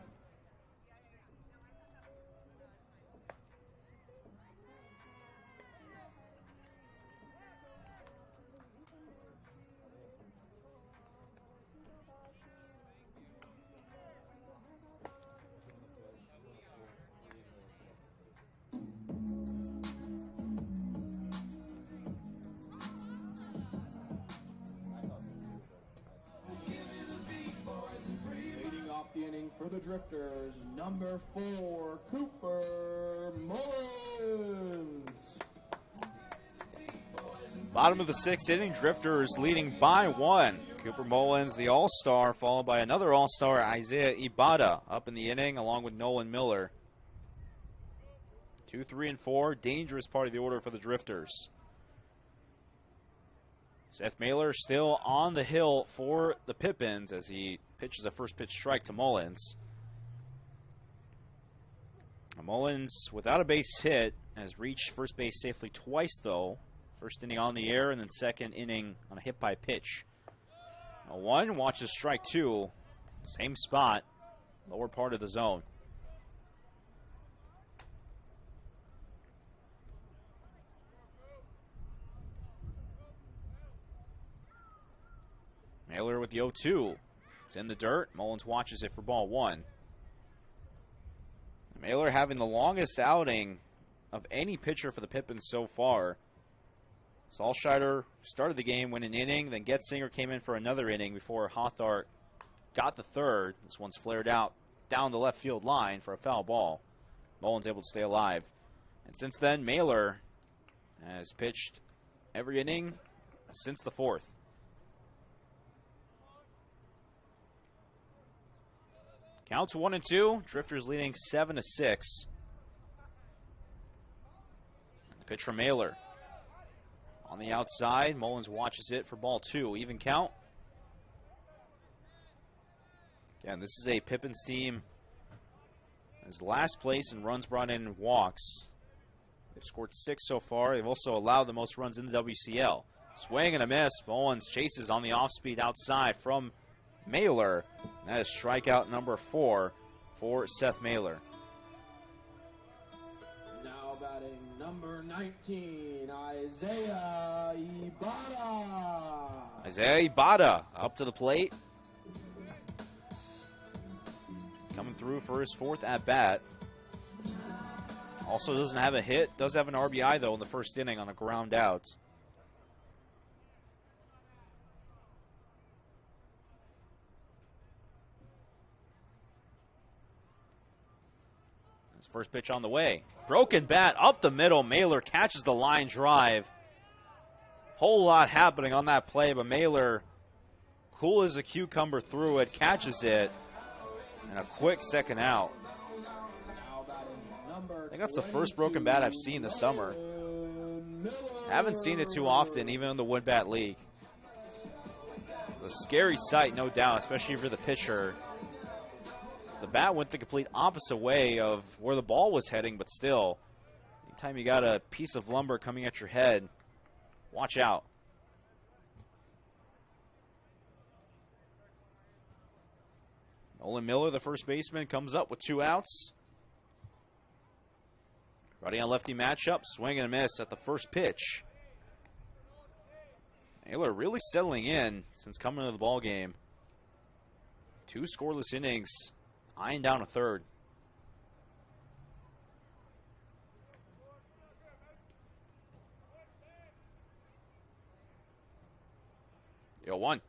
Leading off the inning for the Drifters, number 4, Cooper Mullins. Bottom of the 6th inning, Drifters leading by 1. Cooper Mullins, the all-star, followed by another all-star, Isaiah Ibada, up in the inning, along with Nolan Miller. 2, 3, and 4, dangerous part of the order for the Drifters. Seth Mailer still on the hill for the Pippins as he pitches a first pitch strike to Mullins. Mullins, without a base hit, has reached first base safely twice, though. First inning on the air, and then second inning on a hit by pitch. 1, watches strike 2. Same spot, lower part of the zone. Mailer with the 0-2. It's in the dirt. Mullins watches it for ball 1. Mailer having the longest outing of any pitcher for the Pippins so far. Salscheider started the game, went an inning, then Getzinger came in for another inning before Hawthorne got the third. This one's flared out down the left field line for a foul ball. Mullins able to stay alive. And since then, Mailer has pitched every inning since the 4th. Counts 1-2. Drifters leading 7-6. The pitch from Mailer. On the outside, Mullins watches it for ball 2. Even count. Again, this is a Pippins team as last place in runs brought in and walks. They've scored 6 so far. They've also allowed the most runs in the WCL. Swing and a miss. Mullins chases on the off-speed outside from Mailer. That is strikeout number 4 for Seth Mailer. Now batting number 19, Isaiah Ibada. Isaiah Ibada up to the plate. Coming through for his 4th at-bat. Also doesn't have a hit. Does have an RBI, though, in the first inning on a ground out. First pitch on the way. Broken bat up the middle. Mailer catches the line drive. Whole lot happening on that play, but Mailer, cool as a cucumber through it, catches it. And a quick second out. I think that's the first broken bat I've seen this summer. Haven't seen it too often, even in the Wood Bat League. A scary sight, no doubt, especially for the pitcher. The bat went the complete opposite way of where the ball was heading, but still, anytime you got a piece of lumber coming at your head, watch out. Nolan Miller, the first baseman, comes up with 2 outs. Righty on lefty matchup, swing and a miss at the first pitch. Mailer really settling in since coming into the ball game. 2 scoreless innings. Eyeing down a third. Yo, 1.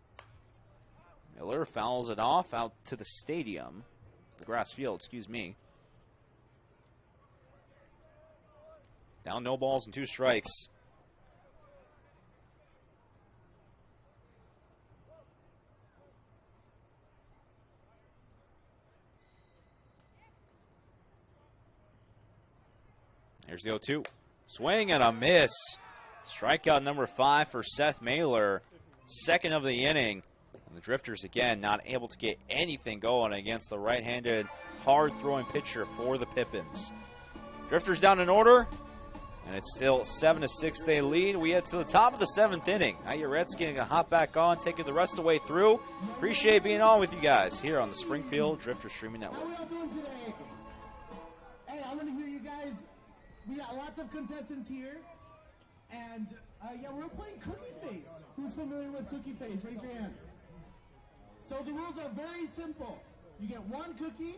Miller fouls it off out to the stadium. The grass field, excuse me. Down no balls and 2 strikes. Here's the 0-2. Swing and a miss. Strikeout number 5 for Seth Mailer. Second of the inning. And the Drifters, again, not able to get anything going against the right-handed, hard-throwing pitcher for the Pippins. Drifters down in order, and it's still 7-6 they lead. We head to the top of the 7th inning. Knight Jarecki going to hop back on, taking the rest of the way through. Appreciate being on with you guys here on the Springfield Drifters Streaming Network. How are we all doing today? Hey, I want to hear you guys. We got lots of contestants here. And, yeah, we're playing Cookie Face. Who's familiar with Cookie Face? Raise your hand. So the rules are very simple. You get one cookie,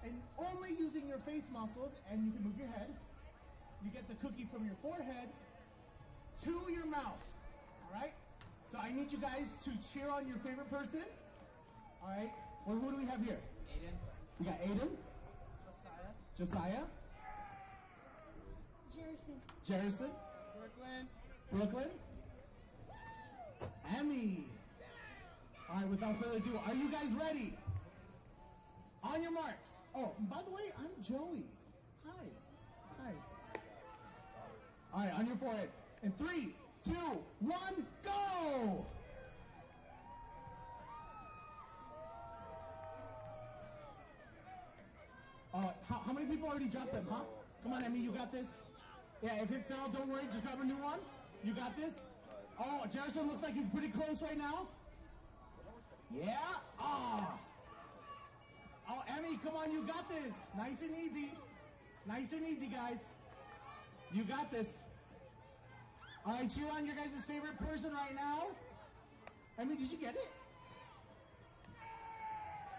and only using your face muscles, and you can move your head. You get the cookie from your forehead to your mouth. All right? So I need you guys to cheer on your favorite person. All right? Well, who do we have here? Aiden. We got Aiden. Josiah. Jerison. Brooklyn. Emmy. All right, without further ado, are you guys ready? On your marks. Oh, and by the way, I'm Joey. Hi. All right, on your forehead. In 3, 2, 1, go! How many people already dropped them, huh? Come on, Emmy, you got this. Yeah, if it fell, don't worry, just grab a new one. You got this. Oh, Jerison looks like he's pretty close right now. Yeah. Oh, Emmy, come on, you got this. Nice and easy. Nice and easy, guys. You got this. All right, cheer on your guys' favorite person right now. Emmy, did you get it?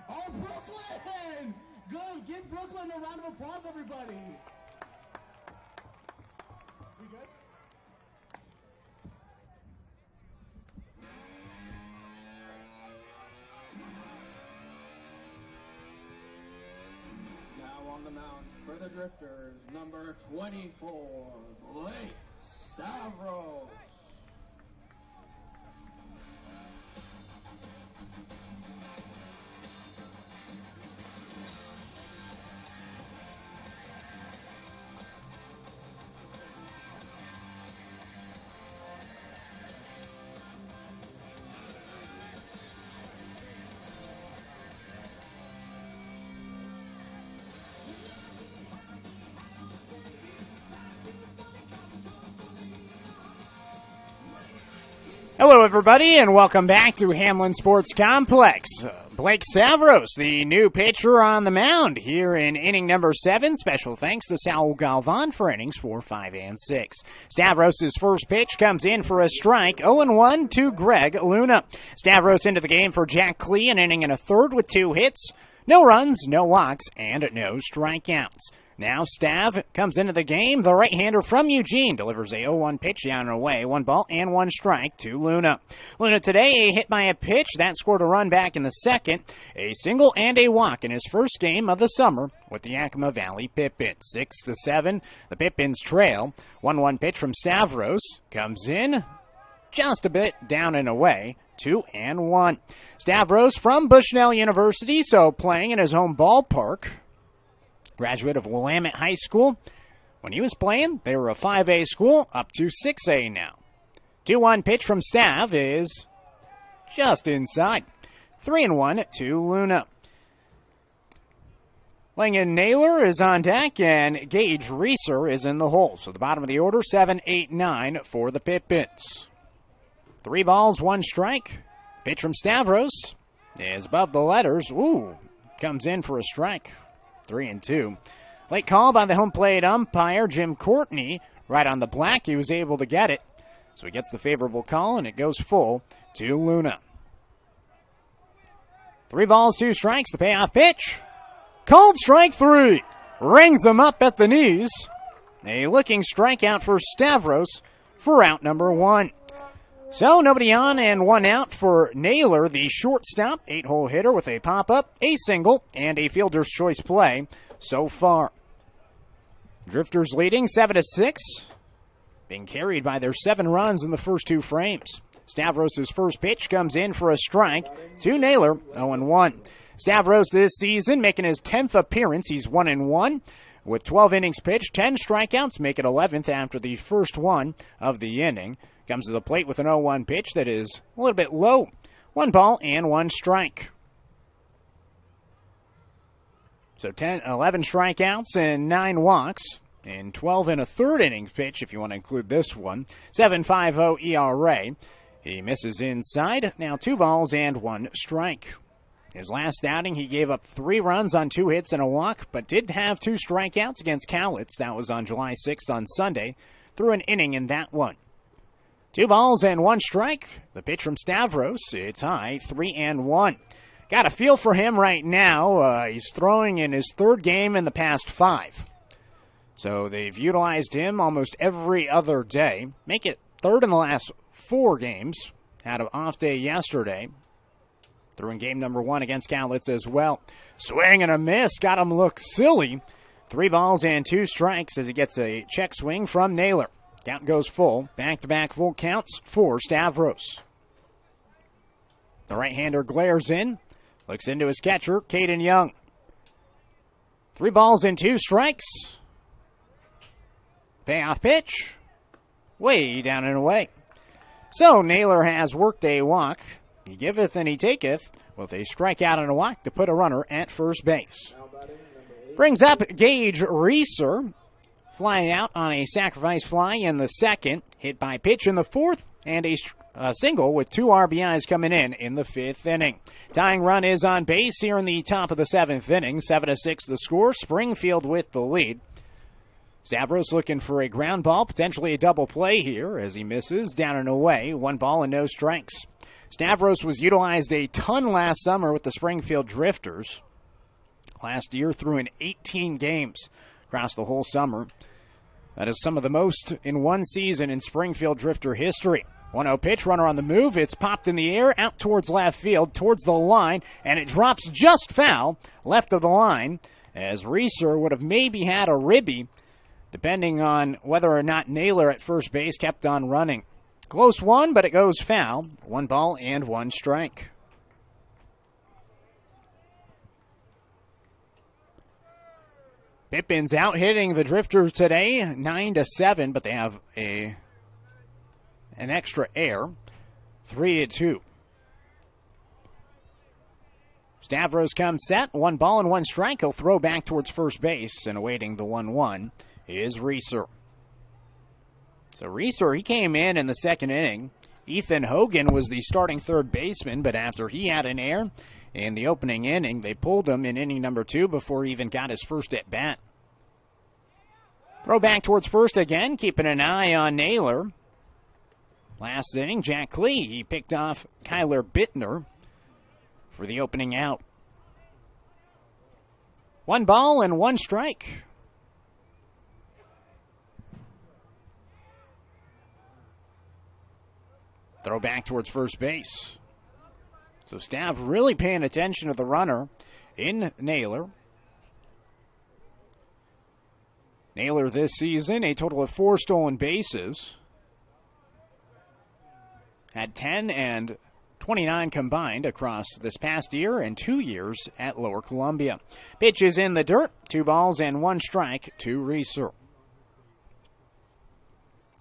Oh, Brooklyn! Good. Give Brooklyn a round of applause, everybody. We good? Now on the mound for the Drifters, number 24, Blake Stavros. Hello, everybody, and welcome back to Hamlin Sports Complex. Blake Stavros, the new pitcher on the mound here in inning number 7. Special thanks to Saul Galvan for innings 4, 5, and 6. Stavros' first pitch comes in for a strike, 0-1 to Greg Luna. Stavros into the game for Jack Klee, an inning and a third with 2 hits, no runs, no walks, and no strikeouts. Now Stav comes into the game. The right-hander from Eugene delivers a 0-1 pitch down and away. 1 ball and 1 strike to Luna. Luna today, a hit by a pitch. That scored a run back in the second. A single and a walk in his first game of the summer with the Yakima Valley Pippins. 6-7, the Pippins trail. 1-1 pitch from Stavros comes in just a bit down and away. 2-1. Stavros from Bushnell University, so playing in his home ballpark. Graduate of Willamette High School. When he was playing, they were a 5A school, up to 6A now. 2-1 pitch from Stav is just inside. 3-1 to Luna. Langan Naylor is on deck, and Gage Reeser is in the hole. So the bottom of the order, 7, 8, 9 for the Pippins. 3 balls, 1 strike. Pitch from Stavros is above the letters. Ooh, comes in for a strike. 3-2. Late call by the home plate umpire, Jim Courtney. Right on the black, he was able to get it. So he gets the favorable call, and it goes full to Luna. 3 balls, 2 strikes, the payoff pitch. Called strike 3. Rings him up at the knees. A looking strikeout for Stavros for out number 1. So nobody on and 1 out for Naylor, the shortstop, 8-hole hitter with a pop-up, a single, and a fielder's choice play so far. Drifters leading 7-6, being carried by their 7 runs in the first 2 frames. Stavros' first pitch comes in for a strike to Naylor, 0-1. Stavros this season making his 10th appearance. He's 1-1 with 12 innings pitched, 10 strikeouts, make it 11th after the first one of the inning. Comes to the plate with an 0-1 pitch that is a little bit low. 1 ball and 1 strike. So 11 strikeouts and 9 walks. in 12 and a third innings pitch, if you want to include this one. 7.50 ERA. He misses inside. Now 2 balls and 1 strike. His last outing, he gave up 3 runs on 2 hits and a walk, but did have 2 strikeouts against Cowlitz. That was on July 6th on Sunday. Threw an inning in that one. 2 balls and 1 strike. The pitch from Stavros, it's high, 3-1. Got a feel for him right now. He's throwing in his 3rd game in the past 5. So they've utilized him almost every other day. Make it 3rd in the last 4 games. Had an off day yesterday. Threw in game number 1 against Cowlitz as well. Swing and a miss. Got him look silly. 3 balls and 2 strikes as he gets a check swing from Naylor. Count goes full. Back-to-back full counts for Stavros. The right-hander glares in. Looks into his catcher, Caden Young. 3 balls and 2 strikes. Payoff pitch. Way down and away. So Naylor has worked a walk. He giveth and he taketh with a strikeout and a walk to put a runner at first base. Brings up Gage Reeser. Flying out on a sacrifice fly in the 2nd. Hit by pitch in the 4th. And a single with 2 RBIs coming in the 5th inning. Tying run is on base here in the top of the 7th inning. 7-6 the score. Springfield with the lead. Stavros looking for a ground ball, potentially a double play here as he misses down and away. 1 ball and no strikes. Stavros was utilized a ton last summer with the Springfield Drifters. Last year threw in 18 games across the whole summer. That is some of the most in one season in Springfield Drifter history. 1-0 pitch, runner on the move. It's popped in the air, out towards left field, towards the line, and it drops just foul left of the line as Reeser would have maybe had a ribby, depending on whether or not Naylor at first base kept on running. Close one, but it goes foul. 1 ball and 1 strike. Pippins out hitting the Drifters today, 9-7, but they have an extra error, 3-2. Stavros comes set, 1 ball and 1 strike. He'll throw back towards first base, and awaiting the 1-1 is Reeser. So Reeser, he came in the 2nd inning. Ethan Hogan was the starting 3rd baseman, but after he had an error in the opening inning, they pulled him in inning number 2 before he even got his first at bat. Throw back towards first again, keeping an eye on Naylor. Last inning, Jack Klee, he picked off Kyler Bittner for the opening out. 1 ball and 1 strike. Throw back towards first base. So Stav really paying attention to the runner in Naylor. Naylor this season, a total of 4 stolen bases. Had 10 and 29 combined across this past year and 2 years at Lower Columbia. Pitch is in the dirt. 2 balls and 1 strike to Reeser.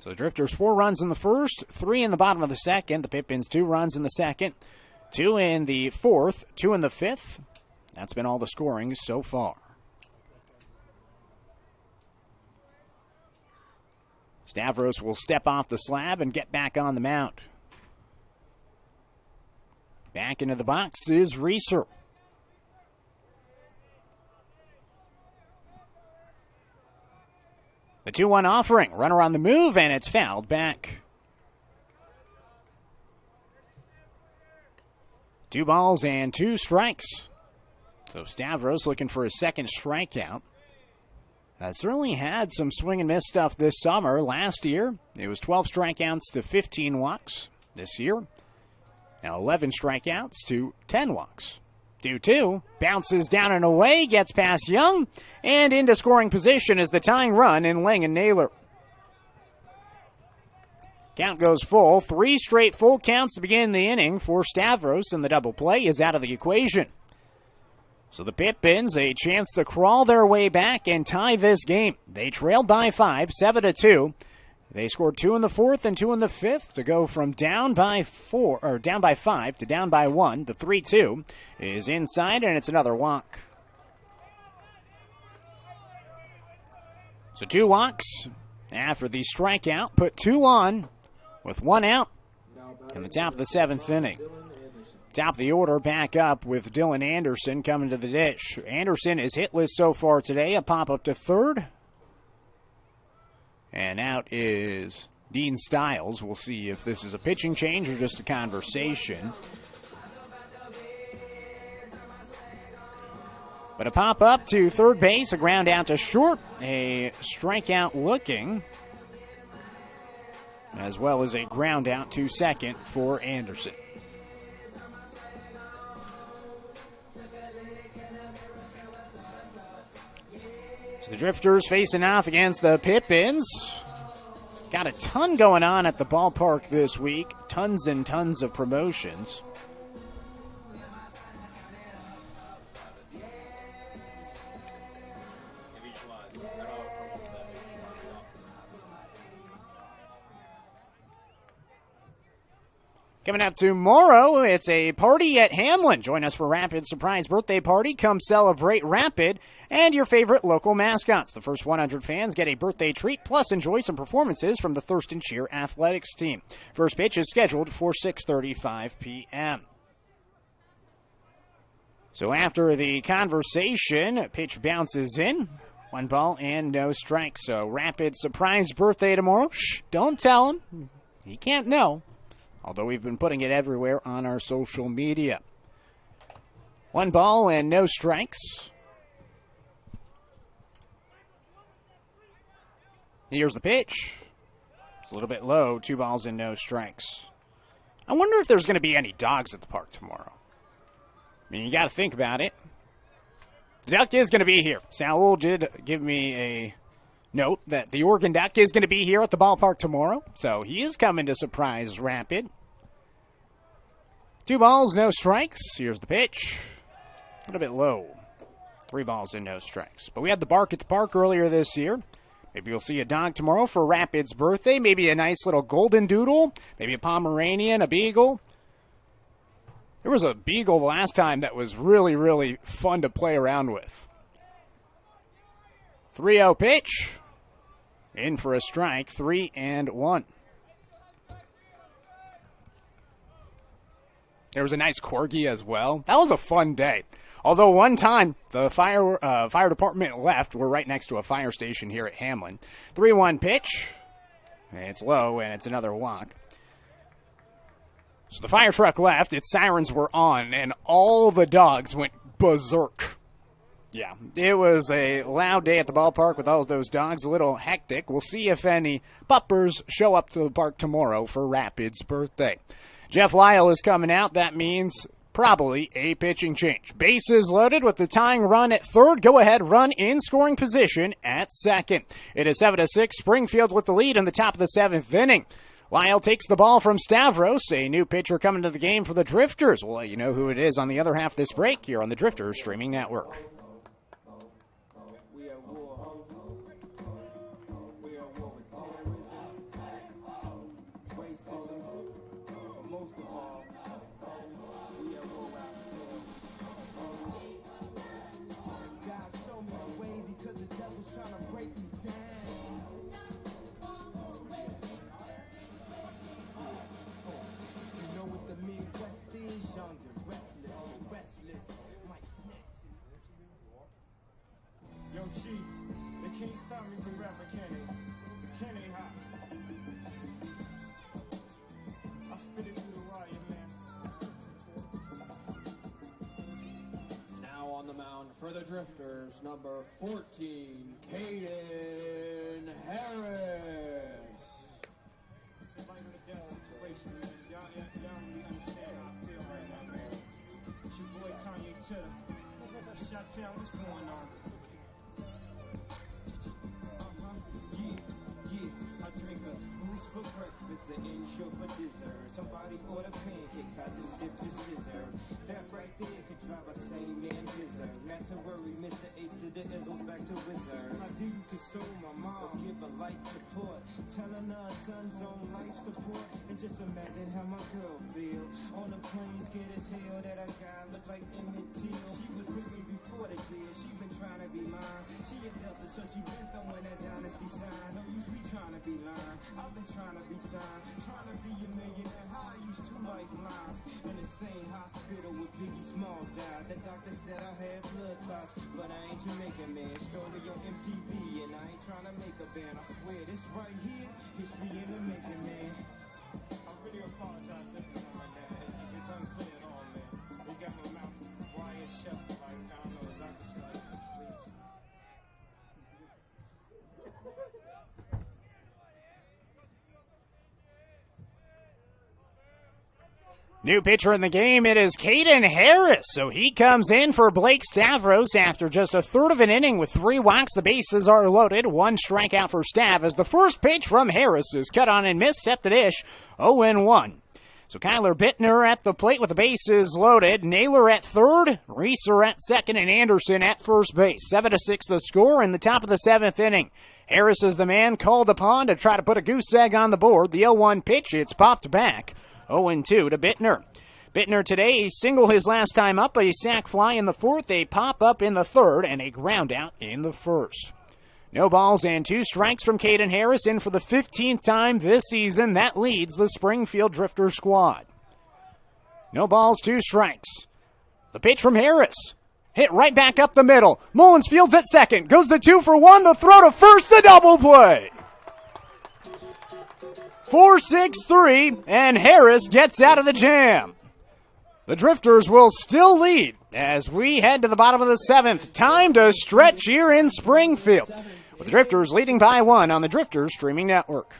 So the Drifters 4 runs in the first, 3 in the bottom of the 2nd. The Pippins 2 runs in the 2nd, 2 in the 4th, 2 in the 5th. That's been all the scoring so far. Stavros will step off the slab and get back on the mound. Back into the box is Reeser. The 2-1 offering. Runner on the move, and it's fouled back. 2 balls and 2 strikes. So Stavros looking for his 2nd strikeout. Certainly had some swing and miss stuff this summer. Last year, it was 12 strikeouts to 15 walks. This year, now 11 strikeouts to 10 walks. 2-2, bounces down and away, gets past Young, and into scoring position is the tying run in Lang and Naylor. Count goes full. 3 straight full counts to begin the inning for Stavros, and the double play is out of the equation. So the Pippins, a chance to crawl their way back and tie this game. They trailed by 5, 7-2. They scored 2 in the 4th and 2 in the 5th to go from down by 5 to down by 1. The 3-2 is inside, and it's another walk. So 2 walks after the strikeout, put 2 on with 1 out in the top of the 7th inning. Top of the order back up with Dylan Anderson coming to the dish. Anderson is hitless so far today. A pop up to third. And out is Dean Stiles. We'll see if this is a pitching change or just a conversation. But a pop up to third base, a ground out to short, a strikeout looking, as well as a ground out to second for Anderson. So the Drifters facing off against the Pippins. Got a ton going on at the ballpark this week. Tons and tons of promotions. Coming up tomorrow, it's a party at Hamlin. Join us for Rapid's surprise birthday party. Come celebrate Rapid and your favorite local mascots. The first 100 fans get a birthday treat, plus enjoy some performances from the Thurston Cheer Athletics team. First pitch is scheduled for 6:35 p.m. So after the conversation, pitch bounces in. 1 ball and no strikes. So Rapid surprise birthday tomorrow. Shh, don't tell him. He can't know. Although we've been putting it everywhere on our social media. 1 ball and no strikes. Here's the pitch. It's a little bit low. 2 balls and no strikes. I wonder if there's going to be any dogs at the park tomorrow. I mean, you got to think about it. The Duck is going to be here. Saul did give me a note that the Oregon Duck is going to be here at the ballpark tomorrow, so he is coming to surprise Rapid. 2 balls, no strikes. Here's the pitch. A little bit low. 3 balls and no strikes. But we had the bark at the park earlier this year. Maybe you'll see a dog tomorrow for Rapid's birthday. Maybe a nice little golden doodle. Maybe a Pomeranian, a beagle. There was a beagle the last time that was really, really fun to play around with. 3-0 pitch. In for a strike, 3-1. There was a nice corgi as well. That was a fun day. Although one time the fire department left. We're right next to a fire station here at Hamlin. 3-1 pitch. It's low, and it's another walk. So the fire truck left. Its sirens were on, and all the dogs went berserk. Yeah, it was a loud day at the ballpark with all those dogs, a little hectic. We'll see if any puppers show up to the park tomorrow for Rapid's birthday. Jeff Lyle is coming out. That means probably a pitching change. Bases loaded with the tying run at third. Go-ahead run in scoring position at second. It is 7-6. Springfield with the lead in the top of the 7th inning. Lyle takes the ball from Stavros, a new pitcher coming to the game for the Drifters. We'll let you know who it is on the other half of this break here on the Drifters Streaming Network. For the Drifters, number 14, Caden Harris. I drink a boost for breakfast and insure for dessert. Somebody order pancakes, I just sip this scissor. That right there could drive a sane man berserk. Not to worry, Mr. Ace to the Izzles back to Wizard. How do you console my mom or give a light support? Telling her son's on life support. And just imagine how my girl feel. On the plane, scared as hell that a guy looked like Emmett Till. She was with me before the deal. She been trying to be mine. She a Delta, so she been throwing that dynasty sign. No use me trying to be lying. I've been trying to be signed. Trying to be a millionaire. How I used 2 lifelines. In the same hospital where Biggie Smalls died. The doctor said I had blood clots, but I ain't Jamaican, man. Story on MTV, and I ain't trying to make a band. I swear this right here, history in the making, man. I really apologize to everyone like that. It's unclear at all, man. They got my mouth wired shut, like, I don't know, the doctor said, like, please. New pitcher in the game, it is Caden Harris. So he comes in for Blake Stavros after just a third of an inning with 3 walks. The bases are loaded. 1 strikeout for Stav as the first pitch from Harris is cut on and missed at the dish. 0-1. So Kyler Bittner at the plate with the bases loaded. Naylor at third, Reeser at second, and Anderson at first base. 7-6 the score in the top of the 7th inning. Harris is the man called upon to try to put a goose egg on the board. The 0-1 pitch, it's popped back. 0-2 to Bittner. Bittner today, single his last time up, a sac fly in the 4th, a pop-up in the 3rd, and a ground out in the 1st. No balls and 2 strikes from Caden Harris in for the 15th time this season. That leads the Springfield Drifters squad. No balls, 2 strikes. The pitch from Harris. Hit right back up the middle. Mullins fields at second. Goes to 2 for 1. The throw to first, the double play. 4-6-3, and Harris gets out of the jam. The Drifters will still lead as we head to the bottom of the 7th. Time to stretch here in Springfield, with the Drifters leading by 1 on the Drifters streaming network.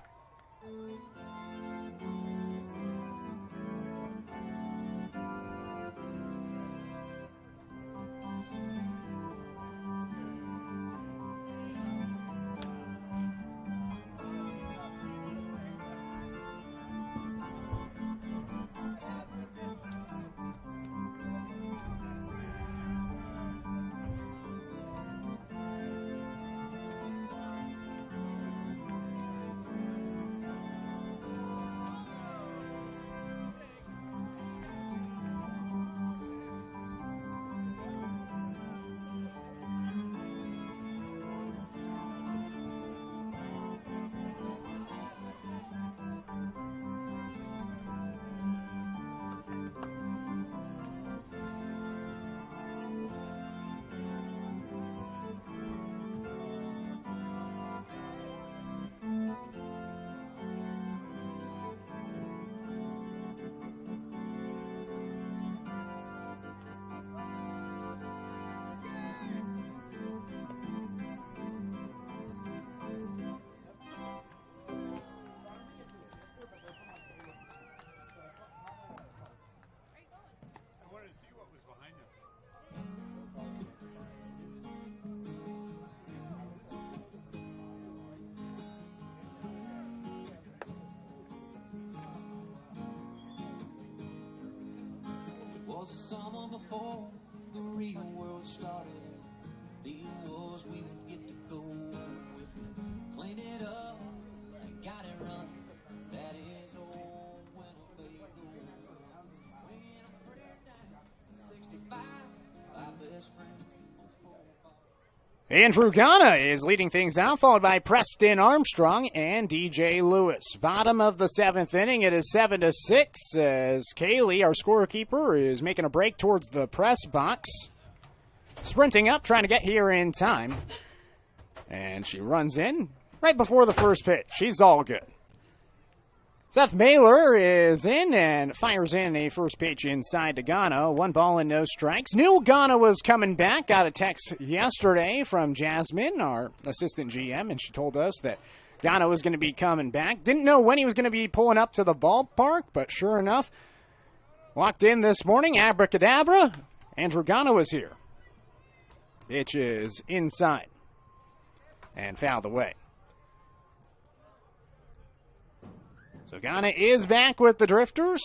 Was the summer before the real world started. Deal was we would get to go if we cleaned it up and got it running. That is old Winnebago. When I'm pretty down 65, my best friend. Andrew Ghana is leading things out, followed by Preston Armstrong and DJ Lewis. Bottom of the 7th inning, it is 7-6 as Kaylee, our scorekeeper, is making a break towards the press box. Sprinting up, trying to get here in time. And she runs in right before the first pitch. She's all good. Seth Mailer is in and fires in a first pitch inside to Ghana. 1 ball and no strikes. Knew Ghana was coming back. Got a text yesterday from Jasmine, our assistant GM, and she told us that Ghana was going to be coming back. Didn't know when he was going to be pulling up to the ballpark, but sure enough, walked in this morning, abracadabra, Andrew Ghana was here. Pitch is inside and fouled away. So Ghana is back with the Drifters.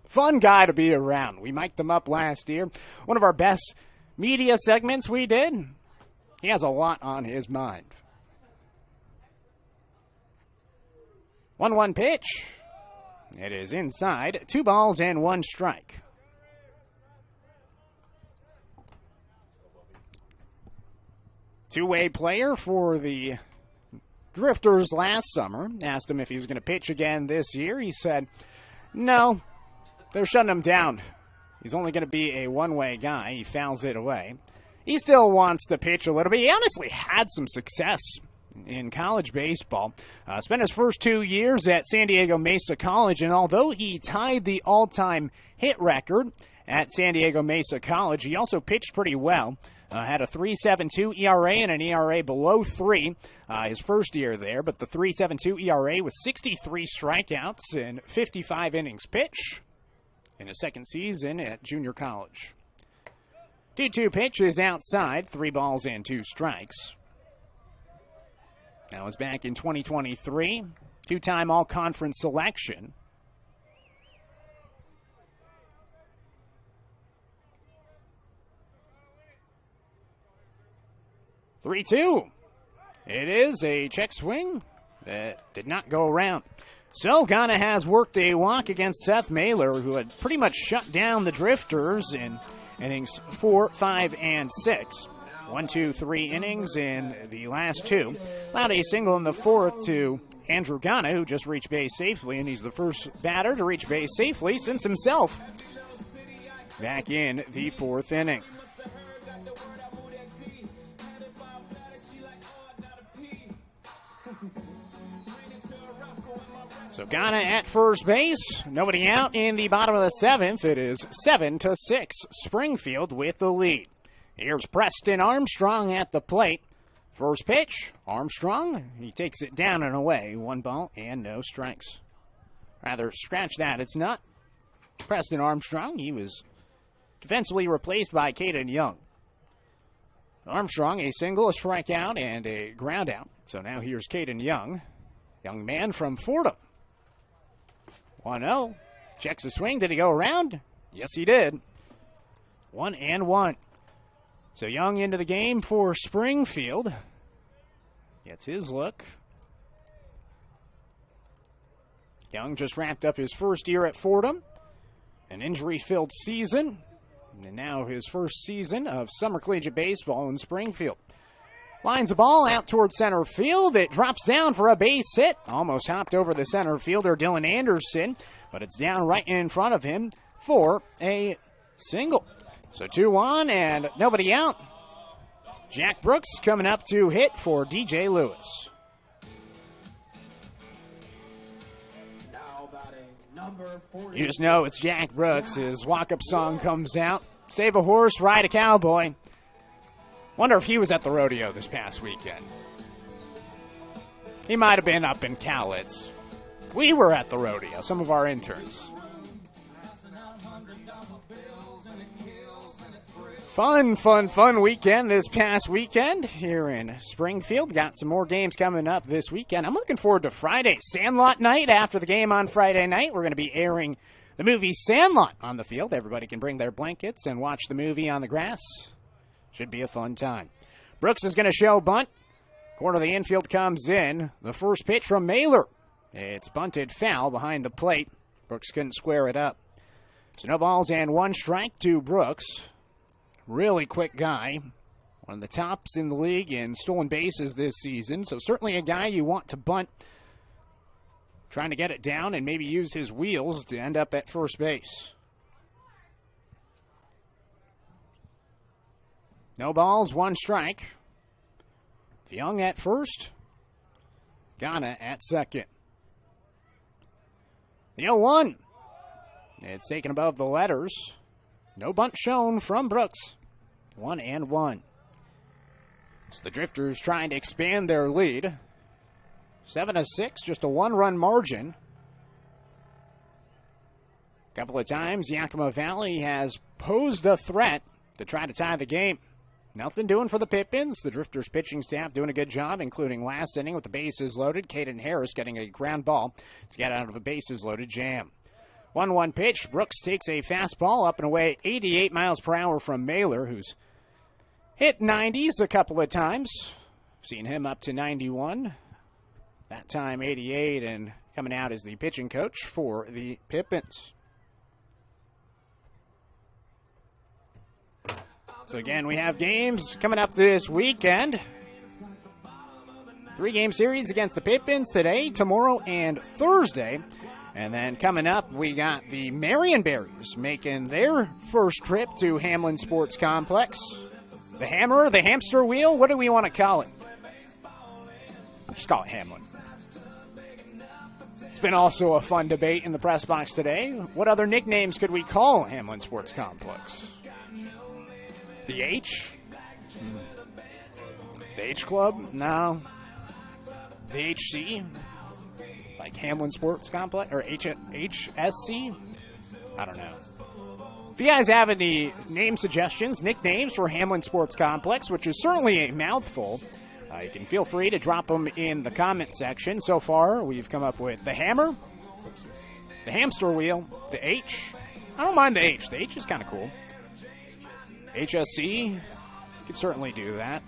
Fun guy to be around. We mic'd him up last year. One of our best media segments we did. He has a lot on his mind. 1-1 pitch. It is inside. 2 balls and 1 strike. Two-way player for the Drifters last summer. Asked him if he was going to pitch again this year. He said, no, they're shutting him down. He's only going to be a one-way guy. He fouls it away. He still wants to pitch a little bit. He honestly had some success in college baseball. Spent his first 2 years at San Diego Mesa College, and although he tied the all-time hit record at San Diego Mesa College, he also pitched pretty well. Had a 3.72 ERA and an ERA below 3 his first year there, but the 3.72 ERA with 63 strikeouts and 55 innings pitched in his second season at junior college. 2-2 pitch is outside, 3 balls and 2 strikes. That was back in 2023, 2-time all-conference selection. Three-two. It is a check swing that did not go around. So Ghana has worked a walk against Seth Mailer, who had pretty much shut down the Drifters in innings 4, 5, and 6. 1, 2, 3 innings in the last 2. Allowed a single in the 4th to Andrew Ghana, who just reached base safely, and he's the first batter to reach base safely since himself back in the 4th inning. So Ghana at first base, nobody out in the bottom of the 7th. It is 7-6, Springfield with the lead. Here's Preston Armstrong at the plate. First pitch, Armstrong, he takes it down and away. 1 ball and no strikes. Rather, scratch that, it's not Preston Armstrong. He was defensively replaced by Caden Young. Armstrong, a single, a strikeout, and a ground out. So now here's Caden Young, young man from Fordham. 1-0. Checks the swing. Did he go around? Yes, he did. 1-1. So Young into the game for Springfield. Gets his look. Young just wrapped up his first year at Fordham. An injury-filled season. And now his first season of summer collegiate baseball in Springfield. Lines the ball out towards center field. It drops down for a base hit. Almost hopped over the center fielder, Dylan Anderson, but it's down right in front of him for a single. So 2-1 and nobody out. Jack Brooks coming up to hit for DJ Lewis. Now batting number 40. You just know it's Jack Brooks. His walk-up song comes out. Save a horse, ride a cowboy. Wonder if he was at the rodeo this past weekend. He might have been up in Cowlitz. We were at the rodeo, some of our interns. Fun weekend this past weekend here in Springfield. Got some more games coming up this weekend. I'm looking forward to Friday, Sandlot night. After the game on Friday night, we're going to be airing the movie Sandlot on the field. Everybody can bring their blankets and watch the movie on the grass. Should be a fun time. Brooks is going to show bunt. Corner of the infield comes in. The first pitch from Mailer. It's bunted foul behind the plate. Brooks couldn't square it up. So no balls and 1 strike to Brooks. Really quick guy. One of the tops in the league in stolen bases this season. So certainly a guy you want to bunt. Trying to get it down and maybe use his wheels to end up at first base. No balls, 1 strike. Young at first. Ghana at second. The 0-1. It's taken above the letters. No bunt shown from Brooks. 1-1. So the Drifters trying to expand their lead. 7-6, just a 1-run margin. Couple of times Yakima Valley has posed a threat to try to tie the game. Nothing doing for the Pippins. The Drifters pitching staff doing a good job, including last inning with the bases loaded. Caden Harris getting a ground ball to get out of a bases loaded jam. 1-1 pitch. Brooks takes a fastball up and away 88 miles per hour from Mailer, who's hit 90s a couple of times. Seen him up to 91. That time 88, and coming out as the pitching coach for the Pippins. So again, we have games coming up this weekend. 3-game series against the Pippins today, tomorrow, and Thursday. And then coming up, we got the Marionberries making their first trip to Hamlin Sports Complex. The Hammer, the Hamster Wheel, what do we want to call it? Just call it Hamlin. It's been also a fun debate in the press box today. What other nicknames could we call Hamlin Sports Complex? The H? The H Club? No. The HC? Like Hamlin Sports Complex? Or HSC? I don't know. If you guys have any name suggestions, nicknames for Hamlin Sports Complex, which is certainly a mouthful, you can feel free to drop them in the comment section. So far, we've come up with the Hammer, the Hamster Wheel, the H. I don't mind the H. The H is kind of cool. HSC, you could certainly do that.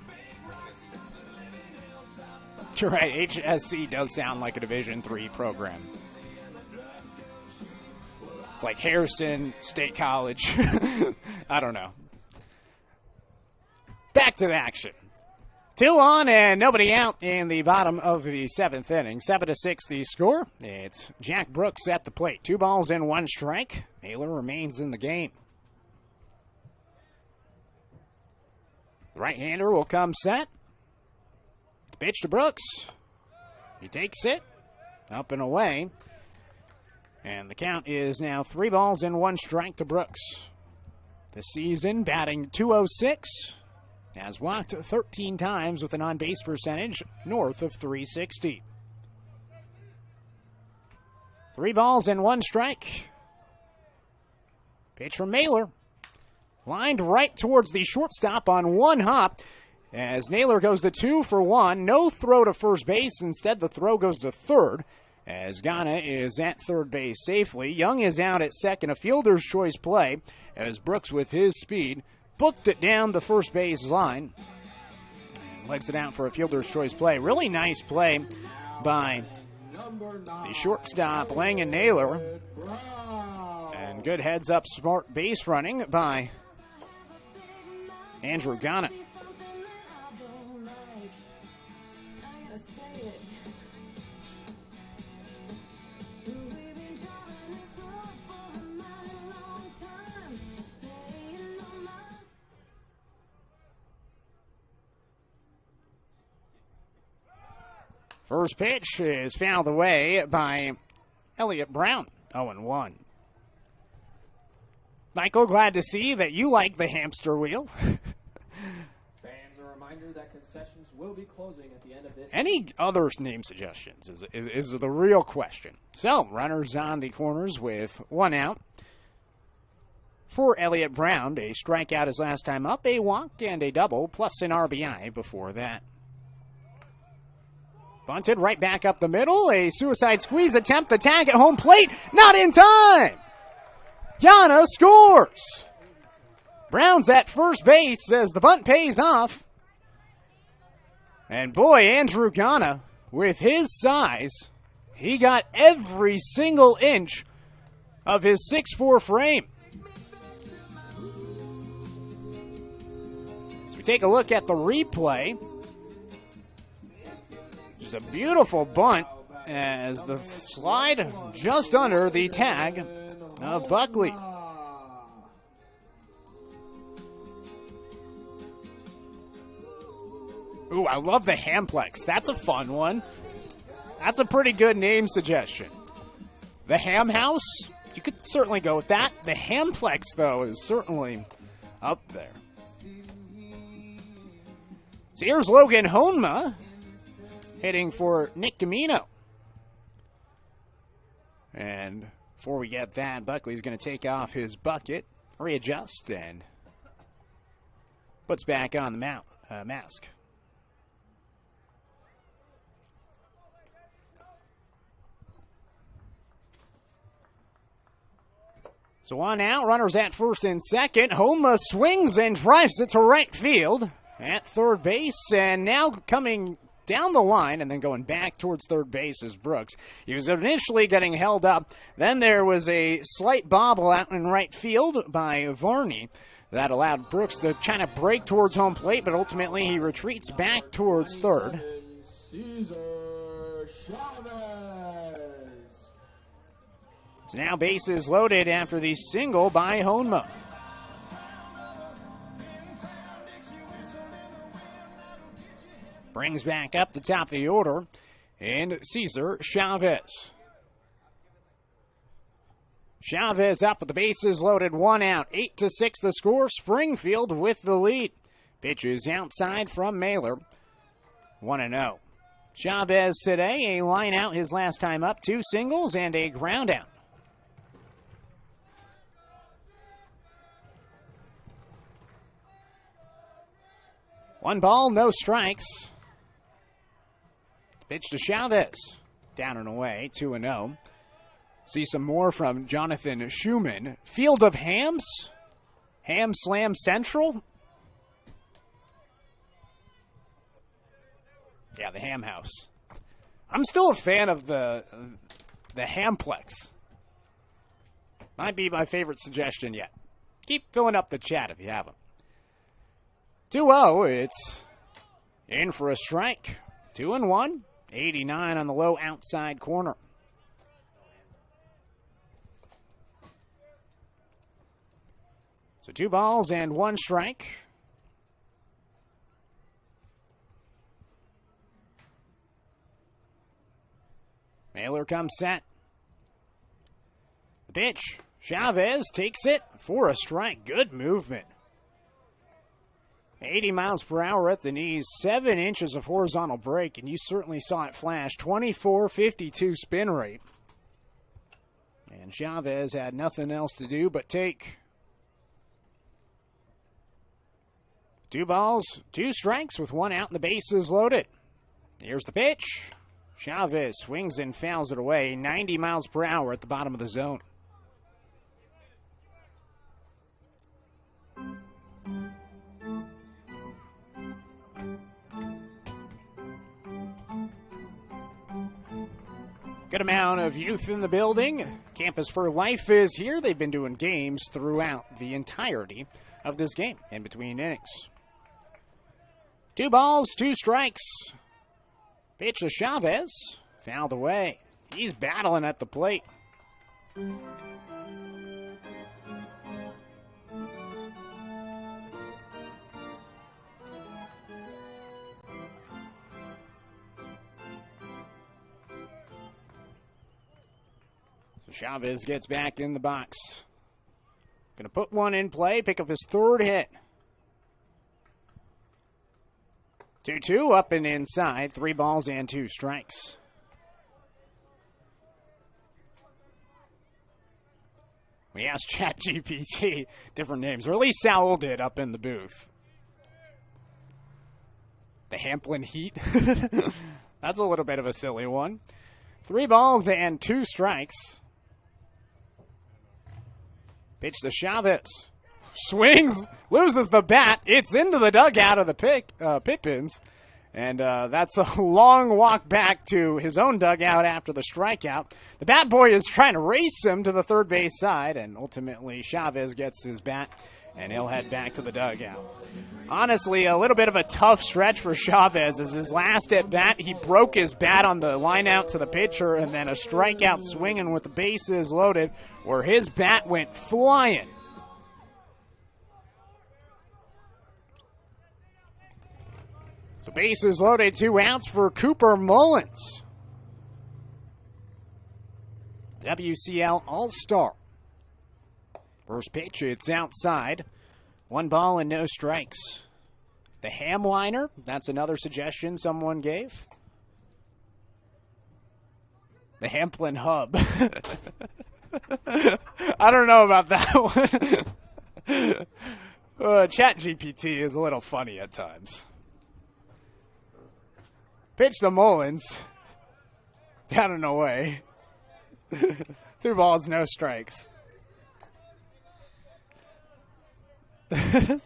You're right, HSC does sound like a Division III program. It's like Harrison State College. I don't know. Back to the action. 2 on and nobody out in the bottom of the 7th inning. 7-6 the score. It's Jack Brooks at the plate. 2 balls and 1 strike. Naylor remains in the game. The right-hander will come set. Pitch to Brooks. He takes it. Up and away. And the count is now 3 balls and 1 strike to Brooks. This season, batting .206. Has walked 13 times with an on-base percentage north of .360. 3 balls and 1 strike. Pitch from Mailer. Lined right towards the shortstop on 1 hop. As Naylor goes to 2 for 1. No throw to first base. Instead, the throw goes to third. As Ghana is at third base safely. Young is out at second. A fielder's choice play. As Brooks, with his speed, booked it down the first base line. And legs it out for a fielder's choice play. Really nice play by the shortstop, Lang and Naylor. And good heads-up smart base running by Andrew Ghana. First pitch is fouled away by Elliot Brown, 0-1. Michael, glad to see that you like the hamster wheel. Fans, a reminder that concessions will be closing at the end of this. Any other name suggestions is the real question. So, runners on the corners with 1 out. For Elliot Brown, a strikeout his last time up, a walk and a double, plus an RBI before that. Bunted right back up the middle. A suicide squeeze attempt. The tag at home plate. Not in time. Ghana scores. Brown's at first base as the bunt pays off. And boy, Andrew Ghana, with his size, he got every single inch of his 6'4" frame. So we take a look at the replay. It's a beautiful bunt as the slide just under the tag of Buckley. Ooh, I love the Hamplex. That's a fun one. That's a pretty good name suggestion. The Ham House, you could certainly go with that. The Hamplex, though, is certainly up there. So here's Logan Honma hitting for Nick Camino. And before we get that, Buckley's going to take off his bucket, readjust, and Puts back on the mask. So on out, runners at first and second. Homa swings and drives it to right field at third base, and now coming down the line and then going back towards third base is Brooks. He was initially getting held up. Then there was a slight bobble out in right field by Varney that allowed Brooks to kind of break towards home plate, but ultimately he retreats back towards third. So now bases loaded after the single by Honma. Brings back up the top of the order, and Cesar Chavez. Chavez up with the bases loaded, 1 out, 8-6 the score. Springfield with the lead. Pitches outside from Mailer, 1-0. Chavez today, a line out his last time up, 2 singles and a ground out. One ball, no strikes. Pitch to Chavez. Down and away, 2-0. See some more from Jonathan Schumann. Field of Hams. Ham Slam Central. Yeah, the Ham House. I'm still a fan of the Hamplex. Might be my favorite suggestion yet. Keep filling up the chat if you haven't. 2-0, it's in for a strike. 2-1, 89 on the low outside corner. So 2 balls and 1 strike. Mailer comes set. The pitch. Chavez takes it for a strike. Good movement. 80 miles per hour at the knees, 7 inches of horizontal break, and you certainly saw it flash. 24.52 spin rate. And Chavez had nothing else to do but take 2 balls, 2 strikes with 1 out and the bases loaded. Here's the pitch. Chavez swings and fouls it away. 90 miles per hour at the bottom of the zone. Good amount of youth in the building. Campus for Life is here. They've been doing games throughout the entirety of this game in between innings. 2 balls, 2 strikes. Pitch to Chavez. Fouled away. He's battling at the plate. So Chavez gets back in the box. Gonna put one in play, pick up his 3rd hit. 2-2 up and inside, 3 balls and 2 strikes. We asked ChatGPT different names, or at least Saul did up in the booth. The Hamplin Heat. That's a little bit of a silly one. 3 balls and 2 strikes. Pitch to Chavez. Swings, loses the bat. It's into the dugout of the Pippins. And that's a long walk back to his own dugout after the strikeout. The bat boy is trying to race him to the third base side, and ultimately Chavez gets his bat, and he'll head back to the dugout. Honestly, a little bit of a tough stretch for Chavez. As his last at bat, he broke his bat on the line out to the pitcher, and then a strikeout swinging with the bases loaded, where his bat went flying. So bases loaded, 2 outs for Cooper Mullins. WCL All-Star. First pitch, it's outside. 1 ball and no strikes. The Hamliner, that's another suggestion someone gave. The Hamplin Hub. I don't know about that one. ChatGPT is a little funny at times. Pitch to Mullins. Down and away. 2 balls, no strikes. The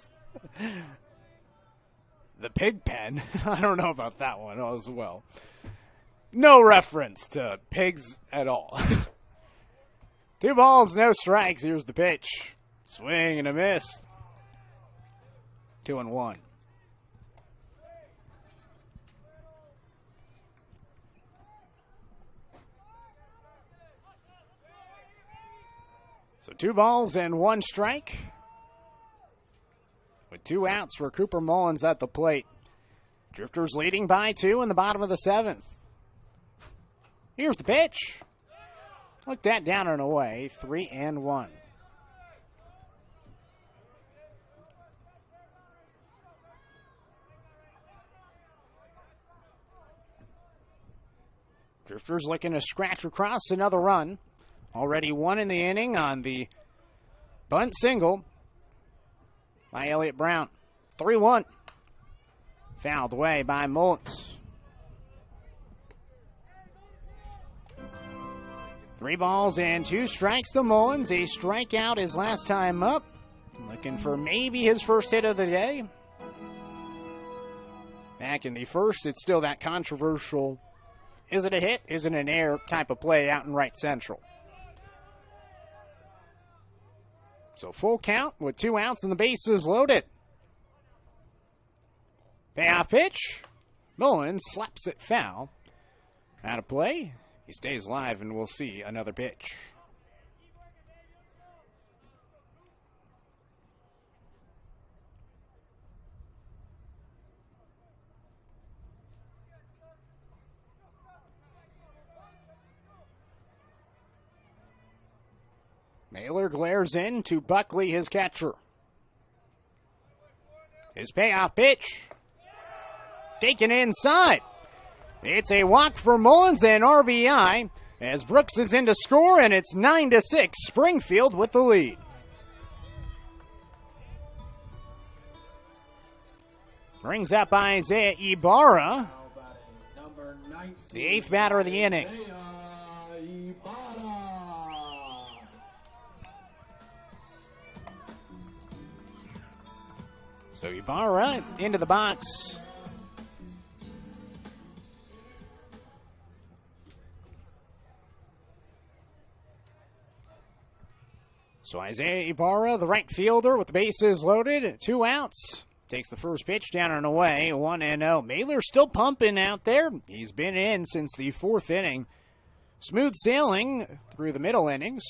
pig pen. I don't know about that one as well. No reference to pigs at all. 2 balls, no strikes. Here's the pitch. Swing and a miss. 2-1. So 2 balls and 1 strike. With 2 outs for Cooper Mullins at the plate. Drifters leading by 2 in the bottom of the 7th. Here's the pitch. Looked at down and away. 3-1. Drifters looking to scratch across another run. Already 1 in the inning on the bunt single by Elliot Brown. 3-1. Fouled away by Mullins. 3 balls and 2 strikes to Mullins. A strikeout his last time up. Looking for maybe his first hit of the day. Back in the first, it's still that controversial, is it a hit, is it an error type of play out in right central. So full count with 2 outs and the bases loaded. Payoff pitch. Mullins slaps it foul. Out of play. He stays live and we'll see another pitch. Mailer glares in to Buckley, his catcher. His payoff pitch. Taken inside. It's a walk for Mullins and RBI as Brooks is in to score, and it's 9-6. Springfield with the lead. Brings up Isaiah Ibarra, the 8th batter of the inning. So Ibarra into the box. So Isaiah Ibarra, the right fielder, with the bases loaded, 2 outs. Takes the first pitch down and away, 1-0. Mailer still pumping out there. He's been in since the 4th inning. Smooth sailing through the middle innings.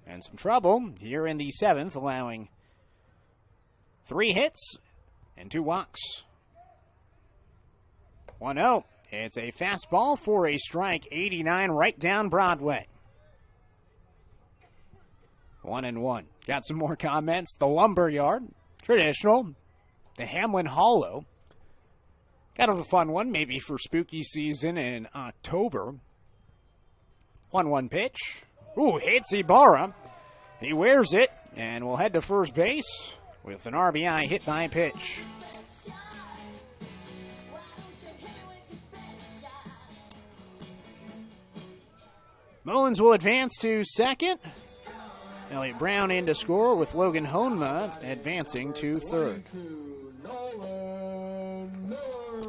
And some trouble here in the 7th, allowing 3 hits and 2 walks. 1-0. It's a fastball for a strike, 89 right down Broadway. 1-1. Got some more comments. The Lumberyard, traditional. The Hamlin Hollow. Kind of a fun one, maybe for spooky season in October. 1-1 pitch. Ooh, hits Ibarra. He wears it and will head to first base with an RBI hit by pitch. Mullins will advance to second. Elliot Brown in to score with Logan Honma advancing to third.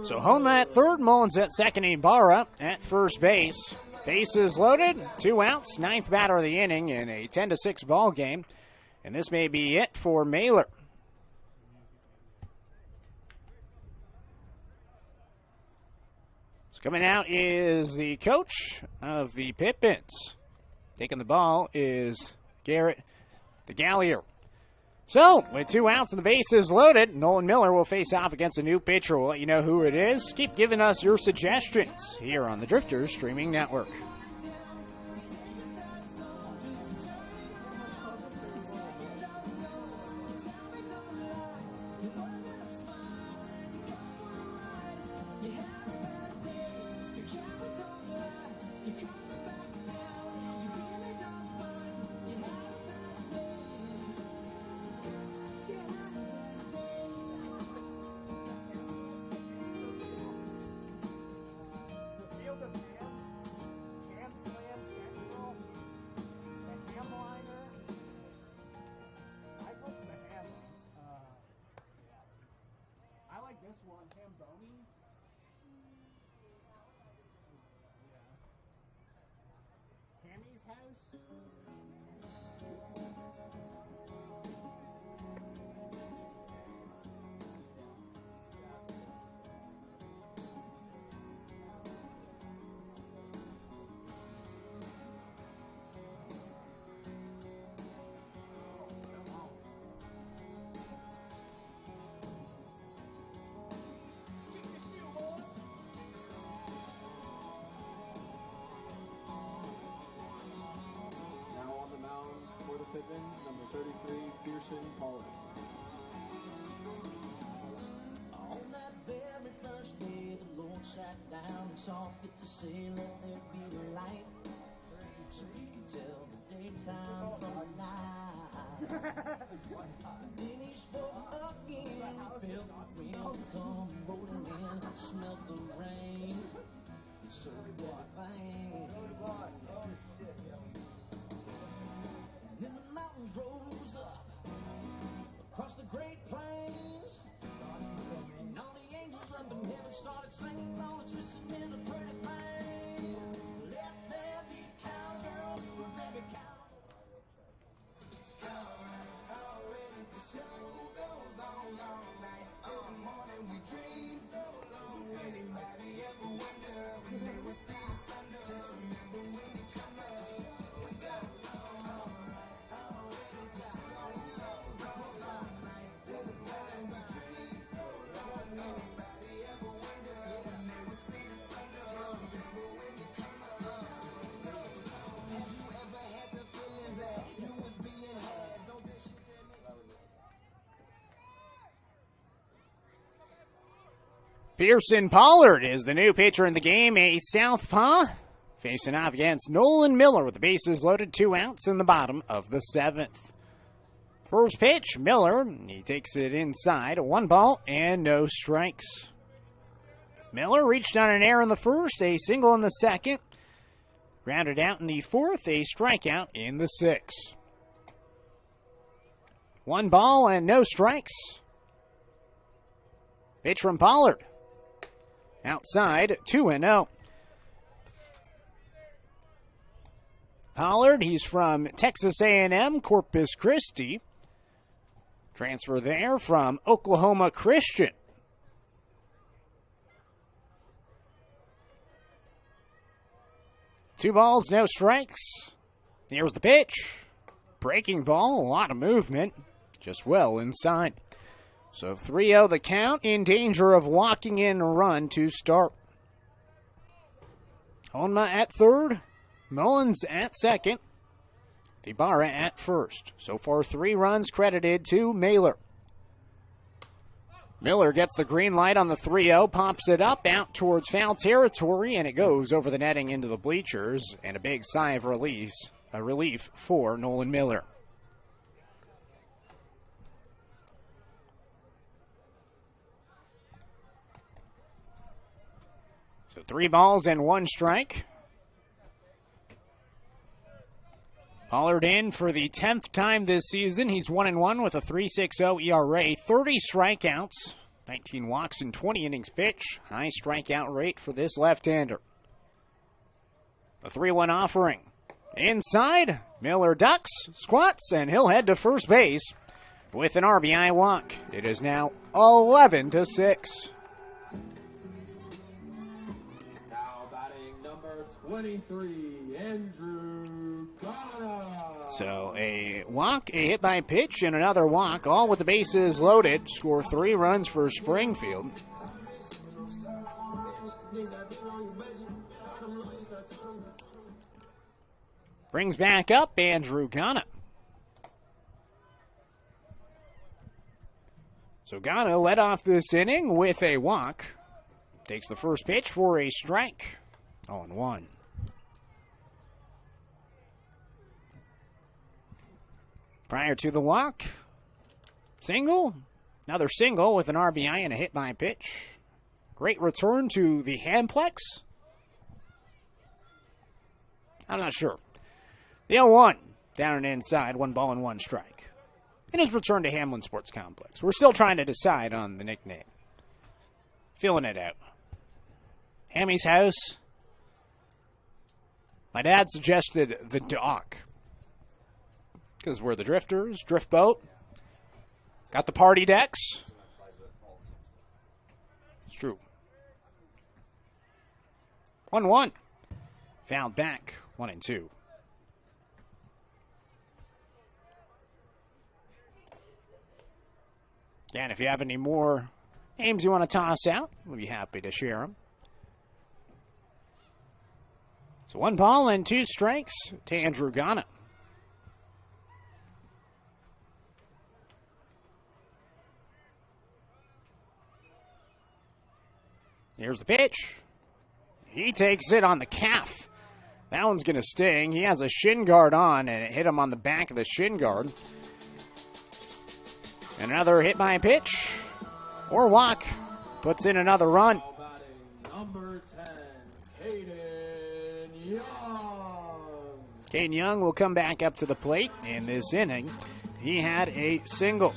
So Honma at third, Mullins at second, Ibarra at first base. Bases loaded, 2 outs, 9th batter of the inning in a 10-6 ball game. And this may be it for Mailer. So coming out is the coach of the Pippins. Taking the ball is Garrett the Gallier. So, with 2 outs and the bases loaded, Nolan Miller will face off against a new pitcher. We'll let you know who it is. Keep giving us your suggestions here on the Drifters Streaming Network. Now on the mound for the Pippins, number 33, Pearson Pollard. On that very first day, the Lord sat down and saw fit to say, let there be light, so we can tell the daytime from the night. Then he spoke again, felt the wind come rolling in, smelled the rain, and so did everything. And then the mountains rose up across the great plains, and all the angels up in heaven started singing, all it's missing is a pretty thing. Let there be cowgirls with every cow. It's cowgirl already, the show goes on all night till the morning. We dream so long. Anybody ever wonder when they will see the thunder? Just remember when you come out. What's up? Pearson Pollard is the new pitcher in the game, a southpaw, facing off against Nolan Miller with the bases loaded, 2 outs in the bottom of the 7th. First pitch, Miller, he takes it inside, 1 ball and no strikes. Miller reached on an error in the first, a single in the second, grounded out in the 4th, a strikeout in the 6th. 1 ball and no strikes. Pitch from Pollard. Outside, 2-0. Pollard, he's from Texas A&M, Corpus Christi. Transfer there from Oklahoma Christian. Two balls, no strikes. Here's the pitch. Breaking ball, a lot of movement. Just well inside. So 3-0 the count, in danger of walking in a run to start. Honma at third, Mullins at second, Ibarra at first. So far 3 runs credited to Mailer. Miller gets the green light on the 3-0, pops it up out towards foul territory, and it goes over the netting into the bleachers, and a big sigh of relief for Nolan Miller. So 3 balls and 1 strike. Pollard in for the 10th time this season. He's 1-1 with a 3.60 ERA, 30 strikeouts, 19 walks and 20 innings pitched. High strikeout rate for this left-hander. A 3-1 offering. Inside, Miller ducks, squats, and he'll head to first base with an RBI walk. It is now 11-6. 23, Andrew Ghana. So a walk, a hit by pitch, and another walk, all with the bases loaded. Score 3 runs for Springfield. Brings back up Andrew Ghana. So Ghana led off this inning with a walk. Takes the first pitch for a strike. 0-1. Prior to the walk, single, another single with an RBI and a hit by pitch. Great return to the handplex. I'm not sure. The 0-1, down and inside, 1 ball and 1 strike. In his return to Hamlin Sports Complex. We're still trying to decide on the nickname. Feeling it out. Hammy's house. My dad suggested the dock because we're the Drifters, drift boat. Got the party decks. It's true. 1-1. Fouled back, 1-2. And if you have any more names you want to toss out, we'll be happy to share them. So 1 ball and 2 strikes to Andrew Ghana. Here's the pitch. He takes it on the calf. That one's going to sting. He has a shin guard on, and it hit him on the back of the shin guard. Another hit by pitch. Or walk. Puts in another run. Number 10, Caden Young. Caden Young will come back up to the plate in this inning. He had a single.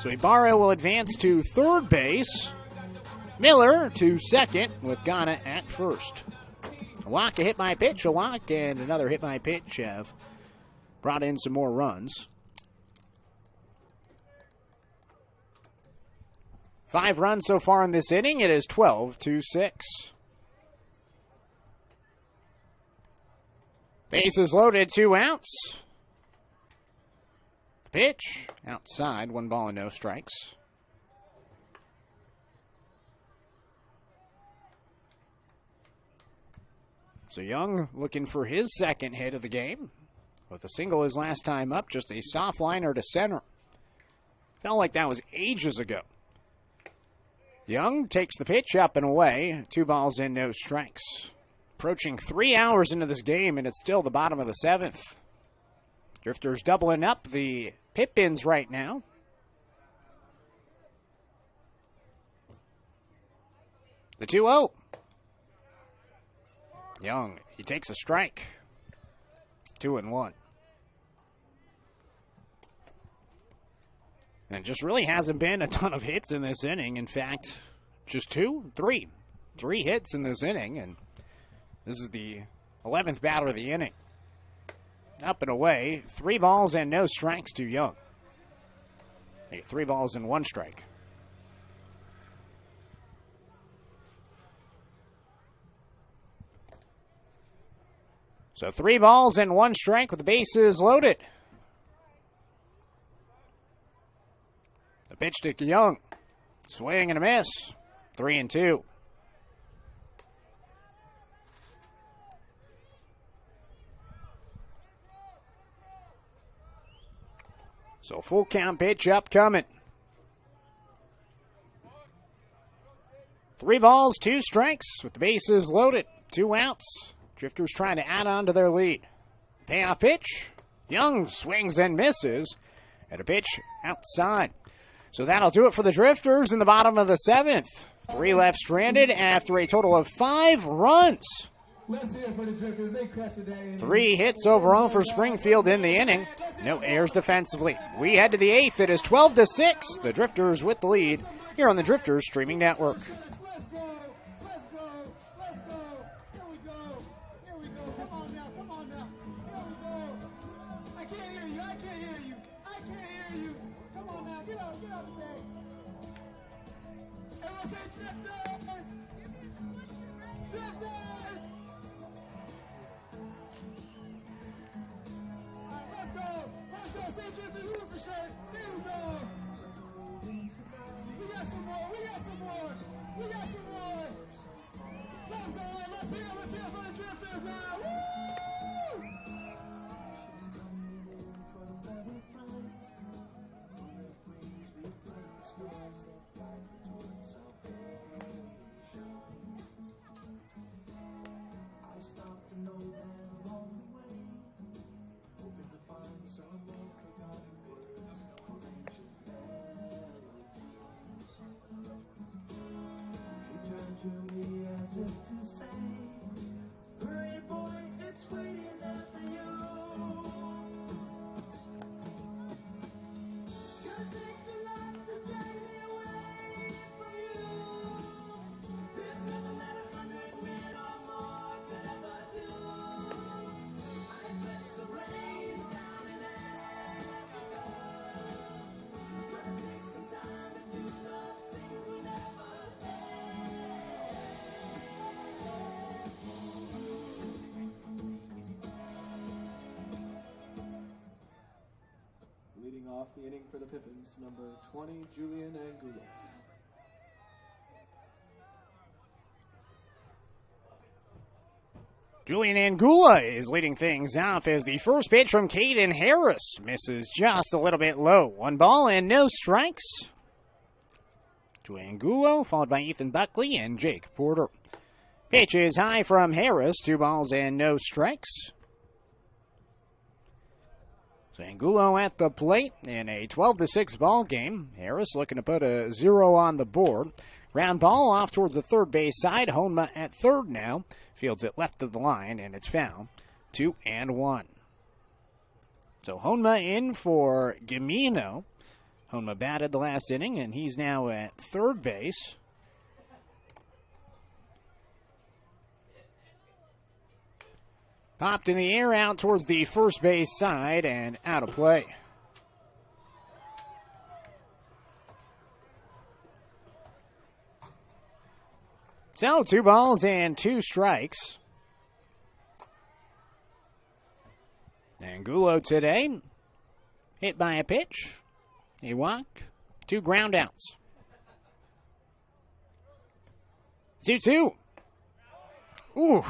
So Ibarra will advance to third base. Miller to second with Ghana at first. A walk, a hit by pitch, a walk, and another hit by pitch have brought in some more runs. 5 runs so far in this inning. It is 12-6. Bases loaded, 2 outs. Pitch outside, 1 ball and no strikes. So Young looking for his second hit of the game. With a single his last time up, just a soft liner to center. Felt like that was ages ago. Young takes the pitch up and away. 2 balls and no strikes. Approaching 3 hours into this game, and it's still the bottom of the 7th. Drifters doubling up the Pippins right now. The 2-0. Young, he takes a strike. 2-1. And just really hasn't been a ton of hits in this inning. In fact, just 3 hits in this inning, and this is the 11th batter of the inning. Up and away, 3 balls and no strikes to Young. 3 balls and 1 strike. So 3 balls and 1 strike with the bases loaded. The pitch to Young. Swing and a miss. 3-2. So full count pitch upcoming. 3 balls, 2 strikes with the bases loaded. 2 outs. Drifters trying to add on to their lead. Payoff pitch. Young swings and misses. And a pitch outside. So that'll do it for the Drifters in the bottom of the 7th. 3 left stranded after a total of 5 runs. Let's hear it for the Drifters. They crushed it there. 3 hits overall for Springfield in the inning. No errors defensively. We head to the 8th. It is 12-6. The Drifters with the lead here on the Drifters Streaming Network. To me as if to say, hurry boy, inning for the Pippins, number 20, Julian Angulo. Julian Angula is leading things off as the first pitch from Caden Harris misses just a little bit low. 1 ball and no strikes to Angulo, followed by Ethan Buckley and Jake Porter. Pitch is high from Harris, 2 balls and no strikes. So Angulo at the plate in a 12-6 ball game. Harris looking to put a 0 on the board. Ground ball off towards the third base side. Honma at third now. Fields it left of the line, and it's foul. 2-1. So Honma in for Gamino. Honma batted the last inning, and he's now at third base. Popped in the air out towards the first base side and out of play. So 2 balls and 2 strikes. Angulo today hit by a pitch, a walk, 2 ground outs. 2-2. Ooh,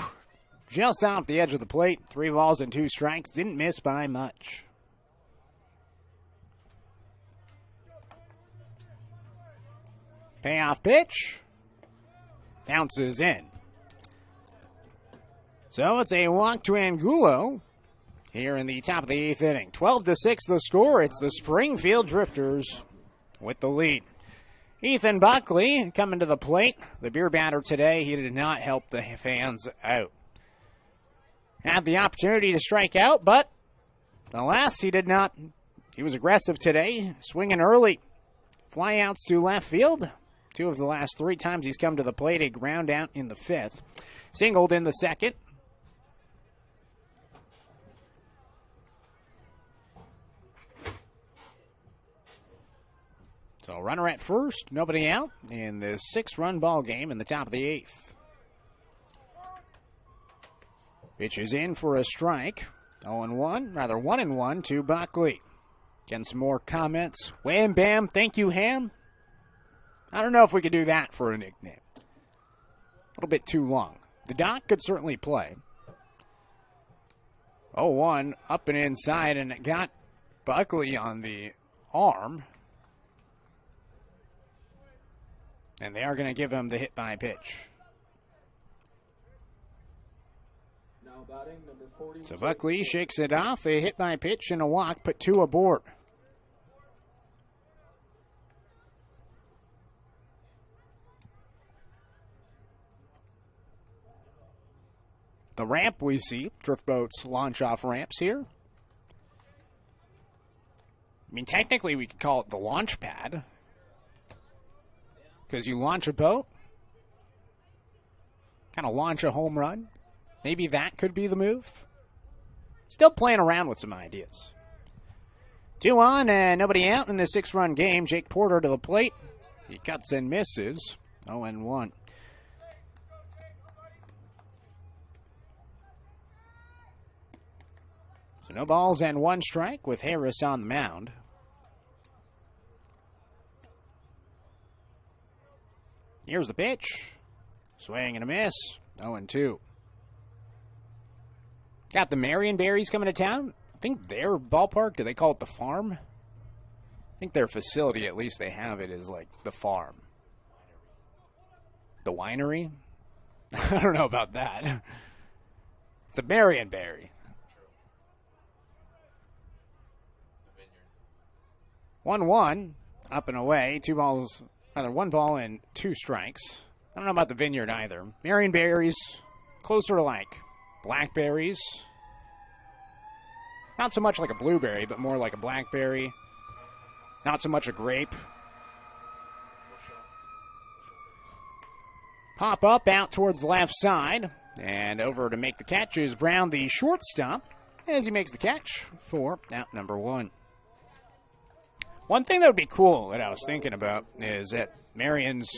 just off the edge of the plate. 3 balls and 2 strikes. Didn't miss by much. Payoff pitch. Bounces in. So it's a walk to Angulo here in the top of the 8th inning. 12-6 the score. It's the Springfield Drifters with the lead. Ethan Buckley coming to the plate. The beer batter today, he did not help the fans out. Had the opportunity to strike out, but alas, he did not. He was aggressive today, swinging early. Flyouts to left field. 2 of the last 3 times he's come to the plate, a ground out in the 5th. Singled in the 2nd. So runner at first, nobody out in this 6-run ball game in the top of the 8th. Pitch is in for a strike. 1-1 to Buckley. Getting some more comments. Wham bam, thank you, Ham. I don't know if we could do that for a nickname. A little bit too long. The Doc could certainly play. 0-1 up and inside, and it got Buckley on the arm. And they are going to give him the hit by pitch. Now batting, number 40. So Buckley shakes it off. A hit by pitch and a walk, put 2 aboard. The ramp we see, drift boats launch off ramps here. I mean, technically we could call it the launch pad. Because you launch a boat, kind of launch a home run. Maybe that could be the move. Still playing around with some ideas. 2 on and nobody out in the 6-run game. Jake Porter to the plate. He cuts and misses. 0-1. So no balls and 1 strike with Harris on the mound. Here's the pitch. Swing and a miss. 0-2. Got the Marion Berries coming to town. I think their ballpark, do they call it the farm? I think their facility, at least they have it, is like the farm. The winery? I don't know about that. It's a Marion Berry. 1-1, up and away. 1 ball and 2 strikes. I don't know about the vineyard either. Marion berries, closer to like blackberries. Not so much like a blueberry, but more like a blackberry. Not so much a grape. Pop up out towards the left side. And over to make the catch is Brown, the shortstop, as he makes the catch for out number 1. One thing that would be cool that I was thinking about is at Marion's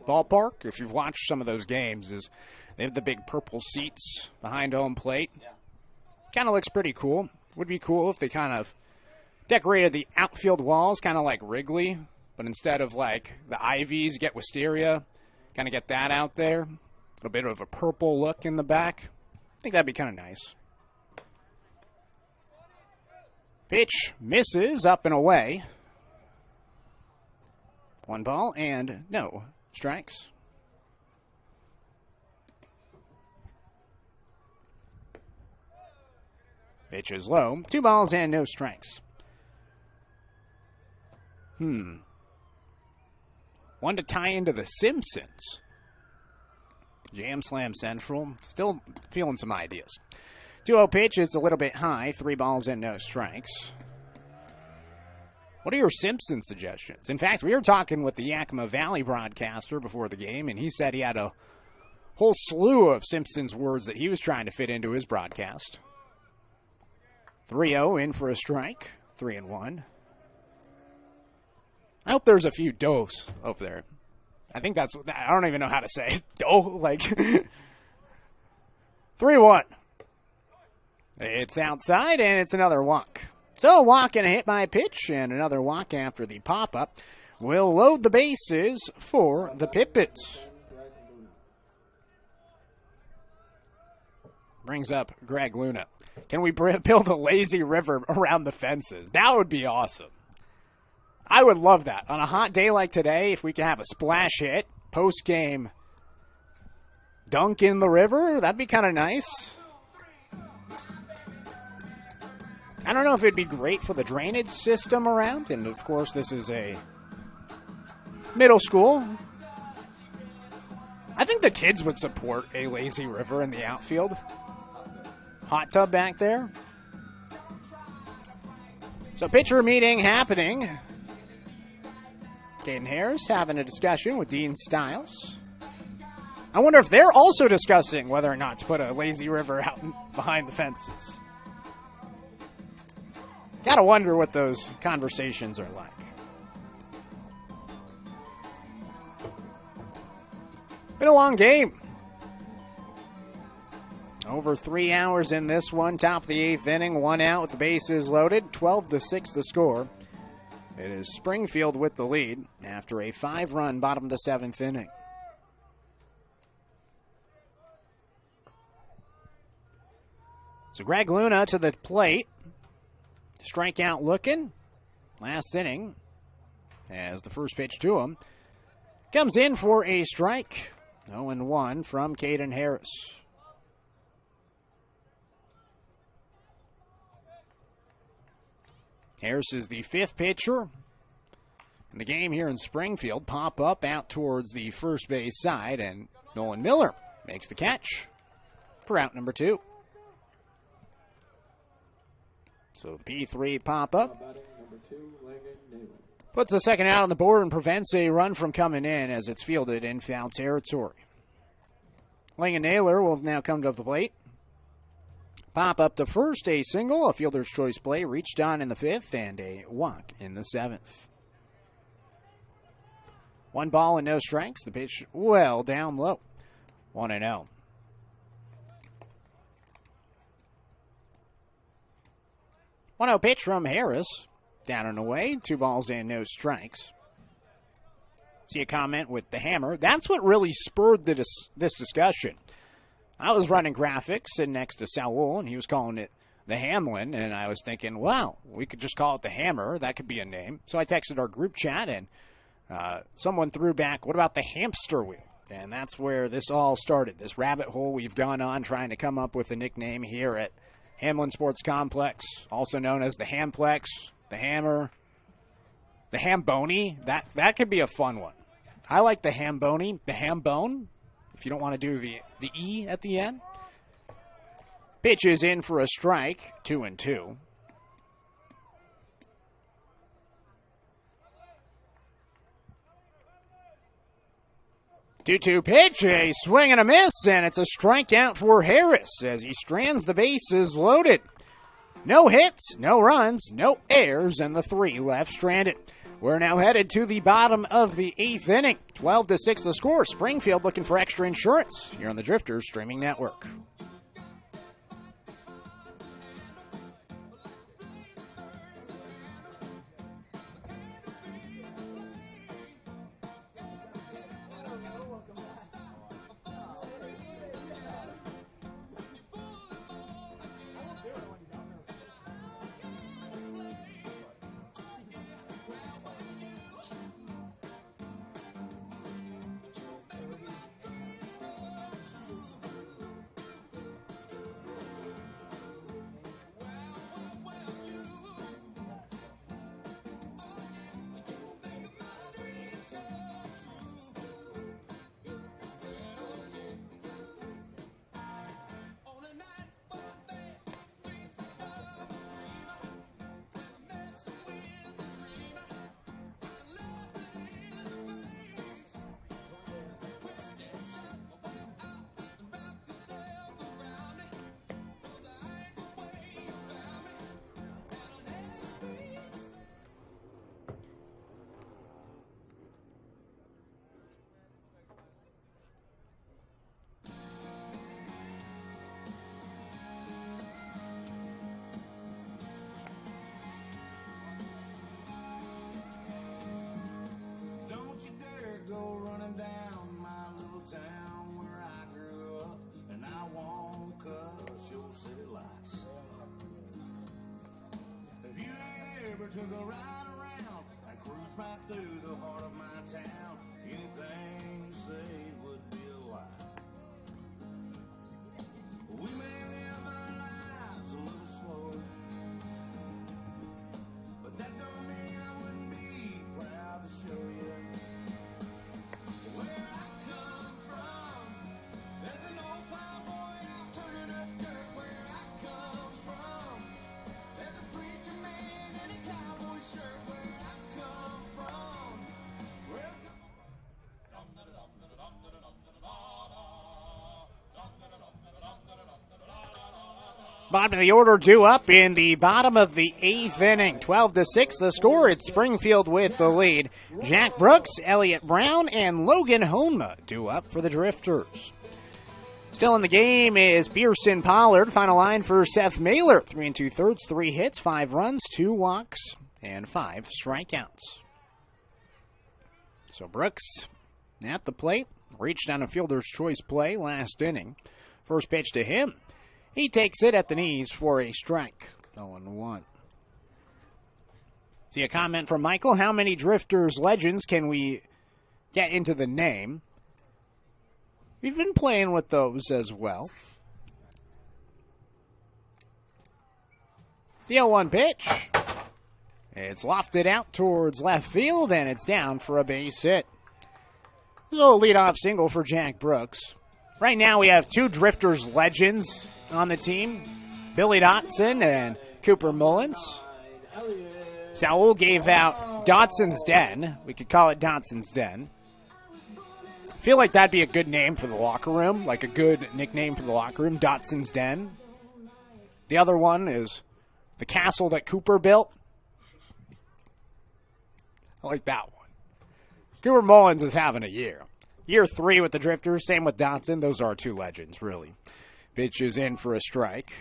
ballpark, if you've watched some of those games, is they have the big purple seats behind home plate. Kind of looks pretty cool. Would be cool if they kind of Decorated the outfield walls kind of like Wrigley, but instead of like the ivies, you get wisteria. Kind of get that out there. A little bit of a purple look in the back. I think that'd be kind of nice. Pitch misses up and away. 1 ball and no strikes. Pitch is low. 2 balls and no strikes. One to tie into The Simpsons. Jam Slam Central. Still feeling some ideas. 2-0 pitch. It's a little bit high. 3 balls and no strikes. What are your Simpsons suggestions? In fact, we were talking with the Yakima Valley broadcaster before the game, and he said he had a whole slew of Simpsons words that he was trying to fit into his broadcast. 3-0 in for a strike. 3-1. I hope there's a few does over there. I think that's, I don't even know how to say it. Doe, like. 3-1. It's outside, and it's another walk. So a walk and a hit by pitch, and another walk after the pop-up will load the bases for the Pippins. Brings up Greg Luna. Can we build a lazy river around the fences? That would be awesome. I would love that. On a hot day like today, if we could have a splash hit, post-game dunk in the river, that'd be kind of nice. I don't know if it'd be great for the drainage system around, and of course this is a middle school. I think the kids would support a lazy river in the outfield. Hot tub back there. So pitcher meeting happening. Caden Harris having a discussion with Dean Stiles. I wonder if they're also discussing whether or not to put a lazy river out behind the fences. Gotta wonder what those conversations are like. Been a long game. Over 3 hours in this one. Top of the 8th inning. 1 out with the bases loaded. 12-6 the score. It is Springfield with the lead after a 5-run bottom of the 7th inning. So Greg Luna to the plate. Strikeout looking. Last inning as the first pitch to him comes in for a strike. 0-1 from Caden Harris. Harris is the 5th pitcher in the game here in Springfield. Pop up out towards the first base side, and Nolan Miller makes the catch for out number 2. So the P3 pop up puts the second out on the board and prevents a run from coming in as it's fielded in foul territory. Langan Naylor will now come to the plate. Pop up to first, a single, a fielder's choice play, reached on in the 5th, and a walk in the 7th. 1 ball and no strikes. The pitch well down low. 1-0. 1-0 pitch from Harris. Down and away. 2 balls and no strikes. See a comment with the hammer. That's what really spurred this discussion. I was running graphics sitting next to Saul, and he was calling it the Hamlin, and I was thinking, wow, we could just call it the Hammer. That could be a name. So I texted our group chat, and someone threw back, what about the hamster wheel? And that's where this all started, this rabbit hole we've gone on trying to come up with a nickname here at Hamlin Sports Complex, also known as the Hamplex, the Hammer, the Hamboni. That could be a fun one. I like the Hamboni, the Hambone, if you don't want to do the E at the end. Pitch is in for a strike, 2-2. Two-two pitch, a swing and a miss, and it's a strikeout for Harris as he strands the bases loaded. No hits, no runs, no errors, and the 3 left stranded. We're now headed to the bottom of the 8th inning. 12-6 the score. Springfield looking for extra insurance here on the Drifters Streaming Network. took a ride around and cruised right through the heart of my town. Anything you say would be a lie. We may live our lives a little slow, but that don't mean I wouldn't be proud to show you where I come from. There's an old cowboy out turning up dirt where I come from. There's a preacher man in a cowboy shirt where I come from. Bottom of the order due up in the bottom of the 8th inning. 12-6 the score. It's Springfield with the lead. Jack Brooks, Elliot Brown, and Logan Honma due up for the Drifters. Still in the game is Pearson Pollard. Final line for Seth Mailer. 3 2/3, 3 hits, 5 runs, 2 walks, and 5 strikeouts. So Brooks at the plate. Reached on a fielder's choice play last inning. First pitch to him. He takes it at the knees for a strike. 0-1. See a comment from Michael. How many Drifters legends can we get into the name? We've been playing with those as well. The 0-1 pitch. It's lofted out towards left field, and it's down for a base hit. So a leadoff single for Jack Brooks. Right now we have 2 Drifters legends on the team, Billy Dotson and Cooper Mullins. Saul gave out Dotson's Den. We could call it Dotson's Den. I feel like that'd be a good name for the locker room, like a good nickname for the locker room, Dotson's Den. The other one is the castle that Cooper built. I like that one. Cooper Mullins is having a year. Year 3 with the Drifters, same with Dotson. Those are 2 legends, really. Pitch is in for a strike.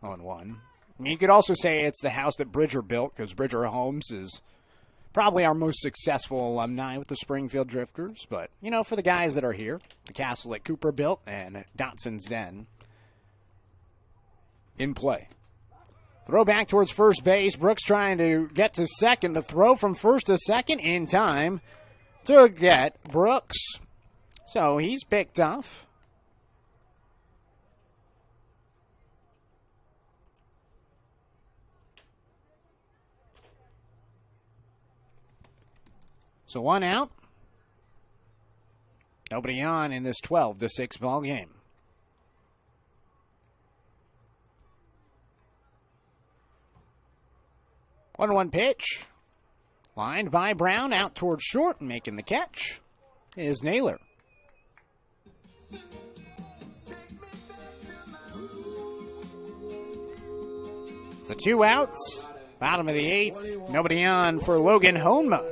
0-1. I mean, you could also say it's the house that Bridger built, because Bridger Holmes is probably our most successful alumni with the Springfield Drifters. But, you know, for the guys that are here, the castle that Cooper built and Dotson's Den in play. Throw back towards first base. Brooks trying to get to second. The throw from first to second in time to get Brooks. So he's picked off. So 1 out. Nobody on in this 12-6 ball game. One pitch. Lined by Brown out towards short and making the catch is Naylor. So 2 outs. Bottom of the 8th. Nobody on for Logan Honma.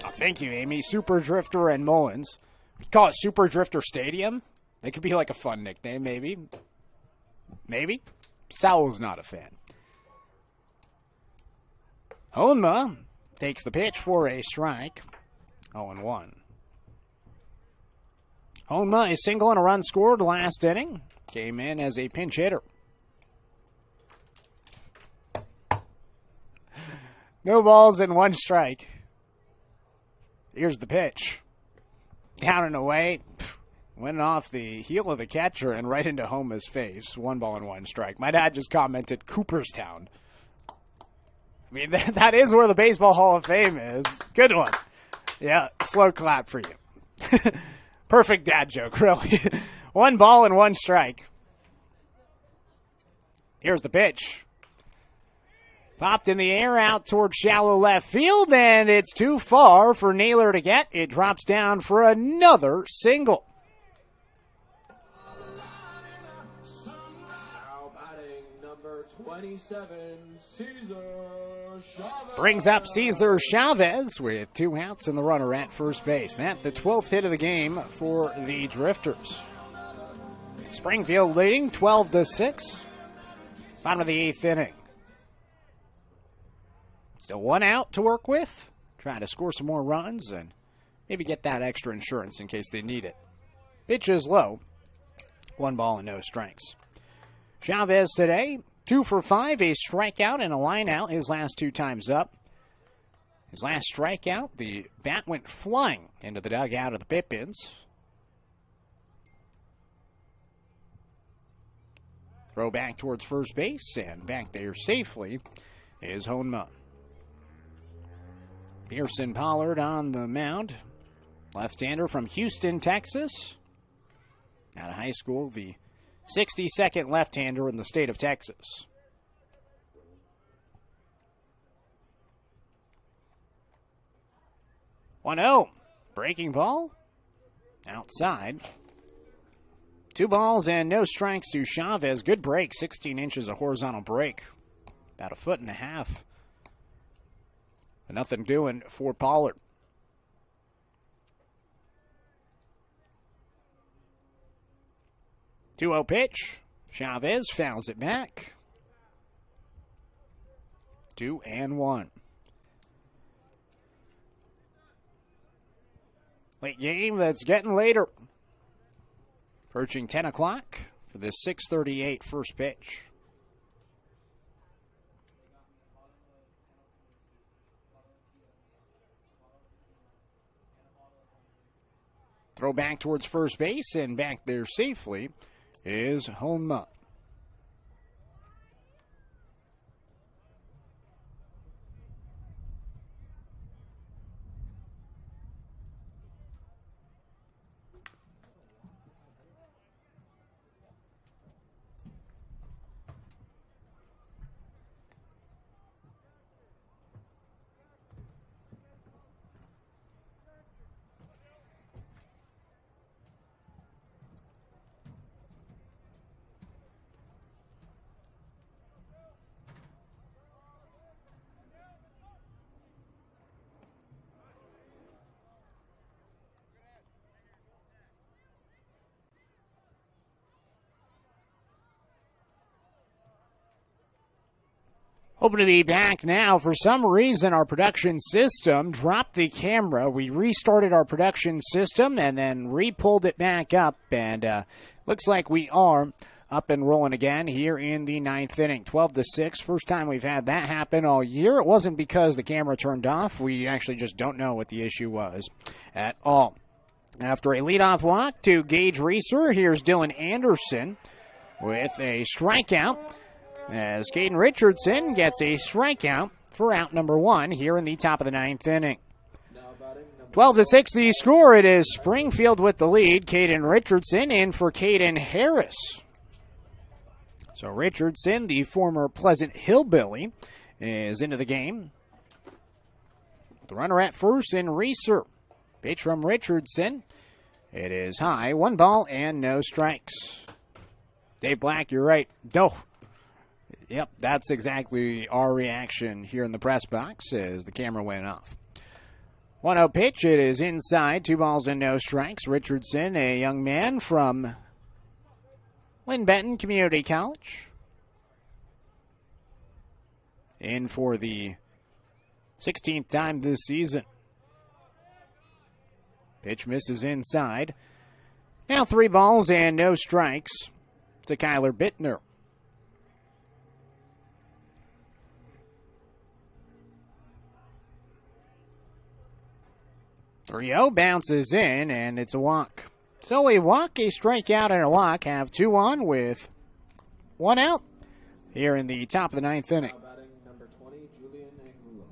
Oh, thank you, Amy. Super Drifter and Mullins. We call it Super Drifter Stadium. It could be like a fun nickname, maybe. Maybe. Sal's not a fan. Honma takes the pitch for a strike. 0-1. Honma is single and a run scored last inning. Came in as a pinch hitter. No balls and 1 strike. Here's the pitch. Down and away. Went off the heel of the catcher and right into Honma's face. 1 ball and 1 strike. My dad just commented Cooperstown. I mean, that is where the Baseball Hall of Fame is. Good one. Yeah, slow clap for you. Perfect dad joke, really. 1 ball and 1 strike. Here's the pitch. Popped in the air out towards shallow left field, and it's too far for Naylor to get. It drops down for another single. Now batting number 27, Cesar Chavez. Brings up Cesar Chavez with 2 outs and the runner at first base. That's the 12th hit of the game for the Drifters. Springfield leading 12-6. Bottom of the 8th inning. Still 1 out to work with. Trying to score some more runs and maybe get that extra insurance in case they need it. Pitch is low. 1 ball and no strikes. Chavez today, 2 for 5, a strikeout and a line out his last 2 times up. His last strikeout, the bat went flying into the dugout of the Pippins. Throw back towards first base, and back there safely is Honma. Pearson Pollard on the mound. Left-hander from Houston, Texas. Out of high school, the 62nd left-hander in the state of Texas. One-0. Breaking ball. Outside. 2 balls and no strikes to Chavez. Good break. 16 inches of horizontal break. About 1.5 feet. Nothing doing for Pollard. 2-0 pitch. Chavez fouls it back. 2-1. Late game that's getting later. Approaching 10 o'clock for the 6:38 first pitch. Throw back towards first base, and back there safely is Honma. Hoping to be back now. For some reason, our production system dropped the camera. We restarted our production system and then re-pulled it back up. And looks like we are up and rolling again here in the 9th inning. 12-6. First time we've had that happen all year. It wasn't because the camera turned off. We actually just don't know what the issue was at all. After a leadoff walk to Gage Reeser, here's Dylan Anderson with a strikeout, as Caden Richardson gets a strikeout for out number 1 here in the top of the 9th inning. 12-6 the score. It is Springfield with the lead. Caden Richardson in for Caden Harris. So Richardson, the former Pleasant Hillbilly, is into the game. The runner at first in Reeser. Pitch from Richardson. It is high. 1 ball and no strikes. Dave Black, you're right. No. Yep, that's exactly our reaction here in the press box as the camera went off. 1-0 pitch. It is inside. 2 balls and no strikes. Richardson, a young man from Lynn Benton Community College, in for the 16th time this season. Pitch misses inside. Now 3 balls and no strikes to Kyler Bittner. 3-0 bounces in, and it's a walk. So a walk, a strikeout, and a walk have 2 on with 1 out here in the top of the 9th inning. Number 20, Julian Angulo.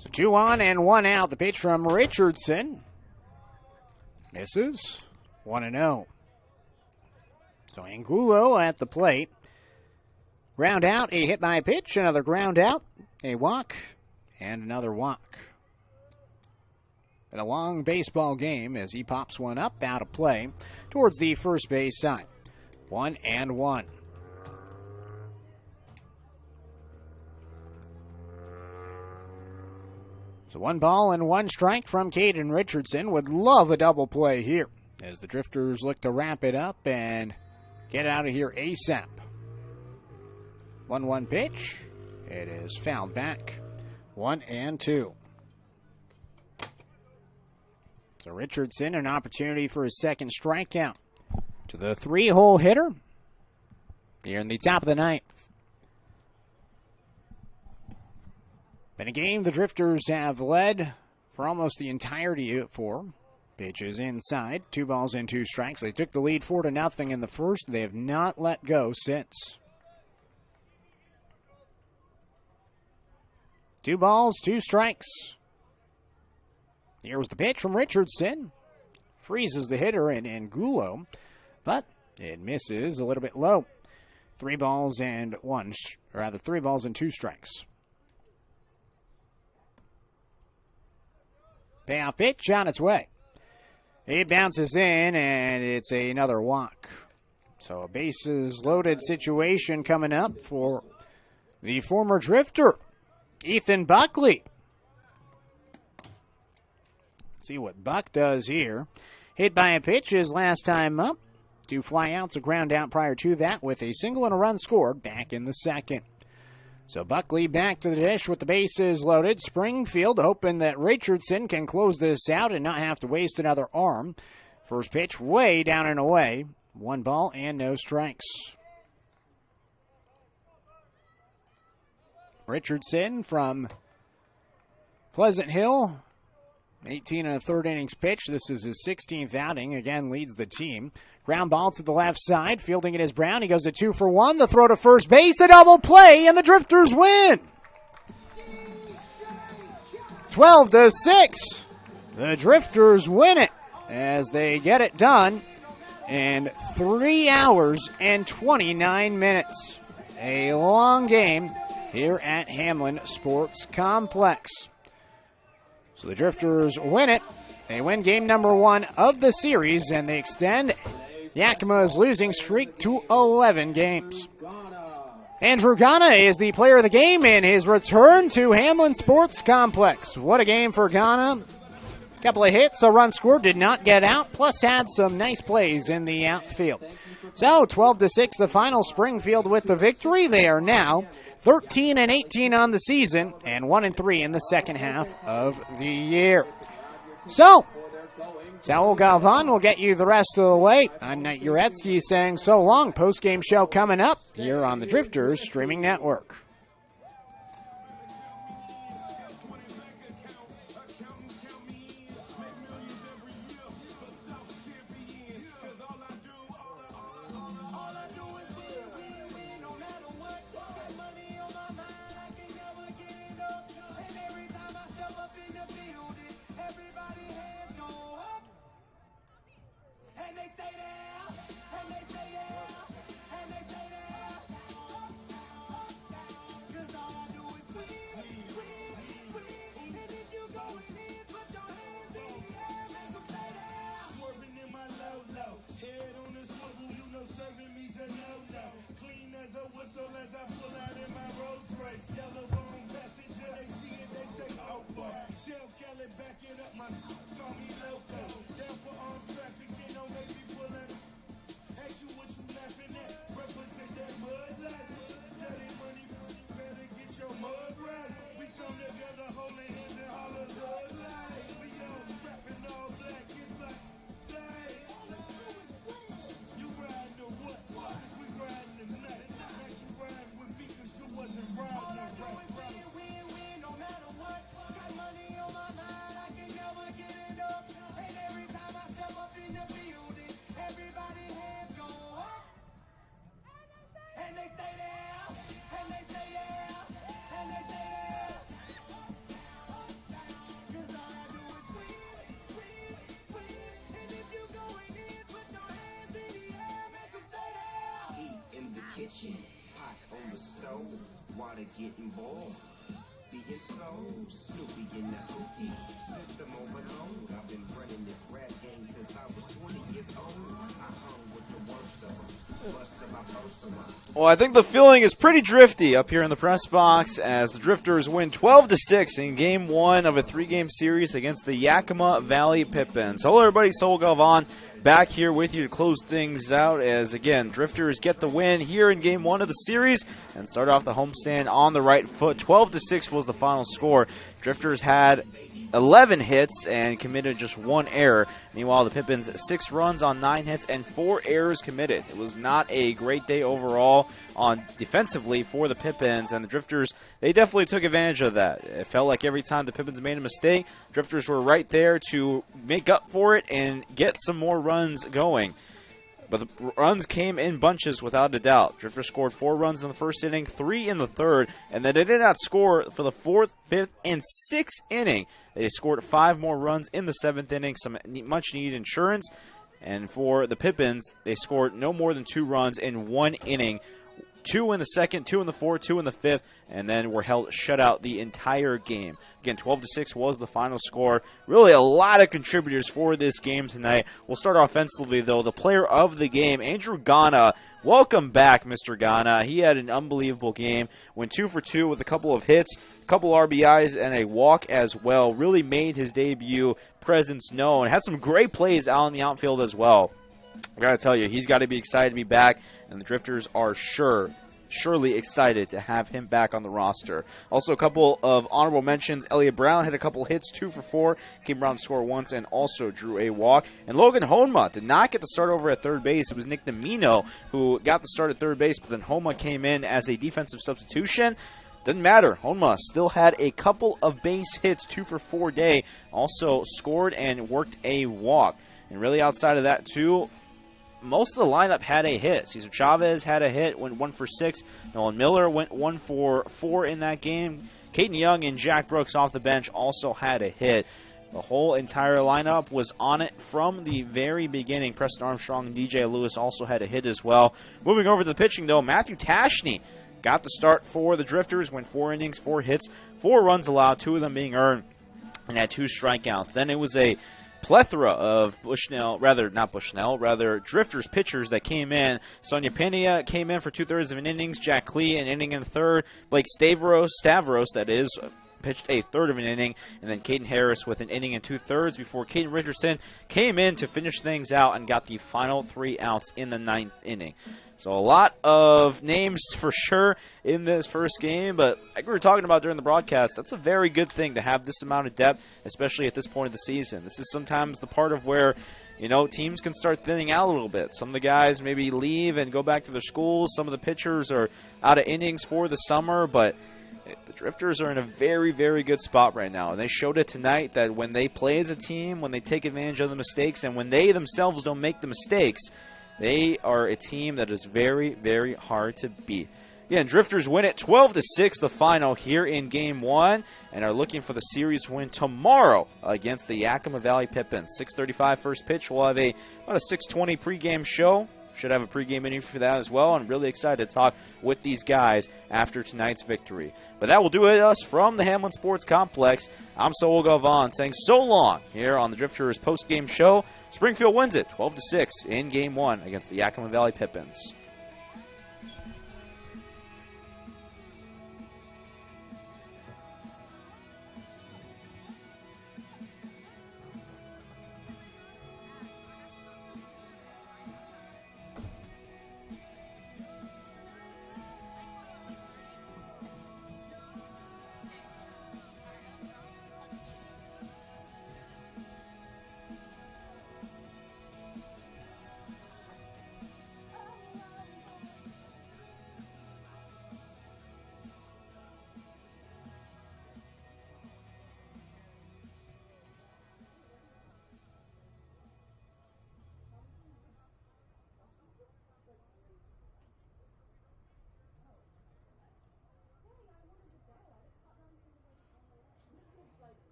So 2 on and 1 out. The pitch from Richardson misses. 1-0. So Angulo at the plate. Ground out, a hit by pitch, another ground out, a walk, and another walk. And a long baseball game as he pops one up out of play towards the first base side. 1-1. So 1 ball and 1 strike from Caden Richardson. Would love a double play here as the Drifters look to wrap it up and get out of here ASAP. 1-1 pitch. It is fouled back. 1-2. So Richardson, an opportunity for his second strikeout. To the 3-hole hitter here in the top of the ninth. Been a game the Drifters have led for almost the entirety of 4. Pitches inside, 2 balls and 2 strikes. They took the lead 4-0 in the first. They have not let go since. 2 balls, 2 strikes. Here was the pitch from Richardson. Freezes the hitter in Angulo, but it misses a little bit low. 3 balls and 2 strikes. Payoff pitch on its way. It bounces in, and it's another walk. So a bases loaded situation coming up for the former Drifter, Ethan Buckley. Let's see what Buck does here. Hit by a pitch his last time up. 2 flyouts, a ground out prior to that with a single and a run scored back in the second. So Buckley back to the dish with the bases loaded. Springfield hoping that Richardson can close this out and not have to waste another arm. First pitch way down and away. 1 ball and no strikes. Richardson from Pleasant Hill. 18 1/3 innings pitched. This is his 16th outing. Again, leads the team. Ground ball to the left side. Fielding it is Brown. He goes to 2 for 1. The throw to first base. A double play, and the Drifters win. 12-6. The Drifters win it as they get it done in 3 hours and 29 minutes. A long game here at Hamlin Sports Complex. So the Drifters win it. They win game number 1 of the series, and they extend Yakima's losing streak to 11 games. Andrew Ghana is the player of the game in his return to Hamlin Sports Complex. What a game for Ghana. Couple of hits, a run scored, did not get out, plus had some nice plays in the outfield. So 12-6 the final. Springfield with the victory. They are now 13-18 on the season and 1-3 in the second half of the year. So, Saul Galvan will get you the rest of the way. I'm Knight Jarecki saying so long. Post-game show coming up here on the Drifters Streaming Network. kitchen, hot on the stove, water getting boiled. Being slow, Snoopy in the OT, system overload. I've been running this rap game since I was 20 years old. I hung with the worst of them, bust till I burst them up. Well, I think the feeling is pretty drifty up here in the press box as the Drifters win 12-6 in Game 1 of a 3-game series against the Yakima Valley Pippins. Hello, everybody. Saul Galvan back here with you to close things out as, again, Drifters get the win here in Game 1 of the series and start off the homestand on the right foot. 12-6 was the final score. Drifters had 11 hits and committed just 1 error. Meanwhile, the Pippins 6 runs on 9 hits and 4 errors committed. It was not a great day overall on defensively for the Pippins, and the Drifters, they definitely took advantage of that. It felt like every time the Pippins made a mistake, Drifters were right there to make up for it and get some more runs going. But the runs came in bunches without a doubt. Drifters scored 4 runs in the first inning, 3 in the third, and then they did not score for the 4th, 5th, and 6th inning. They scored 5 more runs in the 7th inning, some much-needed insurance. And for the Pippins, they scored no more than 2 runs in 1 inning. 2 in the 2nd, 2 in the 4th, 2 in the 5th, and then were held shut out the entire game. Again, 12-6 was the final score. Really a lot of contributors for this game tonight. We'll start offensively, though. The player of the game, Andrew Ghana. Welcome back, Mr. Ghana. He had an unbelievable game. Went 2 for 2 with a couple of hits, a couple RBIs, and a walk as well. Really made his debut presence known. Had some great plays out in the outfield as well. I gotta tell you, he's got to be excited to be back, and the Drifters are surely excited to have him back on the roster. Also, a couple of honorable mentions. Elliot Brown had a couple hits, 2 for 4, came around to score once, and also drew a walk. And Logan Honma did not get the start over at third base. It was Nick Domino who got the start at third base, but then Honma came in as a defensive substitution. Didn't matter. Honma still had a couple of base hits, 2 for 4 day. Also scored and worked a walk. And really outside of that, too, most of the lineup had a hit. Cesar Chavez had a hit, went 1 for 6. Nolan Miller went 1 for 4 in that game. Caden Young and Jack Brooks off the bench also had a hit. The whole entire lineup was on it from the very beginning. Preston Armstrong and DJ Lewis also had a hit as well. Moving over to the pitching, though, Matthew Tashney got the start for the Drifters, went 4 innings, 4 hits, 4 runs allowed, 2 of them being earned, and had 2 strikeouts. Then it was a plethora of Drifters pitchers that came in. Sonia Pena came in for 2/3 of an innings. Jack Klee an inning and a third. Blake Stavros, that is, pitched a third of an inning. And then Caden Harris with an inning and 2/3 before Caden Richardson came in to finish things out and got the final 3 outs in the 9th inning. So a lot of names for sure in this first game, but like we were talking about during the broadcast, that's a very good thing to have this amount of depth, especially at this point of the season. This is sometimes the part of where, teams can start thinning out a little bit. Some of the guys maybe leave and go back to their schools. Some of the pitchers are out of innings for the summer, but the Drifters are in a very, very good spot right now. And they showed it tonight that when they play as a team, when they take advantage of the mistakes, and when they themselves don't make the mistakes, they are a team that is very, very hard to beat. Again, Drifters win it 12-6, the final here in Game 1, and are looking for the series win tomorrow against the Yakima Valley Pippins. 6:35 first pitch. We'll have about a 6:20 pregame show. Should have a pregame interview for that as well. I'm really excited to talk with these guys after tonight's victory. But that will do it us from the Hamlin Sports Complex. I'm Saul Galvan saying so long here on the Drifters postgame show. Springfield wins it 12-6 in Game 1 against the Yakima Valley Pippins.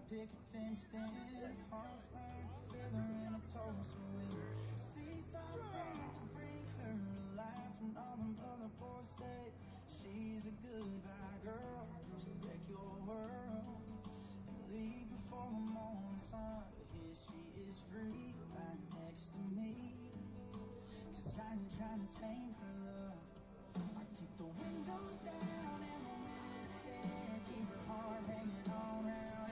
picket fenced in, hearts like a feather in a tulsa wind. See some things bring her alive. mind trying to tame for love. I keep the windows down and the windows ahead, keep her heart hanging on out.